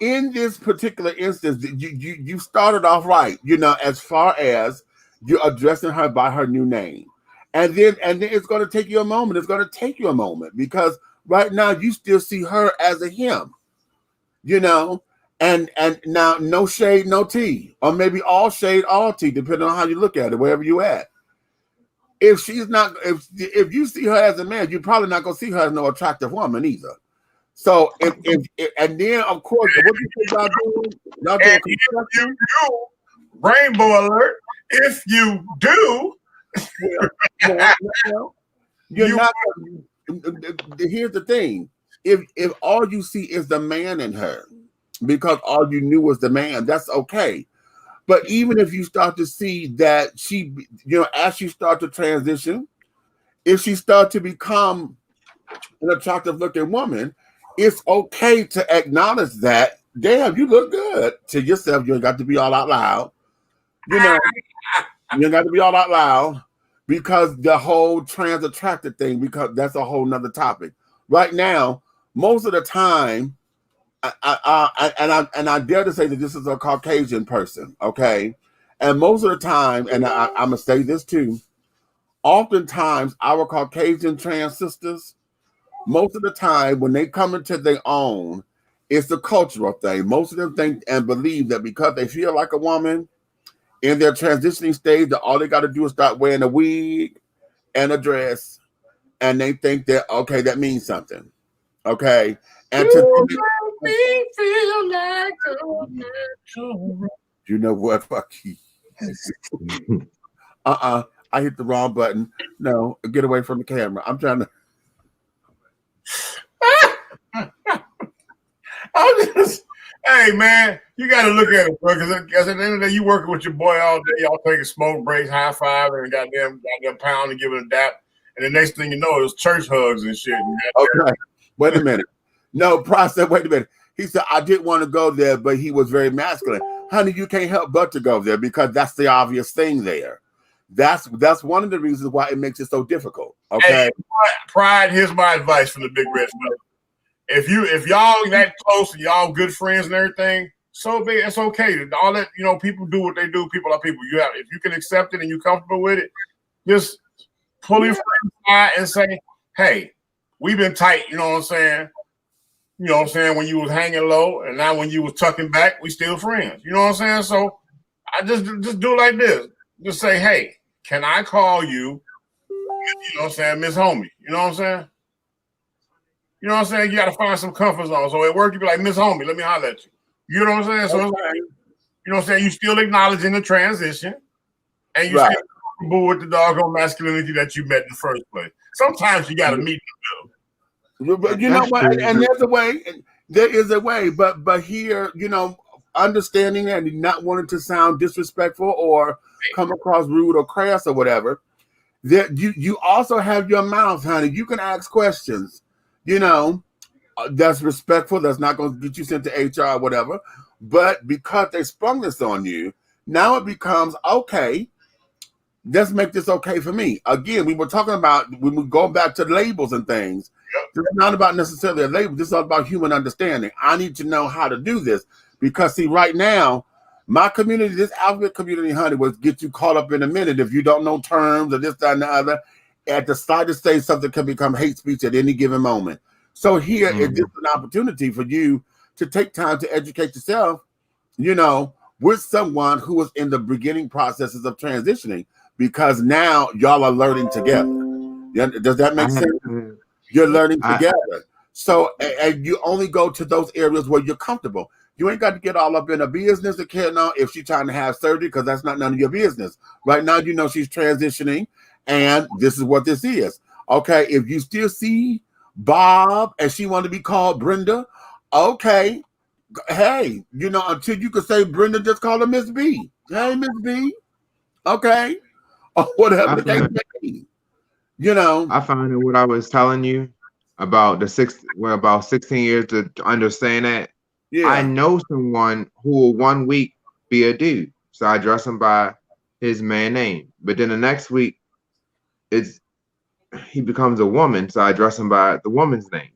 in this particular instance, you started off right, as far as you're addressing her by her new name. And then it's going to take you a moment. It's going to take you a moment because right now you still see her as a him, and now no shade, no tea, or maybe all shade, all tea, depending on how you look at it, wherever you at. If she's not, if you see her as a man, you're probably not going to see her as no attractive woman either. So if and then of course, what you think y'all doing? Y'all doing construction? Rainbow alert! If you do, you're not. Here's the thing: if all you see is the man in her, because all you knew was the man, that's okay. But even if you start to see that she, as she start to transition, if she start to become an attractive looking woman, it's okay to acknowledge that. Damn, you look good to yourself. You ain't got to be all out loud. You ain't got to be all out loud because the whole trans attracted thing, because that's a whole nother topic. Right now, most of the time, I dare to say that this is a Caucasian person, okay? And most of the time, and I'm gonna say this too, oftentimes our Caucasian trans sisters, most of the time when they come into their own, it's the cultural thing. Most of them think and believe that because they feel like a woman in their transitioning stage, that all they got to do is start wearing a wig and a dress, and they think that okay, that means something, okay? And to make me feel like you know what? Fuck you. I hit the wrong button. No, get away from the camera. I'm trying to. Hey man, you got to look at it, bro. Because at the end of the day, you working with your boy all day. Y'all taking smoke breaks, high five, and goddamn pound and giving a dap. And the next thing you know, it was church hugs and shit. Okay, wait a minute. No process. Wait a minute. He said I didn't want to go there, but he was very masculine. Honey, you can't help but to go there because that's the obvious thing there. That's one of the reasons why it makes it so difficult. Okay. Hey, pride. Here's my advice from the Big Red Smoke. If y'all that close and y'all good friends and everything, so be it's okay. All that people do what they do. People are people. If you can accept it and you're comfortable with it, just pull your friend aside and say, "Hey, we've been tight, you know what I'm saying? You know what I'm saying? When you was hanging low, and now when you was tucking back, we still friends. You know what I'm saying? So I just do it like this. Just say, hey, can I call you? You know what I'm saying, Miss Homie. You know what I'm saying? You know what I'm saying? You got to find some comfort zone. So at work, you be like, Miss Homie, let me holler at you. You know what I'm saying? So it's like, you know what I'm saying? You still acknowledging the transition, and you still comfortable with the doggone masculinity that you met in the first place. Sometimes you got to meet in the middle. But you know what? And there's a way. There is a way. But here, you know, understanding and not wanting to sound disrespectful or come across rude or crass or whatever. That you also have your mouth, honey. You can ask questions. You know, that's respectful. That's not going to get you sent to HR or whatever. But because they sprung this on you, now it becomes okay. Let's make this okay for me. Again, we were talking about when we go back to labels and things. This is not about necessarily a label. This is all about human understanding. I need to know how to do this because, see, right now, my community, this alphabet community, honey, will get you caught up in a minute if you don't know terms or this, that, and the other. At the slightest stage, something can become hate speech at any given moment. So here is just an opportunity for you to take time to educate yourself, you know, with someone who is in the beginning processes of transitioning, because now y'all are learning together. Does that make sense? You're learning together. So, and you only go to those areas where you're comfortable. You ain't got to get all up in a business to care now if she's trying to have surgery, because that's not none of your business. Right now, you know she's transitioning, and this is what this is. Okay, if you still see Bob and she want to be called Brenda, okay, hey, you know, until you can say Brenda, just call her Miss B. Hey, Miss B. Okay, or whatever the case may be. You know, I found out what I was telling you about about 16 years to understand that. Yeah. I know someone who will 1 week be a dude, so I address him by his man name. But then the next week, he becomes a woman, so I address him by the woman's name.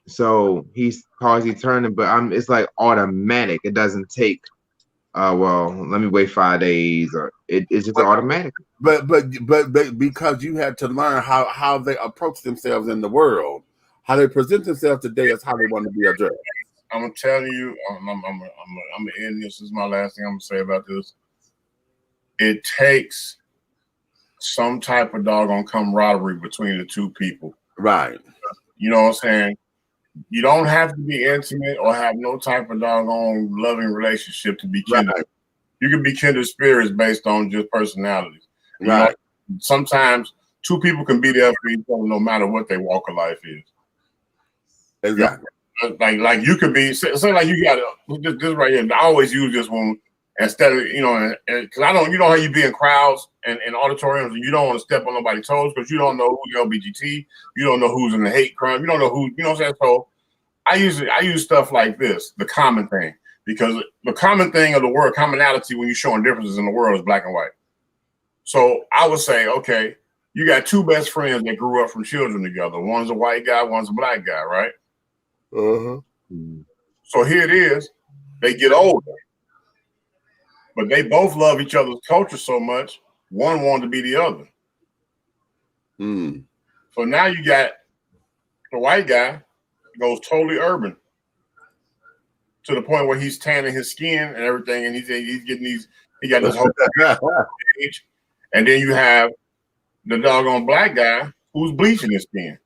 So he calls turning, but it's like automatic. It doesn't take. Well, let me wait 5 days, or it's just automatic. But because you had to learn how they approach themselves in the world, how they present themselves today is how they want to be addressed. I'm gonna tell you, I'm gonna end this. This is my last thing I'm gonna say about this. It takes some type of doggone camaraderie between the two people. Right. You know what I'm saying? You don't have to be intimate or have no type of doggone loving relationship to be kindred. Right. You can be kindred spirits based on just personalities. Right. You know, sometimes two people can be there for each other no matter what their walk of life is. Exactly. Like you could be, say like you got this right here. I always use this one instead of, you know, because I don't, you know how you be in crowds and auditoriums and you don't want to step on nobody's toes because you don't know who's LBGT, you don't know who's in the hate crime, you don't know who, you know what I'm saying? So I use stuff like this, the common thing, because the common thing of the word commonality when you're showing differences in the world is black and white. So I would say, okay, you got two best friends that grew up from children together. One's a white guy, one's a black guy, right? So here it is, they get older, but they both love each other's culture so much, one wanted to be the other. So now you got the white guy goes totally urban to the point where he's tanning his skin and everything, and he's getting these, he got this whole age. And then you have the doggone black guy who's bleaching his skin.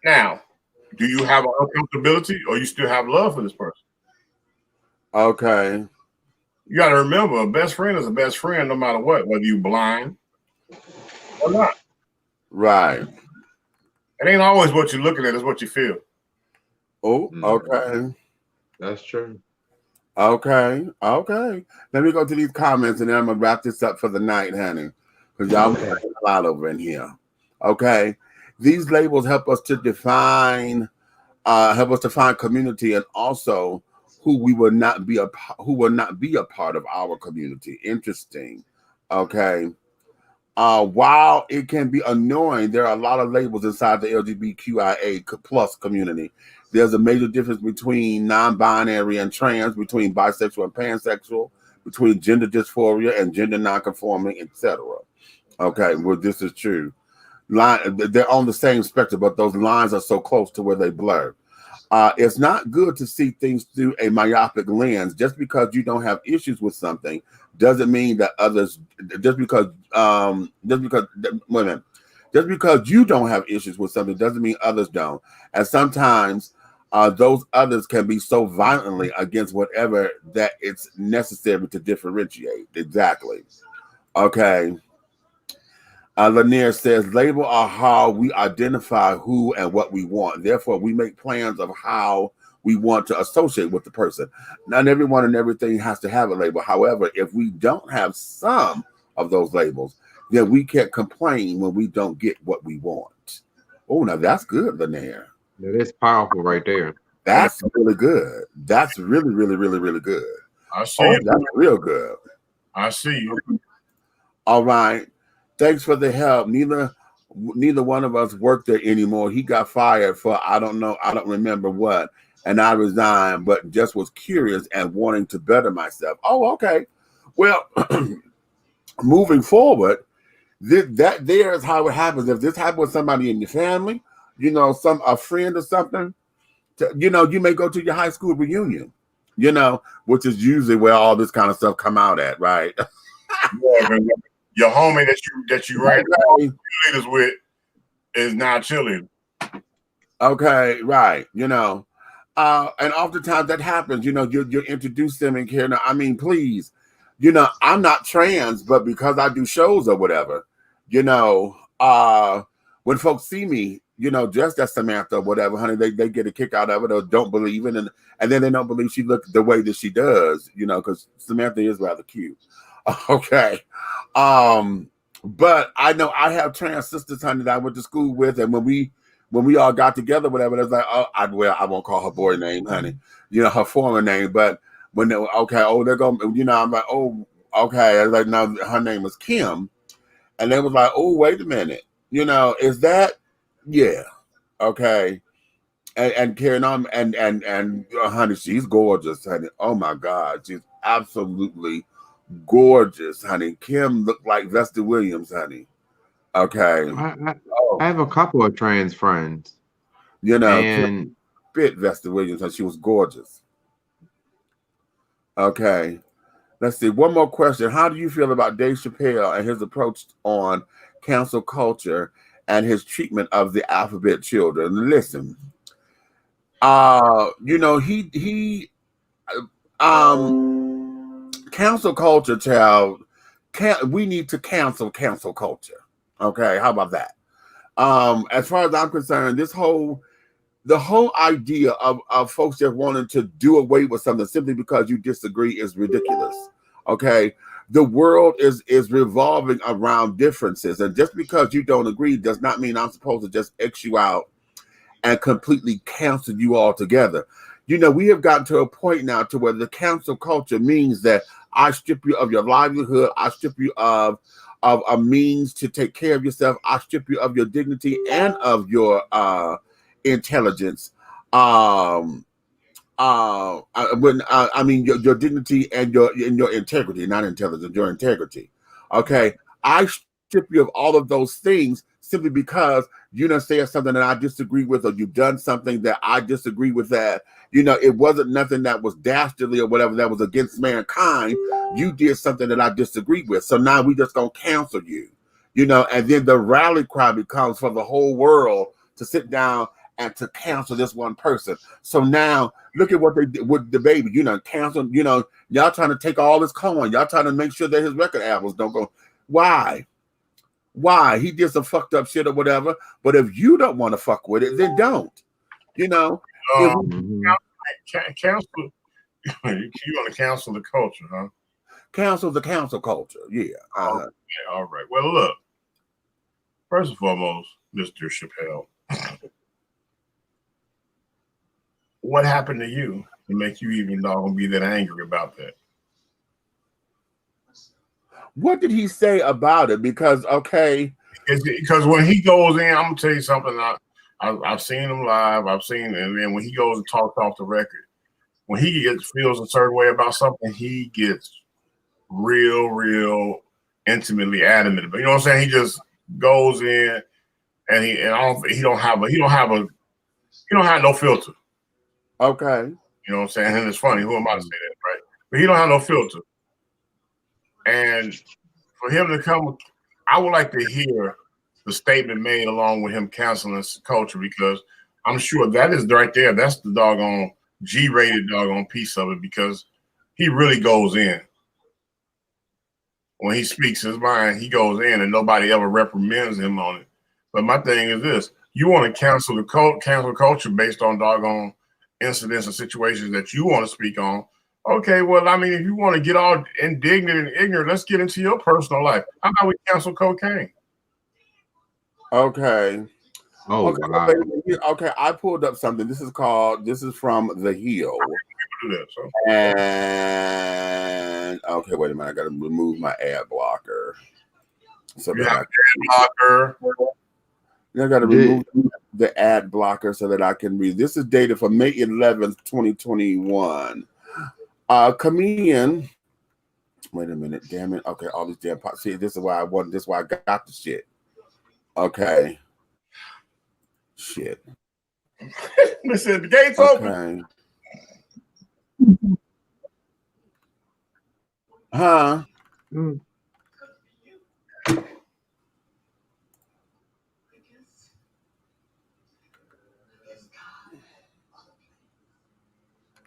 Now, do you have an uncomfortability or you still have love for this person? Okay. You got to remember, a best friend is a best friend no matter what, whether you're blind or not. Right. It ain't always what you're looking at, it's what you feel. Oh, okay. That's true. Okay. Okay. Let me go to these comments and then I'm going to wrap this up for the night, honey, because y'all a lot over in here. Okay. These labels help us to define community and also who will not be a part of our community. Interesting. Okay. While it can be annoying, there are a lot of labels inside the LGBTQIA plus community. There's a major difference between non-binary and trans, between bisexual and pansexual, between gender dysphoria and gender nonconforming, etc. Okay, well, this is true. They're on the same spectrum, but those lines are so close to where they blur. It's not good to see things through a myopic lens. Just because you don't have issues with something doesn't mean that others. Just because wait a minute. Just because you don't have issues with something doesn't mean others don't. And sometimes those others can be so violently against whatever that it's necessary to differentiate. Exactly. Okay. Lanier says, label are how we identify who and what we want. Therefore, we make plans of how we want to associate with the person. Not everyone and everything has to have a label. However, if we don't have some of those labels, then we can't complain when we don't get what we want. Oh, now that's good, Lanier. That is powerful right there. That's really good. That's really, really, really, really good. I see you. That's real good. I see you. All right. Thanks for the help. Neither one of us worked there anymore. He got fired for I don't remember what, and I resigned, but just was curious and wanting to better myself. Oh, okay. Well, moving forward, there's how it happens. If this happened with somebody in your family, a friend or something, you may go to your high school reunion, which is usually where all this kind of stuff come out at, right? Yeah, your homie that you right now cheerleaders with is now cheerleader. Okay, right. And oftentimes that happens. You introduce them and care. Now, I mean, please, I'm not trans, but because I do shows or whatever, when folks see me, dressed as Samantha or whatever, honey, they get a kick out of it or don't believe it, and then they don't believe she looks the way that she does, because Samantha is rather cute. Okay. But I know I have trans sisters, honey, that I went to school with, and when we all got together, whatever, it's like, I won't call her boy name, honey, her former name, but when they were, okay, they're going, I'm like, oh, okay, I was like, no, her name is Kim, and they was like, oh, wait a minute, is that, yeah, okay, and carrying on, and honey, she's gorgeous, honey, oh my God, she's absolutely gorgeous, honey. Kim looked like Vesta Williams, honey. Okay. I have a couple of trans friends. And Kim fit Vesta Williams, and she was gorgeous. Okay. Let's see. One more question. How do you feel about Dave Chappelle and his approach on cancel culture and his treatment of the alphabet children? Listen. Cancel culture, child. We need to cancel culture. Okay, how about that? As far as I'm concerned, the whole idea of folks just wanting to do away with something simply because you disagree is ridiculous. Okay, the world is revolving around differences, and just because you don't agree does not mean I'm supposed to just X you out and completely cancel you altogether. We have gotten to a point now to where the cancel culture means that I strip you of your livelihood. I strip you of a means to take care of yourself. I strip you of your dignity and of your intelligence. I mean your dignity and your integrity, not intelligence, your integrity. Okay, I strip you of all of those things simply because you done said something that I disagree with, or you've done something that I disagree with. That it wasn't nothing that was dastardly or whatever that was against mankind. You did something that I disagree with, so now we just gonna cancel you. And then the rally cry becomes for the whole world to sit down and to cancel this one person. So now look at what they did with the baby. Cancel. Y'all trying to take all his coin. Y'all trying to make sure that his record albums don't go. Why? He did some fucked up shit or whatever. But if you don't want to fuck with it, then don't. Cancel. You want to cancel the culture, huh? Cancel the cancel culture. Yeah. Okay, all right. Well, look. First and foremost, Mr. Chappelle, what happened to you to make you even be that angry about that? What did he say about it? Because because when he goes in, I'm gonna tell you something. I've seen him live. I've seen, and then when he goes and talks off the record, when he feels a certain way about something, he gets real intimately adamant. But you know what I'm saying? He just goes in and he don't have no filter. Okay. You know what I'm saying? And it's funny, who am I to say that, right? But he don't have no filter. And for him to come, I would like to hear the statement made along with him canceling culture, because I'm sure that is right there. That's the doggone G-rated doggone piece of it, because he really goes in. When he speaks his mind, he goes in, and nobody ever reprimands him on it. But my thing is this: you want to cancel culture based on doggone incidents and situations that you want to speak on. Okay, well, I mean, if you want to get all indignant and ignorant, let's get into your personal life. How about we cancel cocaine? Okay. Oh, okay, wow. okay, I pulled up something. This is from The Hill. Do that, so. And okay, wait a minute. I got to remove my ad blocker. So You that have ad blocker. I got to remove the ad blocker so that I can read. This is dated for May 11th, 2021. Comedian. Wait a minute, damn it. Okay, all these damn parts. See, this is why I wanted. This is why I got the shit. Okay. Shit. Listen, the gate's open. Huh?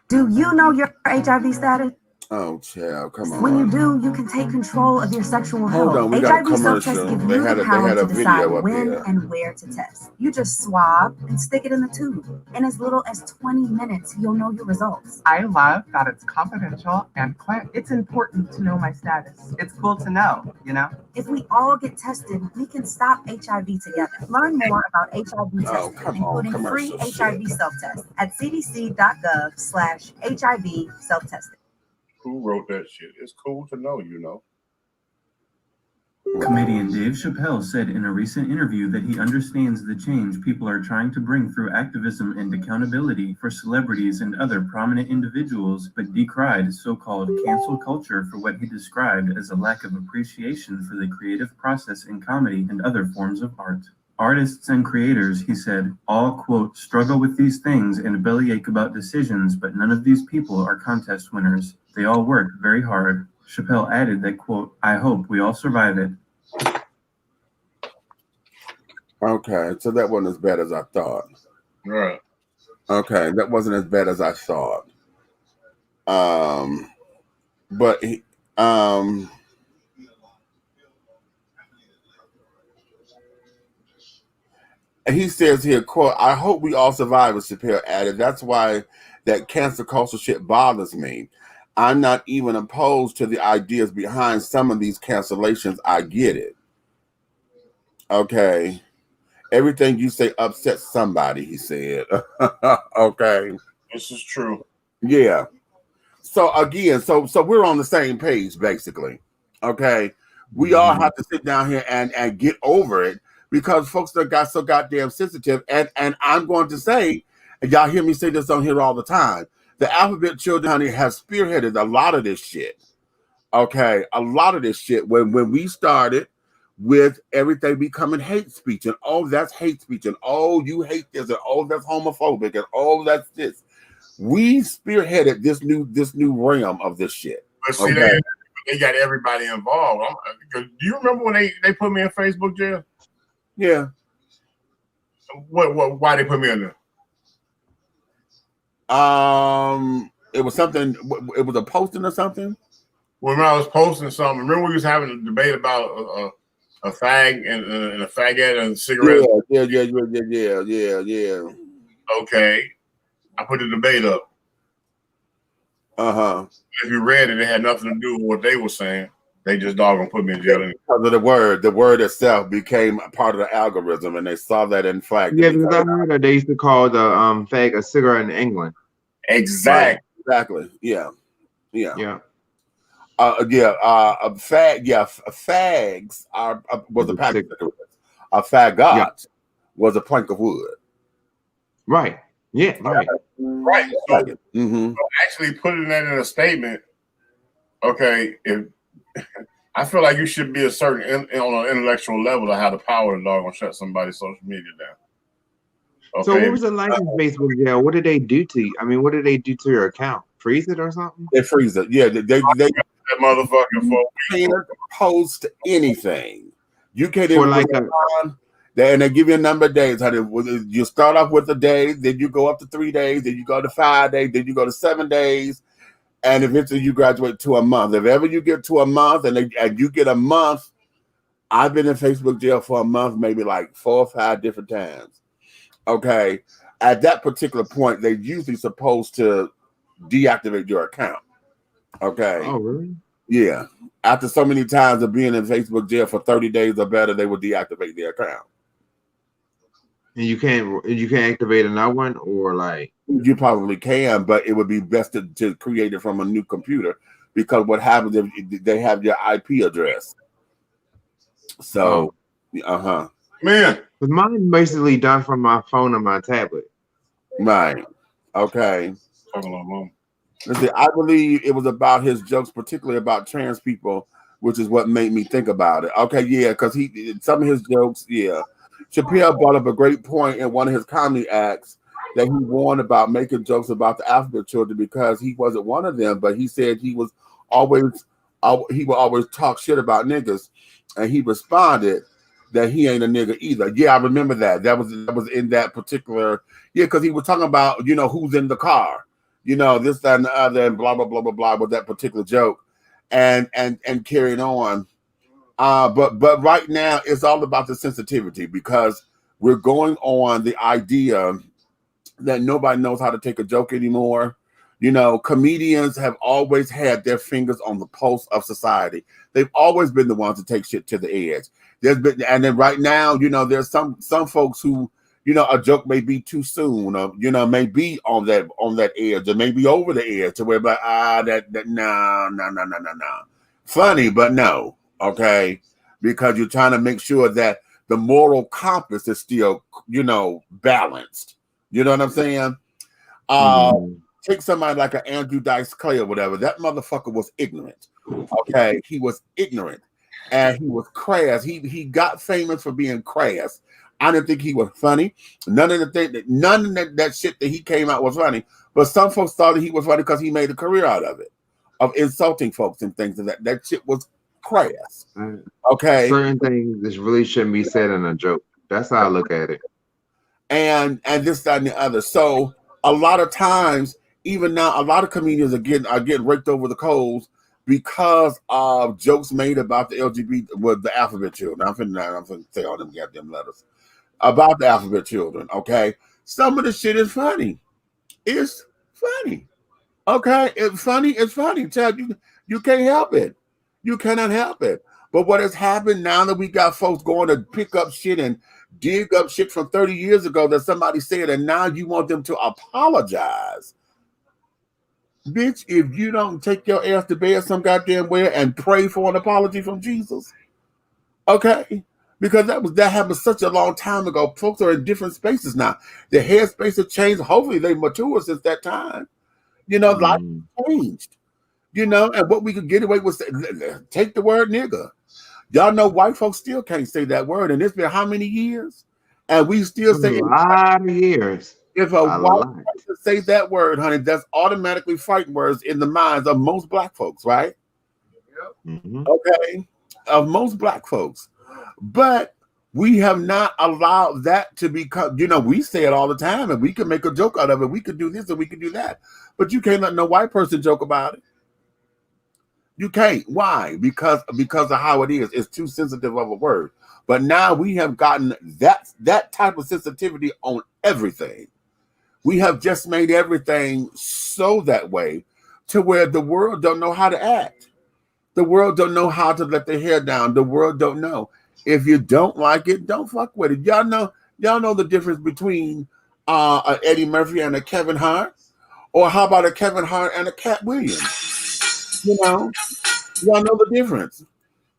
Do you know your HIV status? Oh, child, come on. When you do, you can take control of your sexual health. Hold on, we got a HIV self-tests commercial. give They you had the a power to video decide up when here. and where to test. You just swab and stick it in the tube. In as little as 20 minutes, you'll know your results. I love that it's confidential and quick. It's important to know my status. It's cool to know, you know? If we all get tested, we can stop HIV together. Learn more about HIV testing, including free HIV self-test at cdc.gov/HIV self-testing. Who wrote that shit? It's cool to know, you know. Comedian Dave Chappelle said in a recent interview that he understands the change people are trying to bring through activism and accountability for celebrities and other prominent individuals, but decried so-called cancel culture for what he described as a lack of appreciation for the creative process in comedy and other forms of art. Artists and creators, he said, all, quote, struggle with these things and bellyache about decisions, but none of these people are contest winners. They all work very hard. Chappelle added that, quote, I hope we all survive it. Okay, so that wasn't as bad as I thought. Right. Okay, that wasn't as bad as I thought. But he says here, quote, I hope we all survive, as Chappelle added. That's why that cancel culture shit bothers me. I'm not even opposed to the ideas behind some of these cancellations. I get it. Okay. Everything you say upsets somebody, he said. Okay. This is true. Yeah. So again, so we're on the same page, basically. Okay. We all have to sit down here and get over it, because folks that got so goddamn sensitive. And I'm going to say, and y'all hear me say this on here all the time, the alphabet children, honey, have spearheaded a lot of this shit. Okay. A lot of this shit. When we started with everything becoming hate speech, and oh, that's hate speech, and oh, you hate this, and oh, that's homophobic, and oh, that's this. We spearheaded this new realm of this shit. But see, they got everybody involved. Do you remember when they put me in Facebook jail? Yeah. Why they put me in there? It was something. It was a posting or something. When I was posting something, remember we was having a debate about a fag and a faggot and cigarettes. Yeah. Okay, I put the debate up. If you read it, it had nothing to do with what they were saying. They just doggone put me in jail. Because of the word itself became part of the algorithm, and they saw that in fact. Yeah, because I heard that they used to call the fag a cigarette in England. Exactly. Exactly. Yeah. Fags was a pack of cigarettes. A fagot was a plank of wood. Right. Yeah. Right. Right. So, so actually putting that in a statement. Okay, if I feel like you should be a certain on an intellectual level to have the power to dog and shut somebody's social media down. Okay. So what was it like in Facebook jail? What did they do to you? I mean, what did they do to your account? Freeze it or something? They freeze it. Yeah, they that motherfucker for can't post anything. You can't For even like and they give you a number of days. You start off with a day, then you go up to 3 days, then you go to 5 days, then you go to 7 days, and eventually you graduate to a month. If ever you get to a month and you get a month, I've been in Facebook jail for a month, maybe like 4 or 5 different times. Okay. At that particular point, they're usually supposed to deactivate your account. Okay. Oh, really? Yeah. After so many times of being in Facebook jail for 30 days or better, they will deactivate the account. And you can't activate another one, or like you probably can, but it would be best to create it from a new computer, because what happens if they have your IP address. So, man, but mine basically done from my phone and my tablet. Right. Okay. Let's see, I believe it was about his jokes, particularly about trans people, which is what made me think about it. Okay, yeah, because some of his jokes, yeah. Chappelle brought up a great point in one of his comedy acts that he warned about making jokes about the alphabet children because he wasn't one of them, but he said he would always talk shit about niggas, and he responded that he ain't a nigga either. Yeah, I remember that. That was in that particular, because he was talking about, who's in the car, this, that, and the other, and blah, blah, blah, blah, blah, with that particular joke, and carrying on. But right now it's all about the sensitivity, because we're going on the idea that nobody knows how to take a joke anymore. Comedians have always had their fingers on the pulse of society. They've always been the ones to take shit to the edge. And then right now, there's some folks who, a joke may be too soon, or may be on that edge, or maybe over the edge to where like, no. Funny, but no. Okay, because you're trying to make sure that the moral compass is still, balanced. You know what I'm saying? Take somebody like an Andrew Dice Clay or whatever. That motherfucker was ignorant. Okay, he was ignorant, and he was crass. He got famous for being crass. I didn't think he was funny. None of that shit that he came out was funny. But some folks thought that he was funny because he made a career out of it, of insulting folks and things. And that shit was crass. Okay. Certain things that really shouldn't be said in a joke. That's how I look at it. And this, that, and the other. So a lot of times, even now, a lot of comedians are getting raked over the coals because of jokes made about the LGBT, with the alphabet children. I'm finna say all them goddamn letters about the alphabet children. Okay, some of the shit is funny. It's funny. Okay, it's funny. It's funny. Chad, you can't help it. You cannot help it. But what has happened now that we got folks going to pick up shit and dig up shit from 30 years ago that somebody said, and now you want them to apologize. Bitch, if you don't take your ass to bed some goddamn way and pray for an apology from Jesus, okay? Because that happened such a long time ago. Folks are in different spaces now. Their headspace has changed. Hopefully they matured since that time. Life changed. And what we could get away with, take the word nigga. Y'all know white folks still can't say that word, and it's been how many years? And we still say a lot of years. If a white person say that word, honey, that's automatically fighting words in the minds of most black folks, right? Okay, of most black folks. But we have not allowed that to become, we say it all the time, and we can make a joke out of it. We could do this and we could do that. But you can't let no white person joke about it. You can't. Why? Because of how it is. It's too sensitive of a word. But now we have gotten that type of sensitivity on everything. We have just made everything so that way to where the world don't know how to act. The world don't know how to let their hair down. The world don't know. If you don't like it, don't fuck with it. Y'all know the difference between a Eddie Murphy and a Kevin Hart? Or how about a Kevin Hart and a Cat Williams? Y'all know the difference.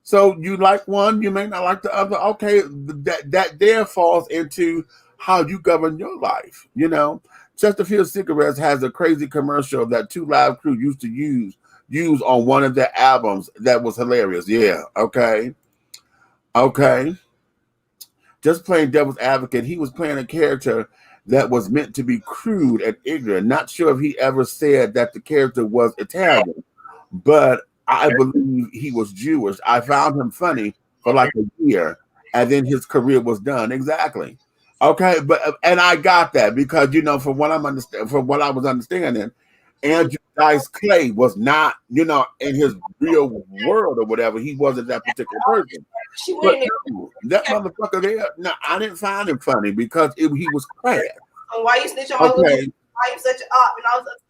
So you like one, you may not like the other. Okay, that there falls into how you govern your life. Chesterfield Cigarettes has a crazy commercial that 2 Live Crew used to use used on one of their albums that was hilarious. Yeah, okay. Okay. Just playing devil's advocate, he was playing a character that was meant to be crude and ignorant. Not sure if he ever said that the character was Italian, but I believe he was Jewish. I found him funny for like a year, and then his career was done. Exactly. Okay, and I got that because from what I was understanding, Andrew Dice Clay was not, in his real world or whatever. He wasn't that particular person. But that motherfucker there, no, I didn't find him funny because he was crass. Why you snitch on my little? Why you such an op? And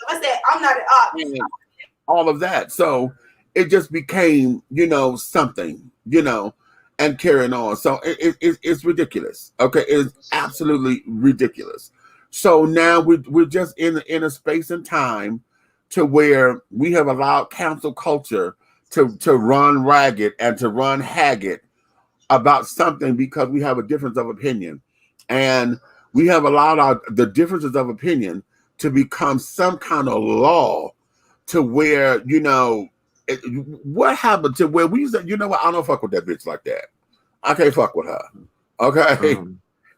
I said, I'm not an op. And all of that. So it just became, something, and carrying on. So it's ridiculous. Okay, it's absolutely ridiculous. So now we're just in a space and time to where we have allowed cancel culture to run ragged and to run haggard about something because we have a difference of opinion. And we have allowed the differences of opinion to become some kind of law to where, what happened to where we said, what, I don't fuck with that bitch like that. I can't fuck with her. Okay.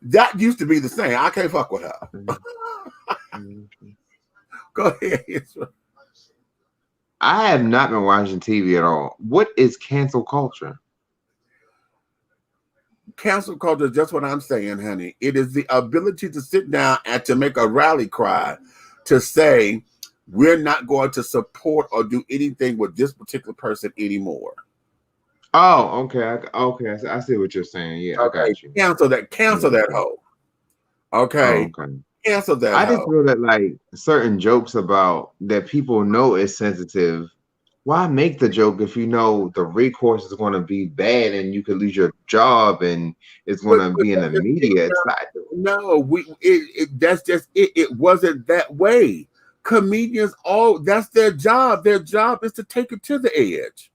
That used to be the same. I can't fuck with her. Go ahead. I have not been watching TV at all. What is cancel culture? Cancel culture is just what I'm saying, honey. It is the ability to sit down and to make a rally cry to say, we're not going to support or do anything with this particular person anymore. Oh, okay. I see what you're saying. Yeah, okay. I got you. Cancel that hoe. Okay. Oh, okay. Cancel that. I just feel that like certain jokes about that people know is sensitive. Why make the joke if you know the recourse is going to be bad and you could lose your job and it's going to be in the media? It's not. No, that's just it. It wasn't that way. Comedians, that's their job. Their job is to take it to the edge.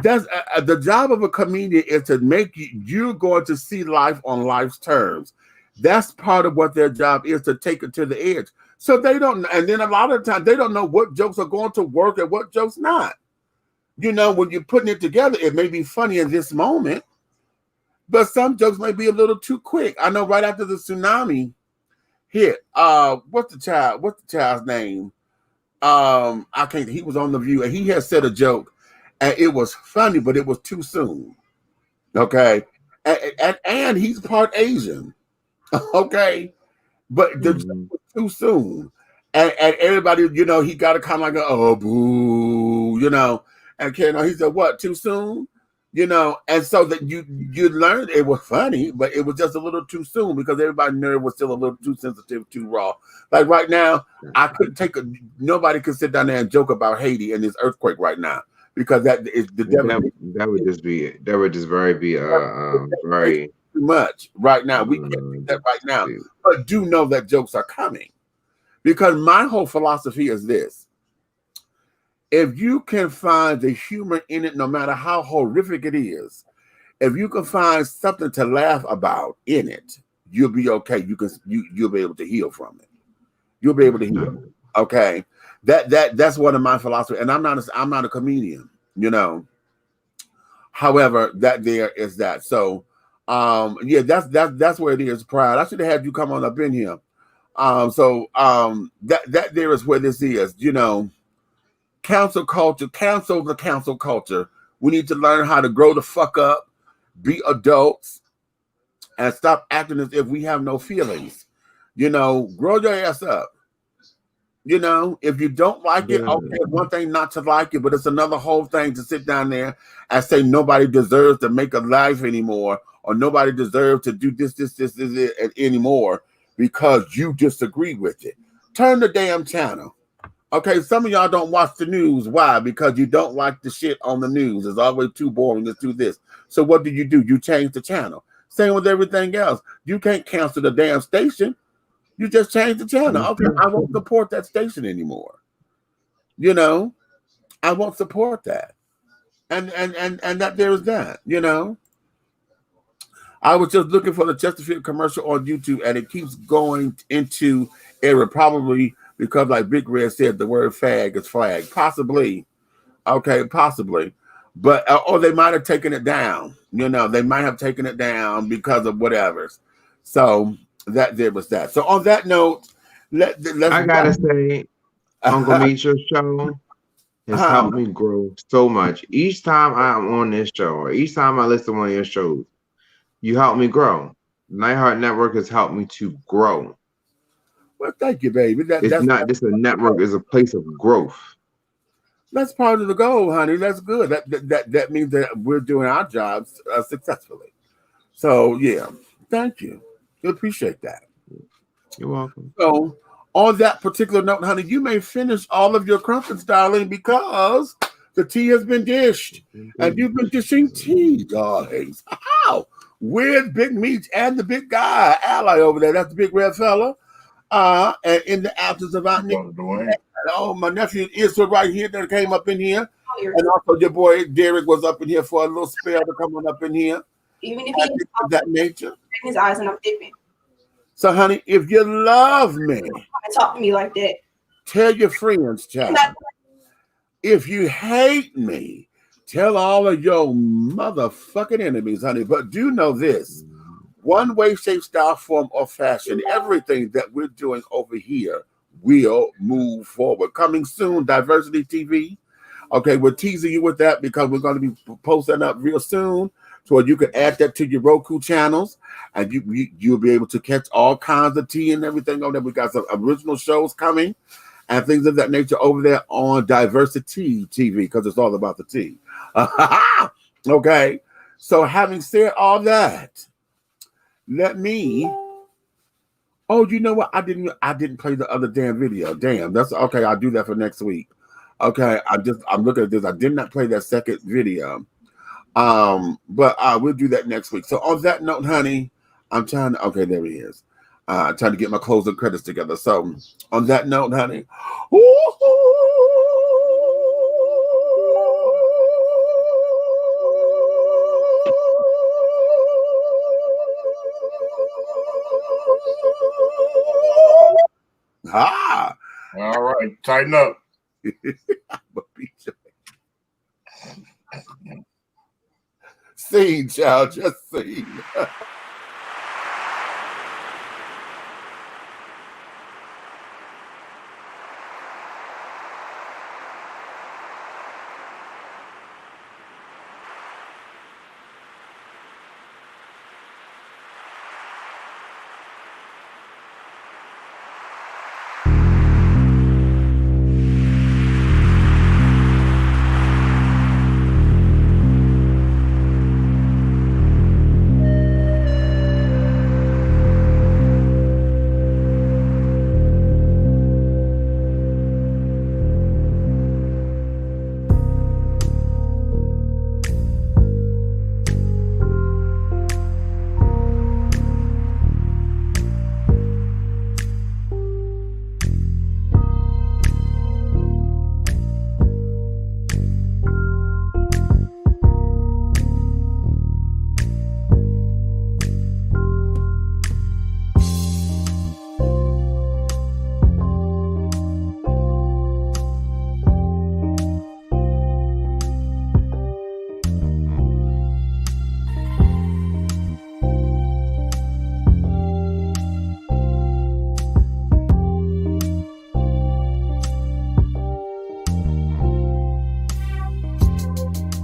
That's the job of a comedian is to make you're going to see life on life's terms. That's part of what their job is, to take it to the edge. So they don't, and then a lot of times they don't know what jokes are going to work and what jokes not. When you're putting it together, it may be funny in this moment, but some jokes may be a little too quick. I know right after the tsunami hit, what's the child's name? He was on The View and he had said a joke and it was funny, but it was too soon. Okay. And he's part Asian. Okay. But the joke was too soon. And everybody, he got to kind of like, oh, boo, and he said, what, too soon? And so that you learned it was funny, but it was just a little too soon because everybody knew it was still a little too sensitive, too raw. Like right now, I couldn't nobody could sit down there and joke about Haiti and this earthquake right now because that is the that would just be very too much right now. We can't do that right now, but do know that jokes are coming because my whole philosophy is this. If you can find the humor in it, no matter how horrific it is, if you can find something to laugh about in it, you'll be okay. You'll be able to heal from it. You'll be able to heal. Okay, that's one of my philosophy, and I'm not a comedian, However, that there is that. So, yeah, that's where it is. Pride. I should have had you come on up in here. That there is where this is. Cancel culture, cancel the cancel culture. We need to learn how to grow the fuck up, be adults, and stop acting as if we have no feelings. Grow your ass up. If you don't like it, okay, it's one thing not to like it, but it's another whole thing to sit down there and say nobody deserves to make a life anymore, or nobody deserves to do this anymore because you disagree with it. Turn the damn channel. Okay, some of y'all don't watch the news. Why? Because you don't like the shit on the news. It's always too boring. Let's do this. So what do? You change the channel. Same with everything else. You can't cancel the damn station. You just change the channel. Okay, I won't support that station anymore. I won't support that. And that there's that, I was just looking for the Chesterfield commercial on YouTube and it keeps going into error, probably because, like Big Red said, the word fag is flag. Possibly, Okay, possibly. But or they might have taken it down. You know, they might have taken it down because of whatever. So that there was that. So on that note, let's I gotta say, Uncle Misha's show has helped me grow so much. Each time I'm on this show, or each time I listen to one of your shows, you help me grow. Nightheart Network has helped me to grow. Well, thank you, baby. It's not just a network; it's a place of growth. That's part of the goal, honey. That's good. That means that we're doing our jobs successfully. So yeah, thank you. We appreciate that. You're welcome. So on that particular note, honey, you may finish all of your crumpets, darling, because the tea has been dished, and you've been dishing tea, darlings. Wow. With Big Meech and the big guy, Ally over there. That's the big red fella. And in the absence of our my nephew Israel right here that came up in here. And also your boy Derek was up in here for a little spell to come on up in here. Even if he's of that nature. his eyes and I'm dipping. So, honey, if you love me, Talk to me like that. tell your friends, child. If you hate me, tell all of your motherfucking enemies, honey. But do know this. One way, shape, style, form, or fashion, everything that we're doing over here will move forward. Coming soon, Diversity TV. Okay, we're teasing you with that because we're going to be posting up real soon. So you can add that to your Roku channels, and you'll be able to catch all kinds of tea and everything on there. We got some original shows coming and things of that nature over there on Diversity TV because it's all about the tea. Okay, so having said all that, let me. Oh, you know what? I didn't play the other damn video. Damn, that's okay. I'll do that for next week. Okay, I'm looking at this. I did not play that second video. But we'll do that next week. So on that note, honey, I'm trying to, okay, there he is. Trying to get my closing credits together. So on that note, honey, all right, tighten up. Scene, child, just scene.